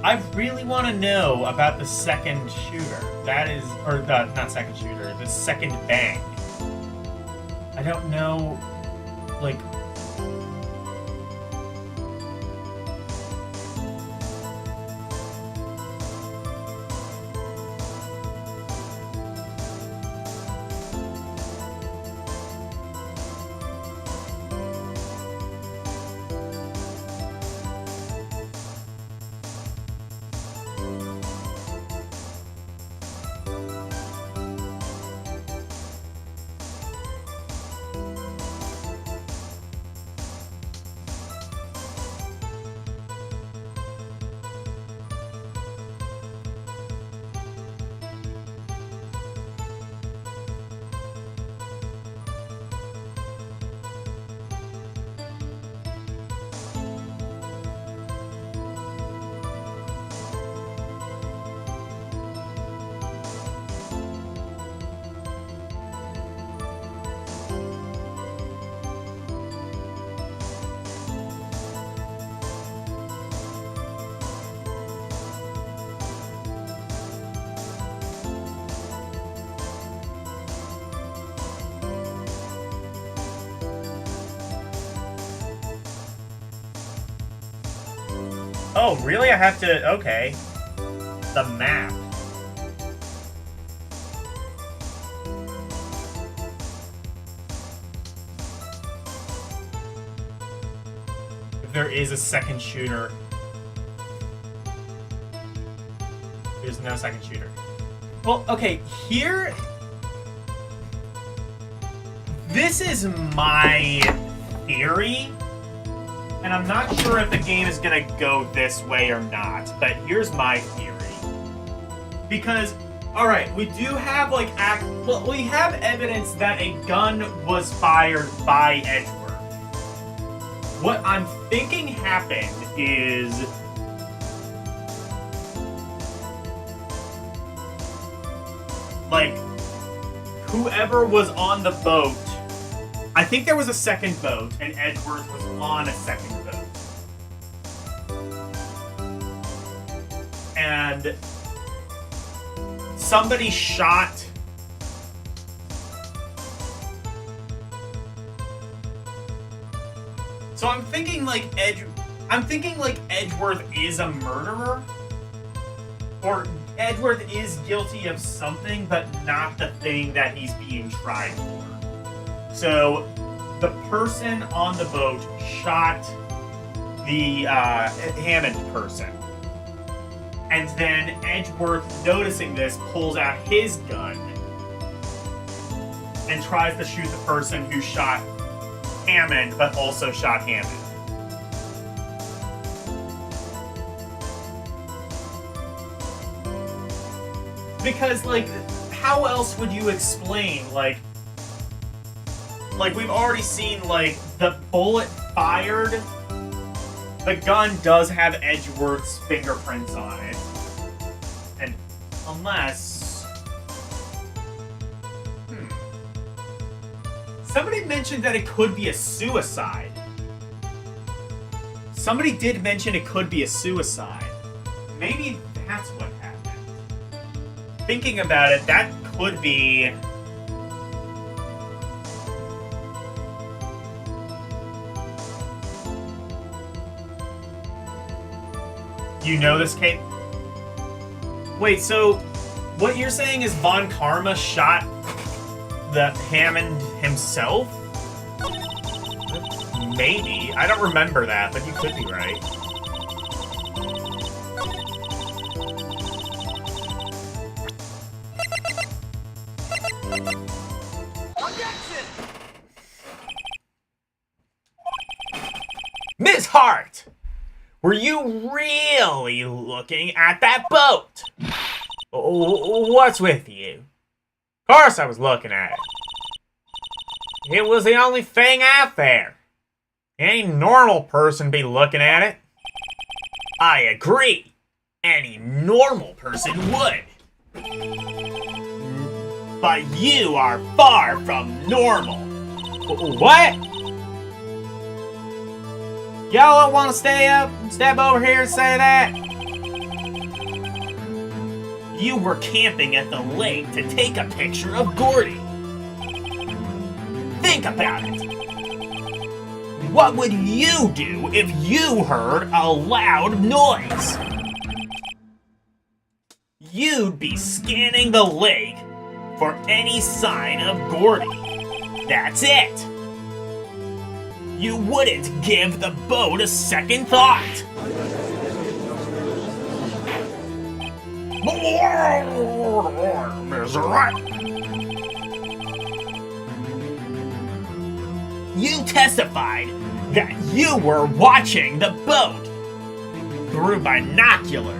I really want to know about the second shooter. That is, or the, not second shooter, the second bang. I don't know, like... Oh, really? I have to... Okay. The map. If there is a second shooter... There's no second shooter. Well, okay, here... This is my theory, and I'm not sure if the game is gonna go this way or not, but here's my theory. Because, alright, we do have, like, well, we have evidence that a gun was fired by Edgeworth. What I'm thinking happened is... like, whoever was on the boat... I think there was a second boat, and Edgeworth was on a second boat. And somebody shot... So I'm thinking like Edgeworth is a murderer, or Edgeworth is guilty of something, but not the thing that he's being tried for. So, the person on the boat shot the Hammond person. And then Edgeworth, noticing this, pulls out his gun and tries to shoot the person who shot Hammond, but also shot Hammond. Because, like, how else would you explain, like, we've already seen, like, the bullet fired. The gun does have Edgeworth's fingerprints on it. And unless... Somebody mentioned that it could be a suicide. Somebody did mention it could be a suicide. Maybe that's what happened. Thinking about it, that could be... You know this, Kate? Wait, so what you're saying is Von Karma shot the Hammond himself? Maybe. I don't remember that, but you could be right. Objection! Miss Hart! Were you really looking at that boat? What's with you? Of course I was looking at it. It was the only thing out there. Any normal person be looking at it. I agree. Any normal person would. But you are far from normal. What? Y'all don't want to step over here and say that? You were camping at the lake to take a picture of Gordy. Think about it. What would you do if you heard a loud noise? You'd be scanning the lake for any sign of Gordy. That's it. You wouldn't give the boat a second thought. You testified that you were watching the boat through binoculars.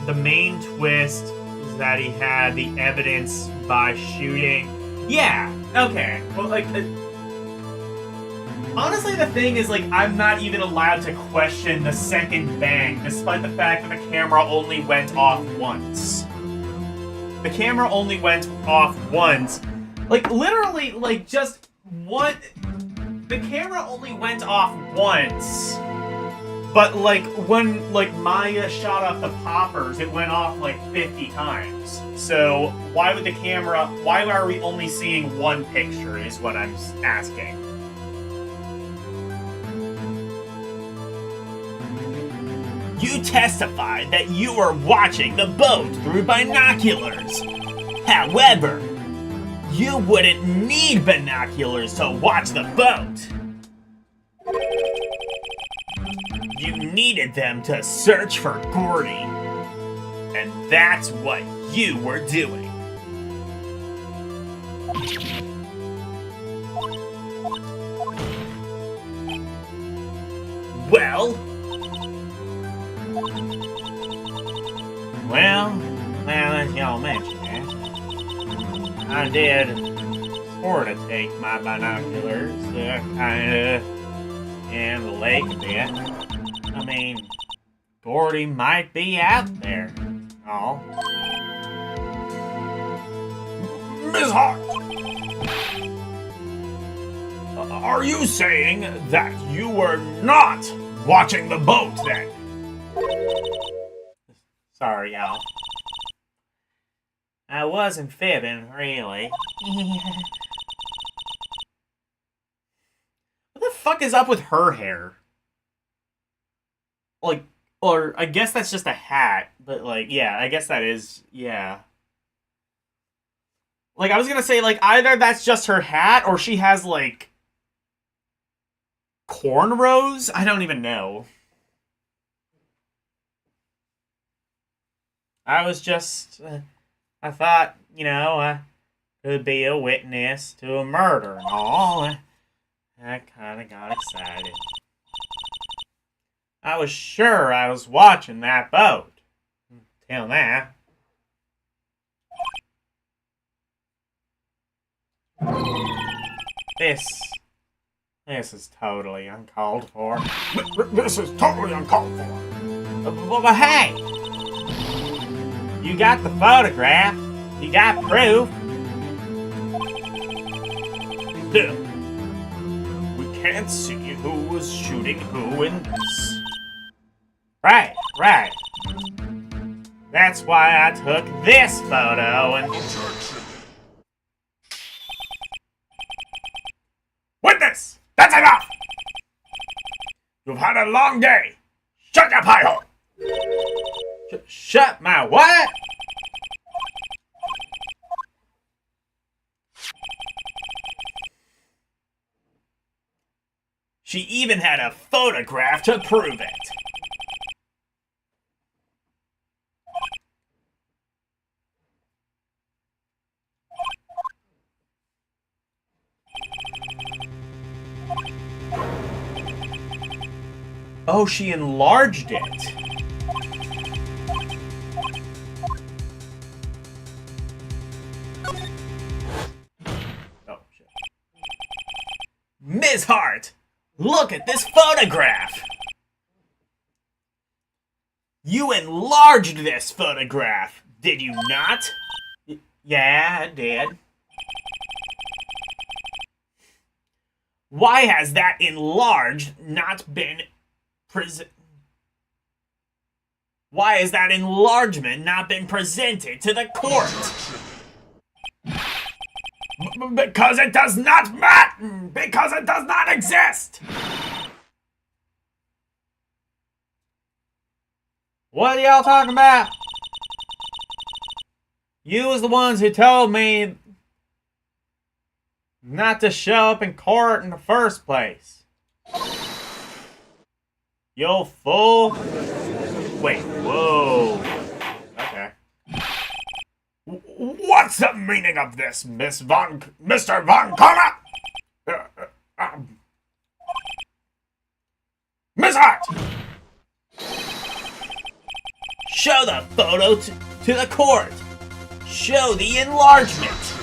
The main twist is that he had the evidence by shooting. Yeah, okay. Well, like, honestly, the thing is, like, I'm not even allowed to question the second bang, despite the fact that the camera only went off once. The camera only went off once. Like, literally, like, just one... The camera only went off once. But, like, when, like, Maya shot off the poppers, it went off, like, 50 times. So, why would the camera... Why are we only seeing one picture, is what I'm asking. You testified that you were watching the boat through binoculars. However, you wouldn't need binoculars to watch the boat. You needed them to search for Gordy. And that's what you were doing. Well, now that y'all mention it, I did sort of take my binoculars, kinda scan the lake a bit. I mean, Gordy might be out there. All. Miss Hart! Are you saying that you were not watching the boat then? Sorry, y'all. I wasn't fibbing, really. What the fuck is up with her hair? Like, or I guess that's just a hat, but like, yeah, I guess that is, yeah. Like, I was gonna say, like, either that's just her hat, or she has, like, cornrows? I don't even know. I was just, I thought, you know, I could be a witness to a murder and all. I kind of got excited. I was sure I was watching that boat. Till now. This is totally uncalled for. This is totally uncalled for. But hey! You got the photograph. You got proof. Still, we can't see who was shooting who in this. Right. That's why I took this photo and... Witness! That's enough! You've had a long day. Shut your pie hole! Shut my what? She even had a photograph to prove it. Oh, she enlarged it. Oh, shit. Ms. Hart, look at this photograph. You enlarged this photograph, did you not? Yeah, I did. Why has that enlarged not been Why has that enlargement not been presented to the court? Because it does not matter! Because it does not exist! What are y'all talking about? You was the ones who told me not to show up in court in the first place. You fool. Wait, whoa. Okay. What's the meaning of this, Mr. Von Connor? Miss Hart! Show the photo to the court. Show the enlargement.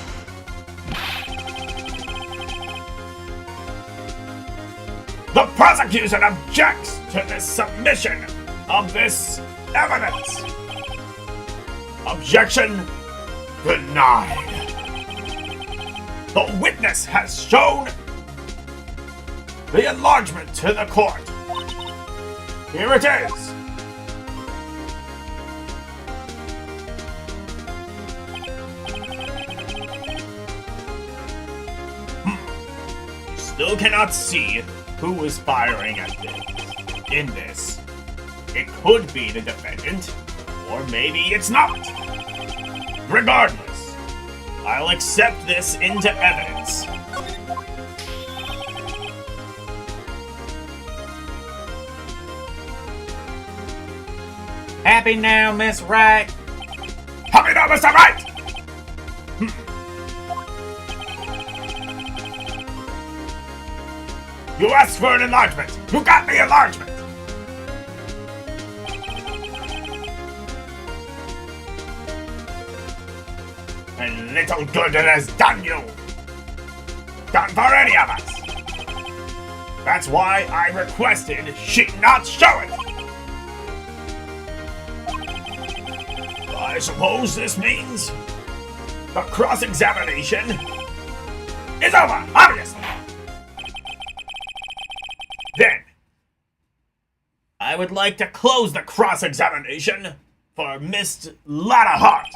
The prosecution objects to the submission of this evidence. Objection denied. The witness has shown the enlargement to the court. Here it is. Still cannot see who was firing at this. In this. It could be the defendant, or maybe it's not. Regardless, I'll accept this into evidence. Happy now, Miss Wright? Happy now, Mr. Wright! You asked for an enlargement. You got the enlargement. And little good it has done you. Done for any of us. That's why I requested she not show it. I suppose this means the cross-examination is over, obviously. Then, I would like to close the cross-examination for Miss Lotta Hart.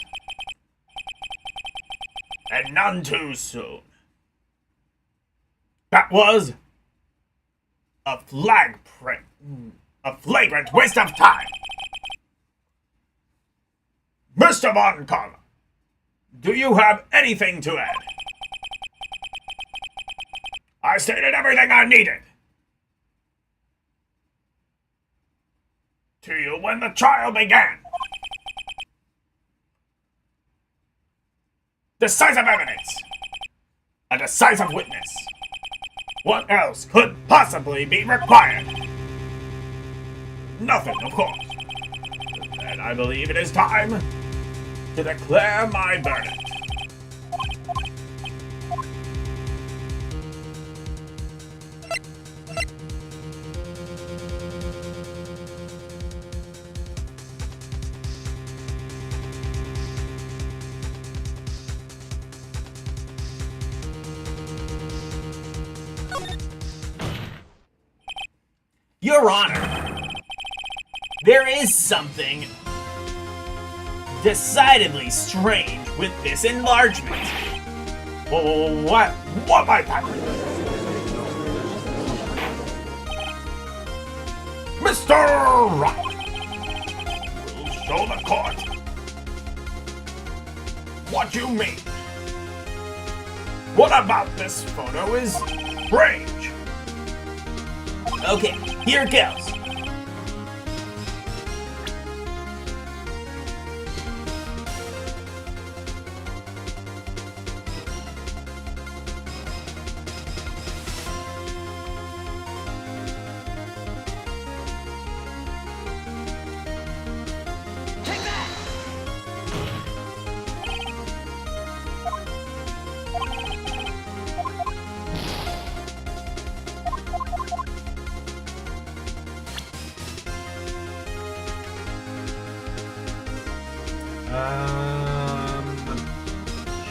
And none too soon. That was a flagrant waste of time. Mr. Moncala, do you have anything to add? I stated everything I needed to you when the trial began. Decisive evidence. A decisive witness. What else could possibly be required? Nothing, of course. And I believe it is time to declare my verdict. Your Honor, there is something decidedly strange with this enlargement. What might that be? Mr. Wright will show the court what you mean. What about this photo is strange? Okay, here it goes.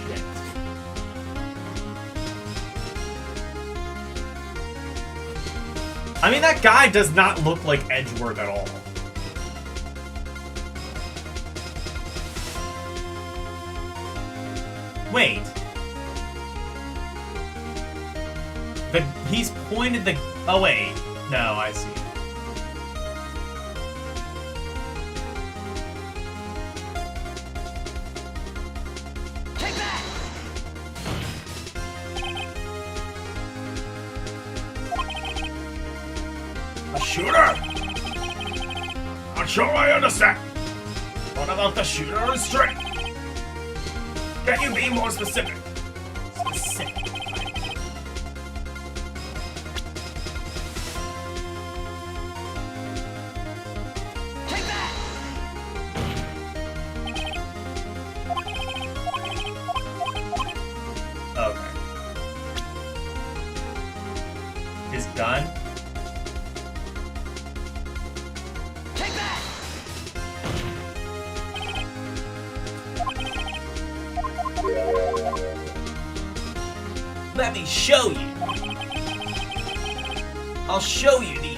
Shit. I mean, that guy does not look like Edgeworth at all. Wait. He's pointed the... Oh, wait. No, I see. A shooter? Not sure I understand. What about the shooter restraint? Can you be more specific? Specific. Okay. His gun? Let me show you. I'll show you the...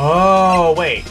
Oh, wait.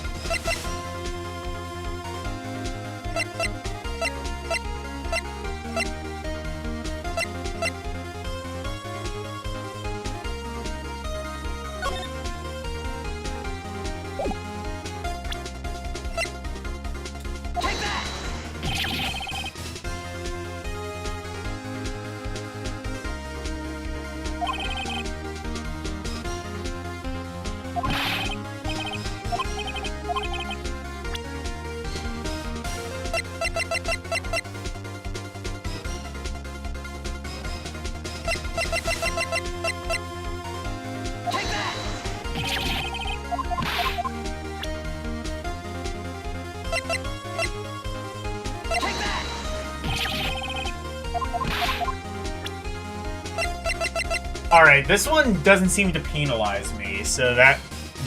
Alright, this one doesn't seem to penalize me, so that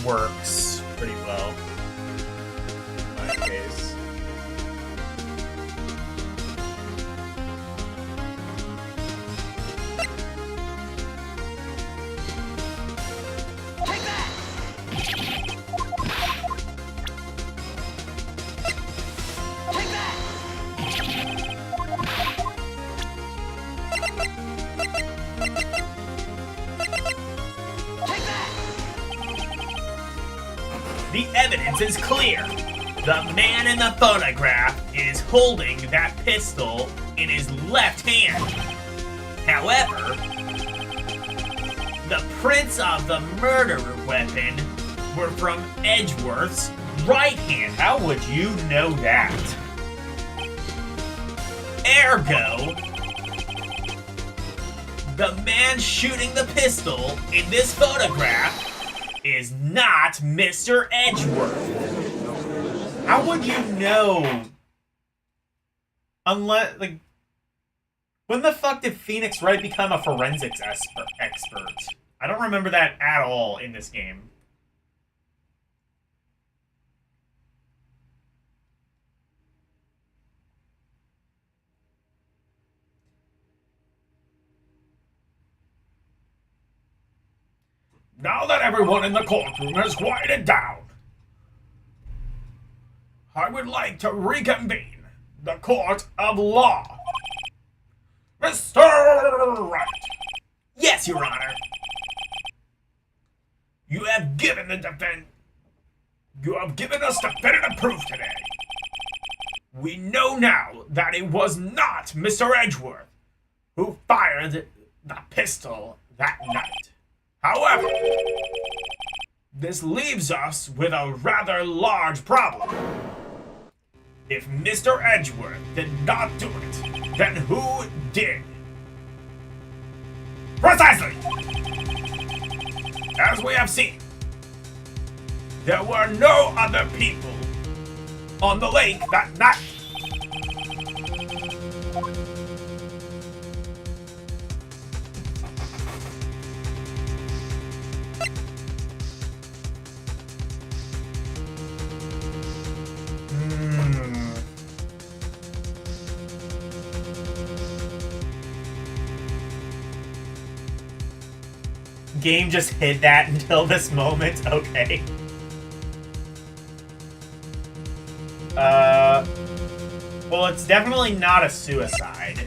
works pretty well in my case. The evidence is clear. The man in the photograph is holding that pistol in his left hand. However, the prints of the murder weapon were from Edgeworth's right hand. How would you know that? Ergo, the man shooting the pistol in this photograph is not Mr. Edgeworth. How would you know? Unless, like, when the fuck did Phoenix Wright become a forensics expert? I don't remember that at all in this game. Now that everyone in the courtroom has quieted down, I would like to reconvene the court of law. Mr. Wright, Yes, Your Honor. you have given us definitive proof today. We know now that it was not Mr. Edgeworth who fired the pistol that night. However, this leaves us with a rather large problem. If Mr. Edgeworth did not do it, then who did? Precisely! As we have seen, there were no other people on the lake that night. Game just hid that until this moment. Okay. Well, it's definitely not a suicide.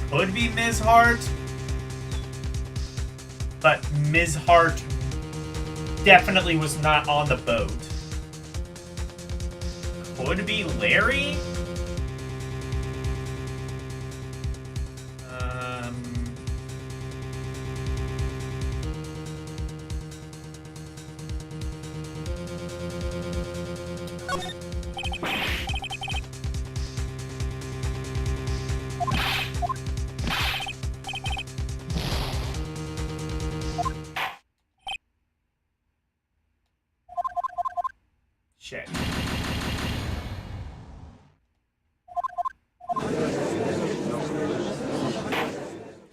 Could be Ms. Hart, but Ms. Hart definitely was not on the boat. Could be Larry? Shit.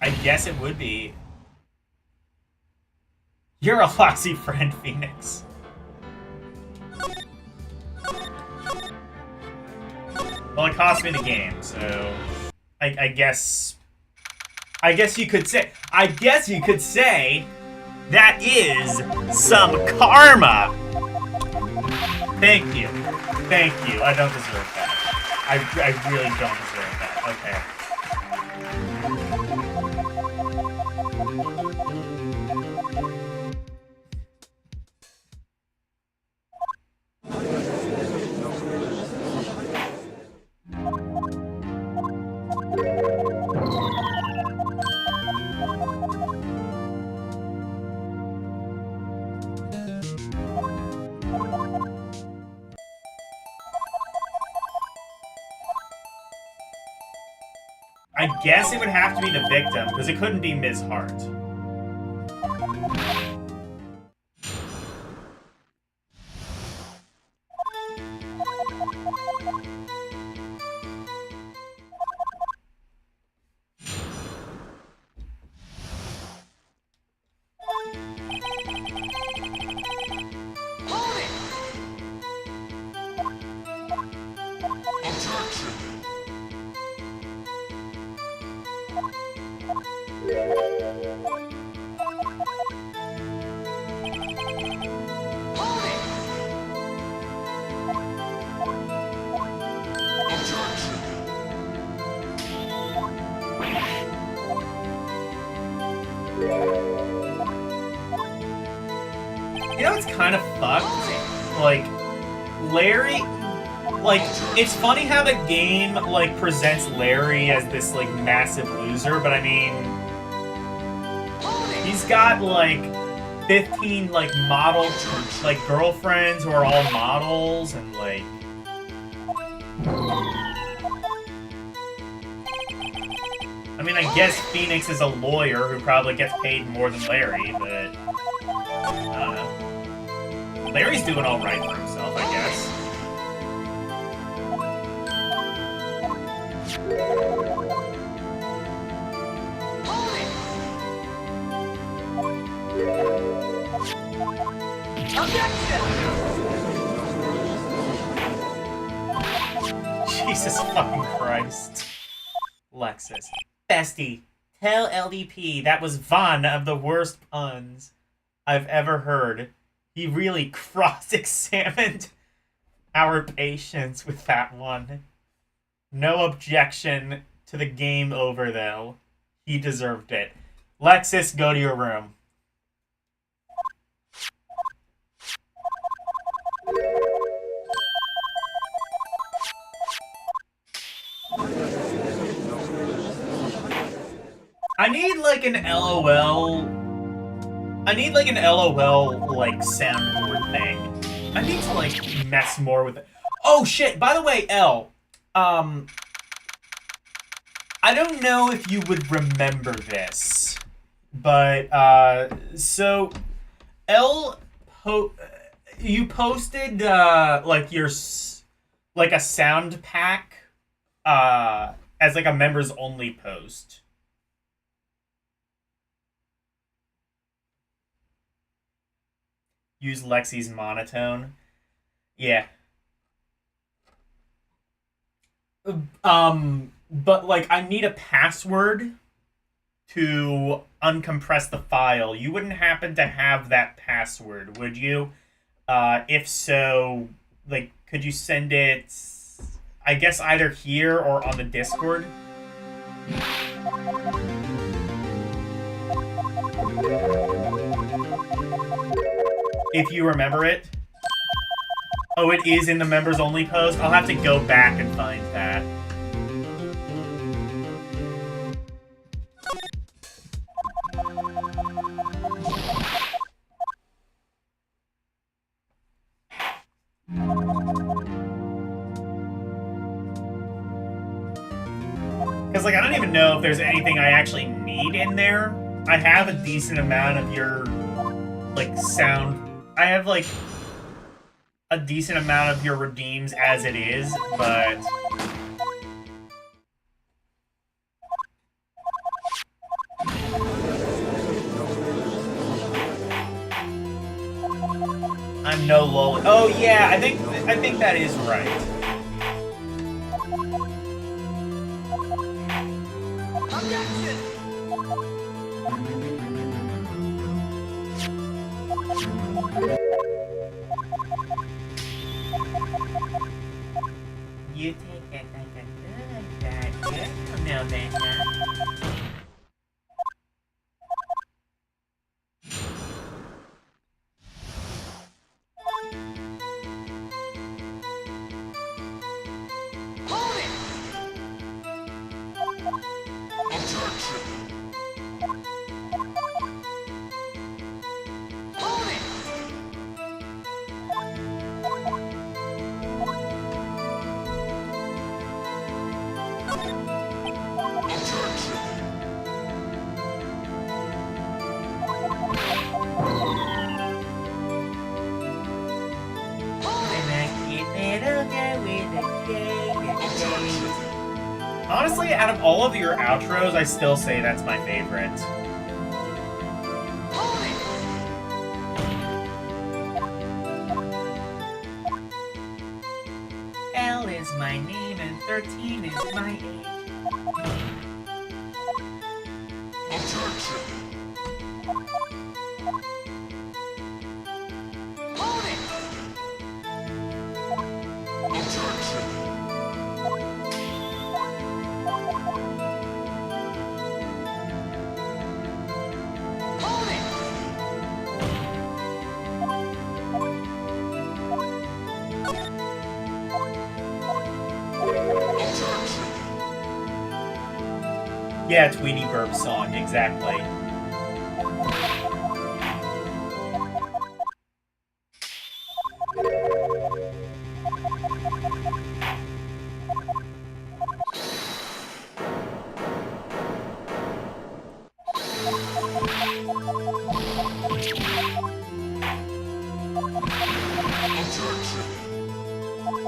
I guess it would be. You're a lousy friend, Phoenix. Well, it cost me the game, so I guess you could say That is some karma! Thank you. Thank you. I don't deserve that. I really don't deserve that. Okay. I guess it would have to be the victim, because it couldn't be Ms. Hart. You know, it's kind of fucked. Like, Larry... Like, it's funny how the game, like, presents Larry as this, like, massive loser, but I mean... He's got, like, 15, like, model, like, girlfriends who are all models, and, like... I mean, I guess Phoenix is a lawyer who probably gets paid more than Larry, but... I don't know. Larry's doing alright for himself, I guess. Jesus fucking Christ. Lexus. Bestie, tell LDP that was one of the worst puns I've ever heard. He really cross-examined our patience with that one. No objection to the game over, though. He deserved it. Lexus, go to your room. I need, like, an LOL... I need, like, an LOL, like, soundboard thing. I need to, like, mess more with it. Oh, shit! By the way, L, I don't know if you would remember this, but, so, L, you posted, like, your, like, a sound pack, as, like, a members-only post. Use Lexi's monotone. Yeah. But, like, I need a password to uncompress the file. You wouldn't happen to have that password, would you? If so, like, could you send it, I guess, either here or on the Discord? If you remember it. Oh, it is in the members-only post? I'll have to go back and find that. Because, like, I don't even know if there's anything I actually need in there. I have a decent amount of your, like, sound... I have, like, a decent amount of your redeems as it is, but... I'm no lol. Oh yeah, I think that is right. Honestly, out of all of your outros, I still say that's my favorite. L is my name and 13 is my age. Yeah, Tweety Burp song, exactly.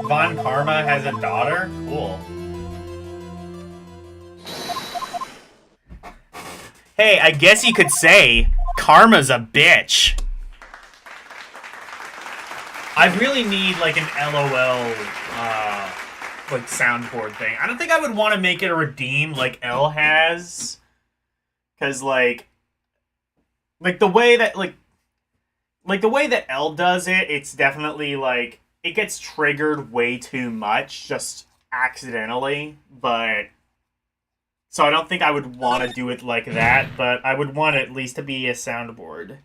Von Karma has a daughter? Cool. Hey, I guess you could say Karma's a bitch. I really need like an LOL like soundboard thing. I don't think I would want to make it a redeem like L has, because like the way that the way that L does it, it's definitely like it gets triggered way too much just accidentally, but so I don't think I would want to do it like that, but I would want it at least to be a soundboard.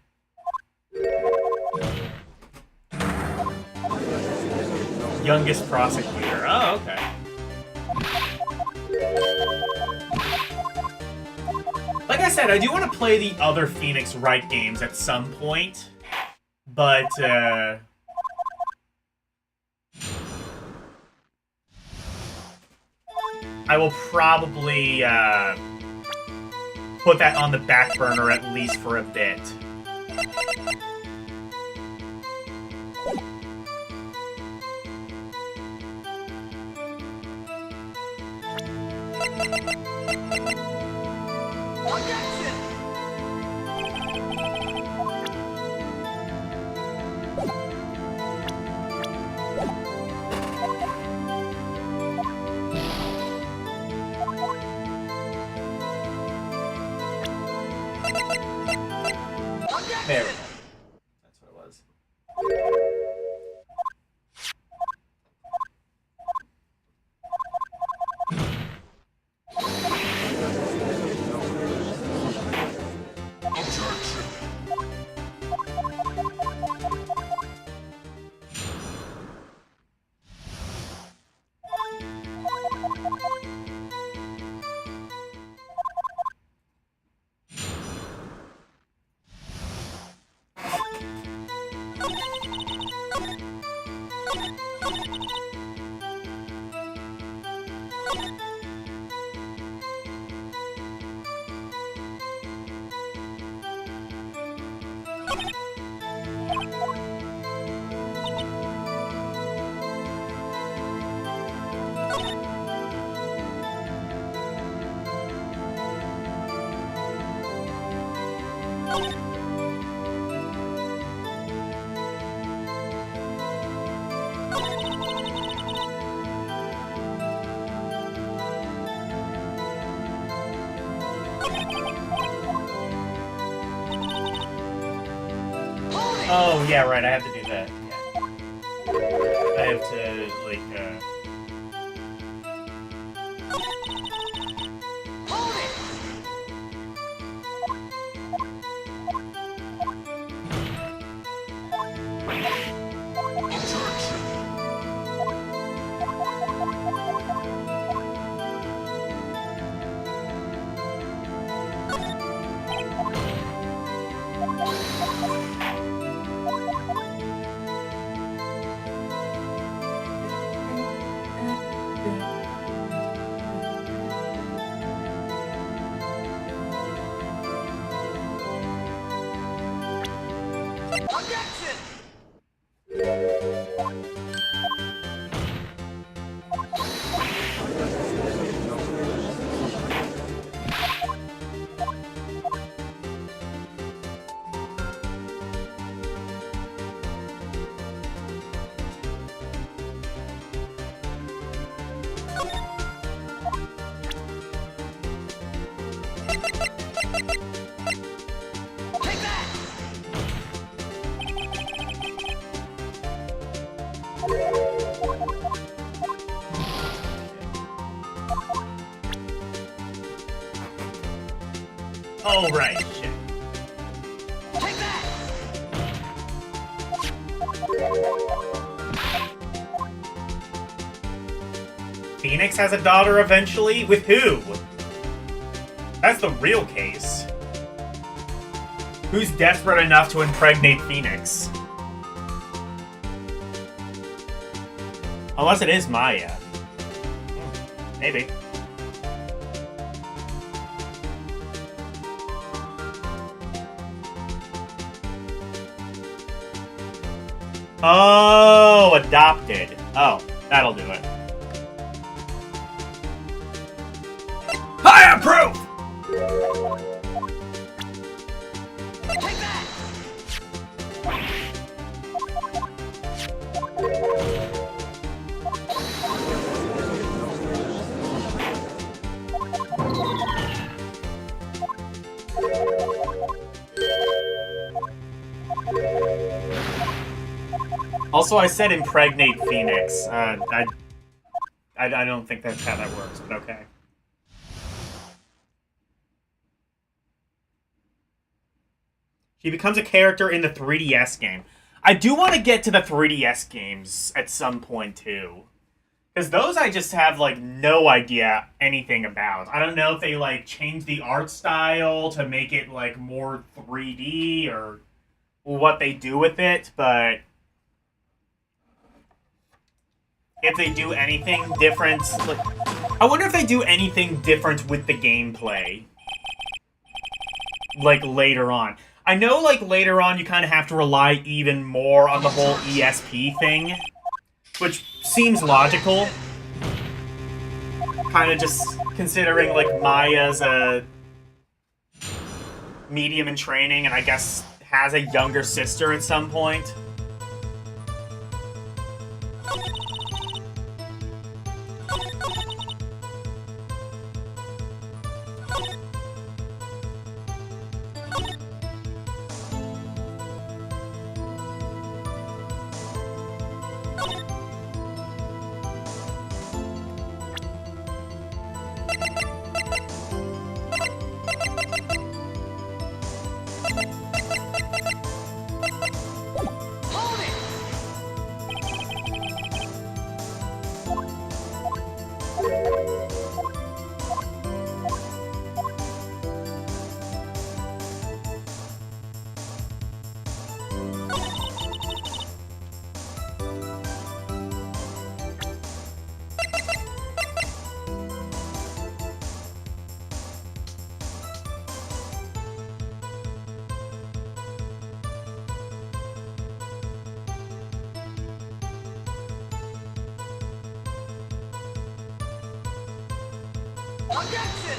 Youngest prosecutor. Oh, okay. Like I said, I do want to play the other Phoenix Wright games at some point, but I will probably put that on the back burner at least for a bit. There we go. That's what it was. Oh, yeah, right, I have to do that. Yeah. I have to, like, Oh, right. Shit. Take that! Phoenix has a daughter eventually? With who? That's the real case. Who's desperate enough to impregnate Phoenix? Unless it is Maya. Maybe. Oh, adopted. Oh, that'll do it. I approve! Take that! Also, I said impregnate Phoenix. I don't think that's how that works, but okay. He becomes a character in the 3DS game. I do want to get to the 3DS games at some point, too. Because those I just have, like, no idea anything about. I don't know if they, like, changed the art style to make it, like, more 3D or what they do with it, but if they do anything different, like, I wonder if they do anything different with the gameplay, like, later on. I know, like, later on you kind of have to rely even more on the whole ESP thing, which seems logical. Kind of just considering, like, Maya's a medium in training and I guess has a younger sister at some point. Objection!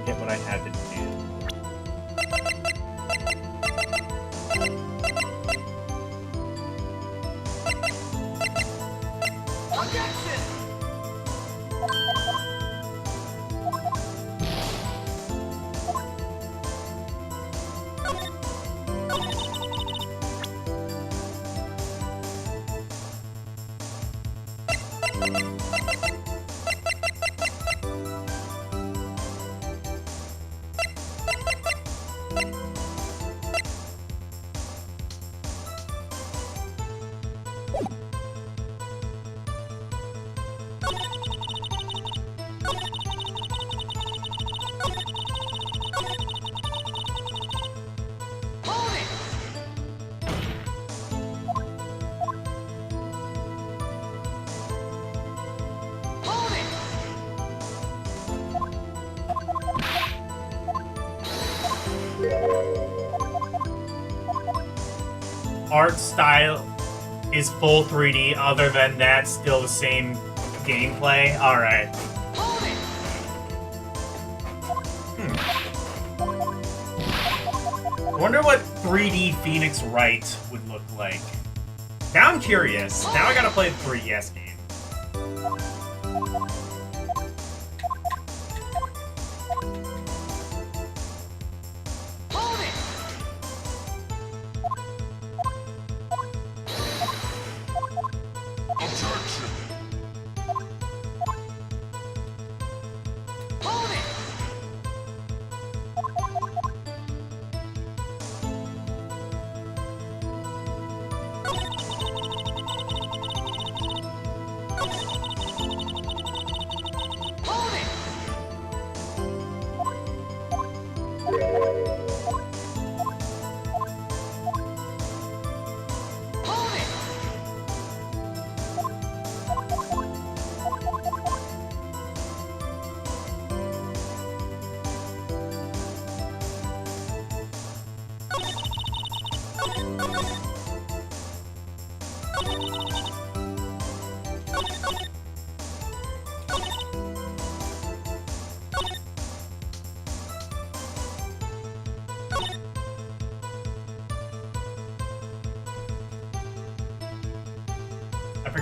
Get what I had to do. Objection! Art style is full 3D, other than that, still the same gameplay? Alright. I wonder what 3D Phoenix Wright would look like. Now I'm curious. Now I gotta play the 3DS game. Objection!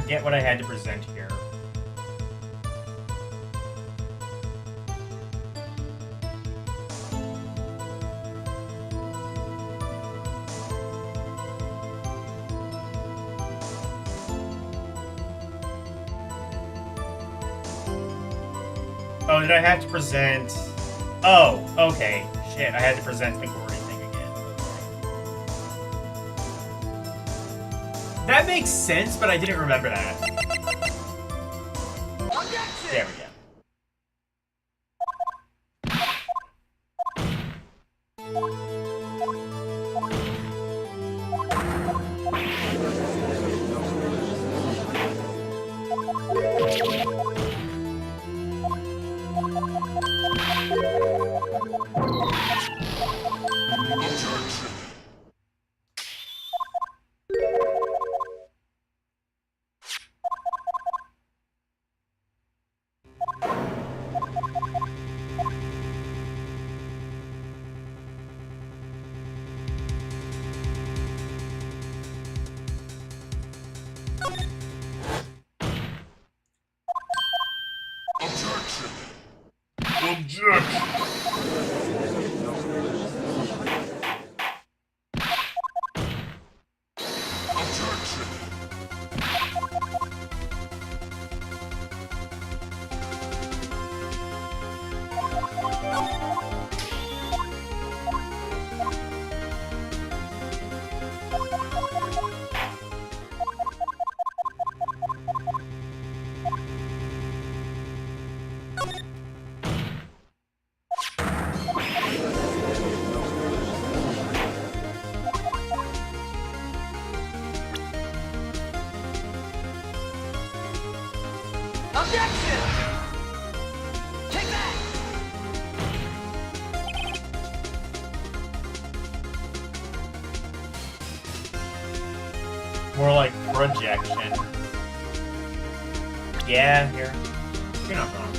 forget what I had to present here. Oh, did I have to present... Oh, okay. Shit, I had to present the gory thing again. That makes sense, but I didn't remember that. There we go. More like projection. Yeah, here. You're not wrong.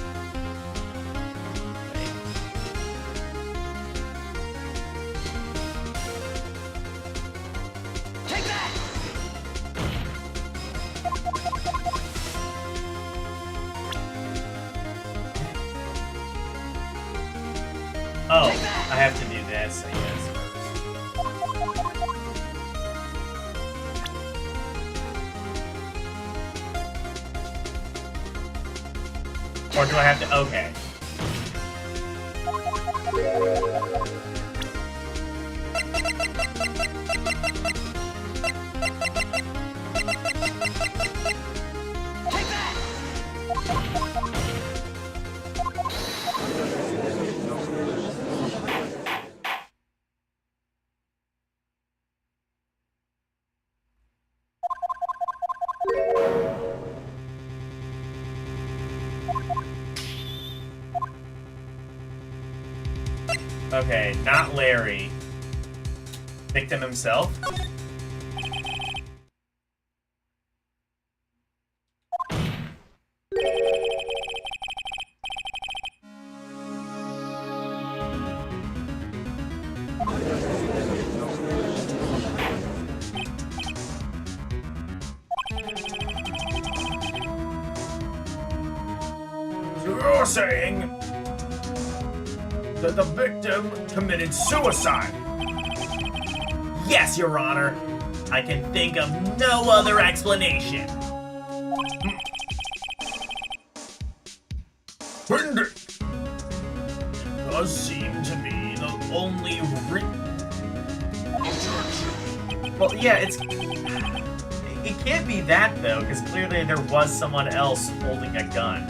Take that! Oh, I have to do this, I guess. Or do I have to? Okay. Take that! Okay, not Larry. Victim himself? So you're saying that the victim committed suicide? Yes, Your Honor. I can think of no other explanation. Indeed. Does seem to be the only Well, yeah, it can't be that, though, because clearly there was someone else holding a gun.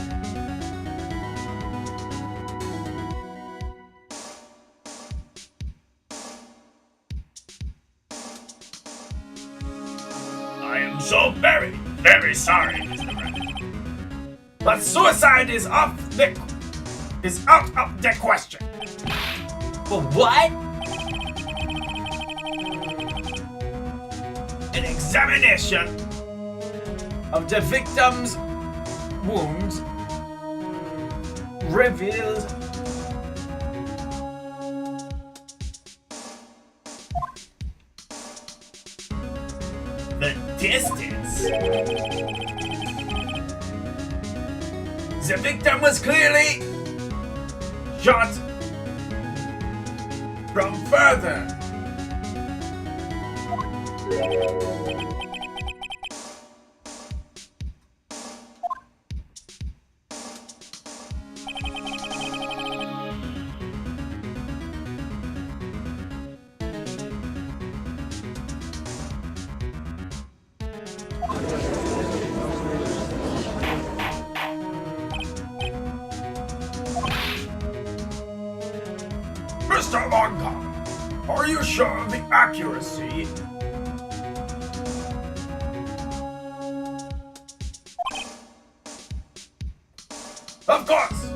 I am so very, very sorry, Mr. Red. But suicide is out of the question. But what? An examination of the victim's wounds reveals The distance? victim was clearly shot from further. Mr. Longcom, are you sure of the accuracy? Of course!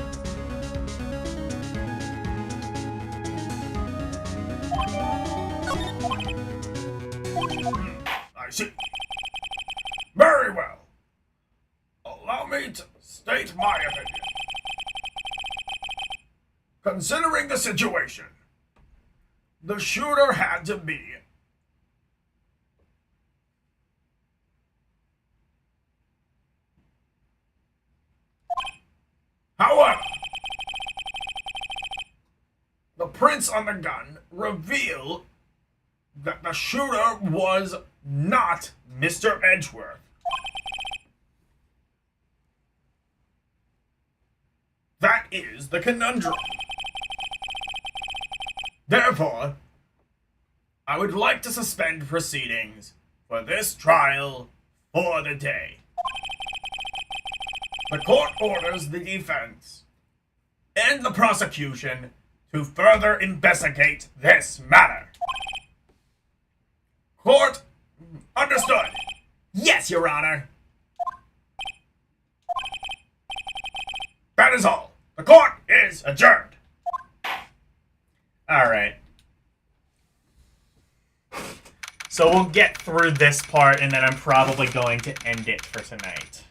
I see. Very well. Allow me to state my opinion. Considering the situation, the shooter had to be however, the prints on the gun reveal that the shooter was not Mr. Edgeworth. That is the conundrum. Therefore, I would like to suspend proceedings for this trial for the day. The court orders the defense and the prosecution to further investigate this matter. Court, understood. Yes, Your Honor. That is all. The court is adjourned. Alright. So we'll get through this part, and then I'm probably going to end it for tonight.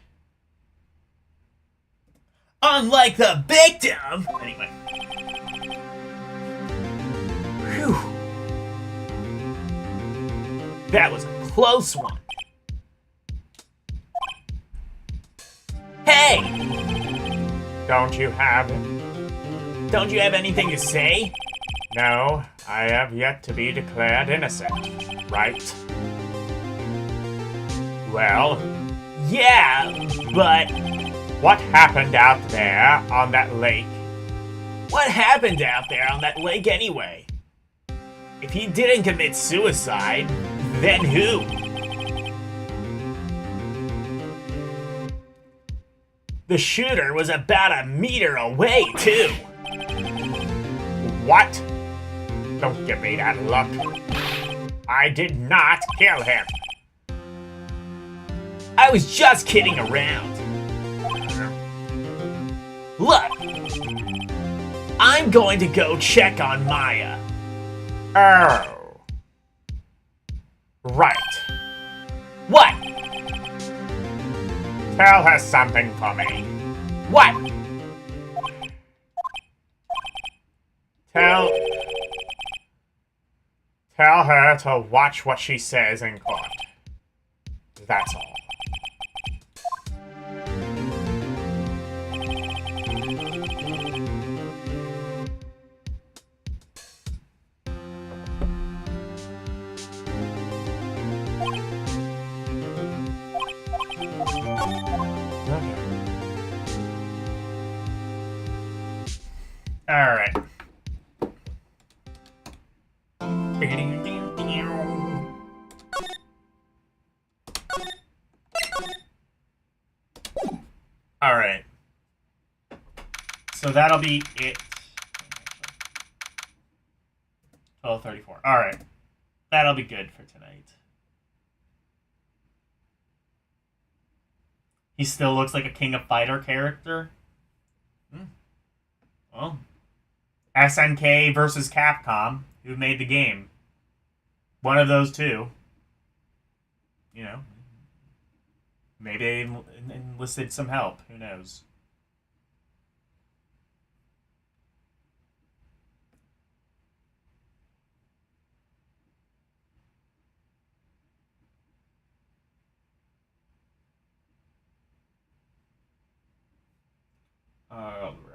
Unlike the victim. Anyway. Whew. That was a close one. Hey! Don't you have... Don't you have anything to say? No, I have yet to be declared innocent, right? Well, Yeah, but what happened out there on that lake? what happened out there on that lake anyway? If he didn't commit suicide, then who? The shooter was about a meter away, too. What? Don't give me that look. I did not kill him. I was just kidding around. Look, I'm going to go check on Maya. Oh. Right. What? Tell her something for me. What? Tell her to watch what she says in court. That's all. Alright. Alright. So that'll be it. 12:34. Alright. That'll be good for tonight. He still looks like a King of Fighter character. Well, SNK versus Capcom, who made the game. One of those two. You know. Maybe they enlisted some help. Who knows? All right.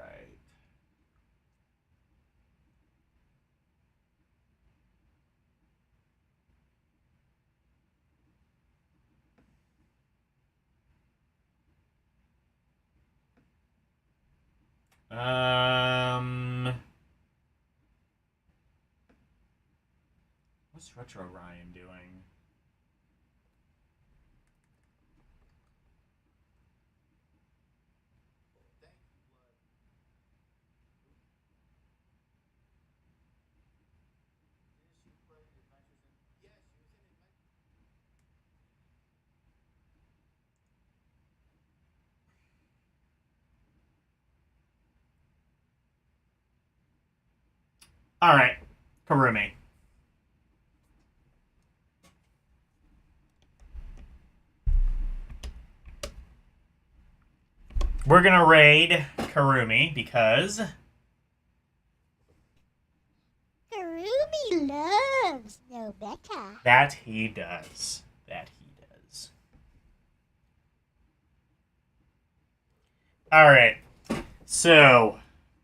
What's Retro Ryan doing? All right, Karumi. We're gonna raid Karumi because Ruby loves no better. that he does. That he does. All right. So,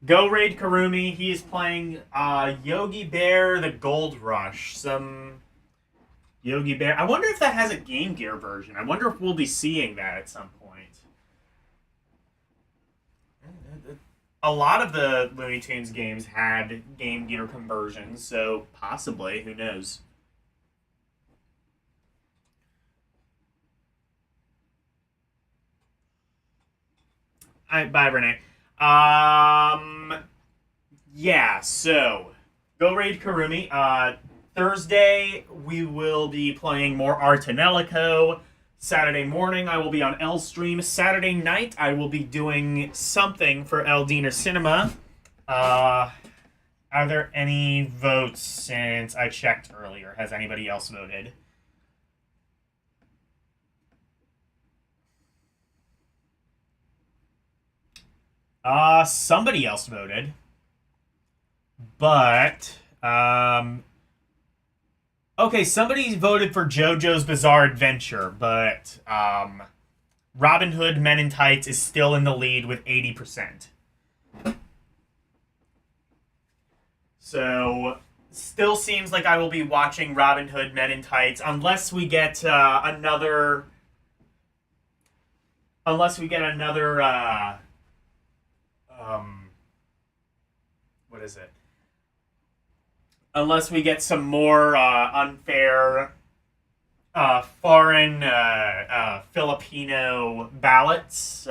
go raid Karumi. He is playing Yogi Bear: The Gold Rush. Some Yogi Bear. I wonder if that has a Game Gear version. I wonder if we'll be seeing that at some point. A lot of the Looney Tunes games had Game Gear conversions, so possibly, who knows? Alright, bye, Renee. Yeah, so, go raid Karumi. Thursday, we will be playing more Artanelico. Saturday morning, I will be on L Stream. Saturday night, I will be doing something for Eldina Cinema. Are there any votes since I checked earlier? Has anybody else voted? Somebody else voted. But, okay, somebody voted for JoJo's Bizarre Adventure, but Robin Hood Men in Tights is still in the lead with 80%. So, still seems like I will be watching Robin Hood Men in Tights unless we get another... what is it? Unless we get some more unfair foreign Filipino ballots,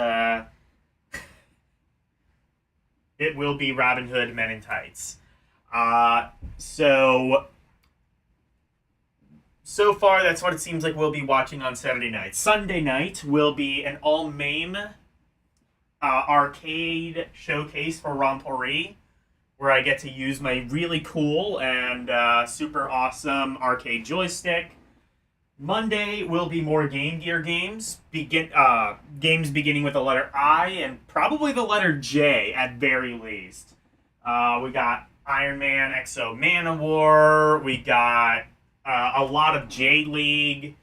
it will be Robin Hood Men in Tights. So far, that's what it seems like we'll be watching on Saturday night. Sunday night will be an all-MAME arcade showcase for Rompori, where I get to use my really cool and super awesome arcade joystick. Monday will be more Game Gear games. Games beginning with the letter I and probably the letter J at very least. We got Iron Man Exo Manowar. We got a lot of J League.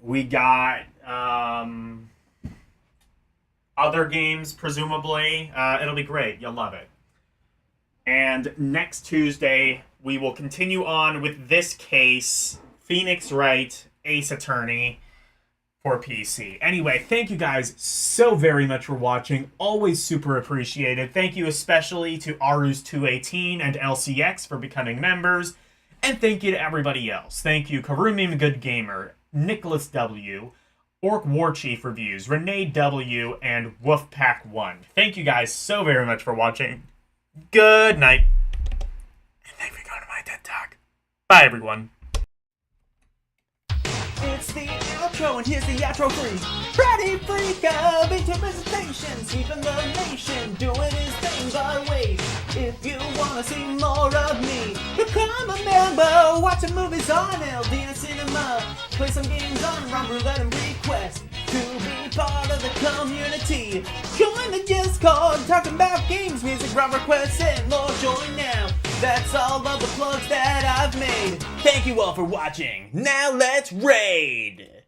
We got other games, presumably. It'll be great. You'll love it. And next Tuesday, we will continue on with this case, Phoenix Wright Ace Attorney for PC. Anyway, thank you guys so very much for watching. Always super appreciated. Thank you especially to Arus218 and LCX for becoming members. And thank you to everybody else. Thank you, Karumi the Good Gamer, Nicholas W., Orc War Chief Reviews, Renee W., and Wolfpack1. Thank you guys so very much for watching. Good night. And thanks for going to my TED Talk. Bye, everyone. It's the outro, and here's the outro freak. Friday freak of interpretation, sweeping the nation, doing his thing. But wait, if you wanna see more of me, become a member. Watch some movies on LDN Cinema, play some games on Rum Roulette and Request. To be part of the community, join the Discord, talking about games, music, rum requests, and more. Join now. That's all of the plugs that I've made. Thank you all for watching. Now let's raid!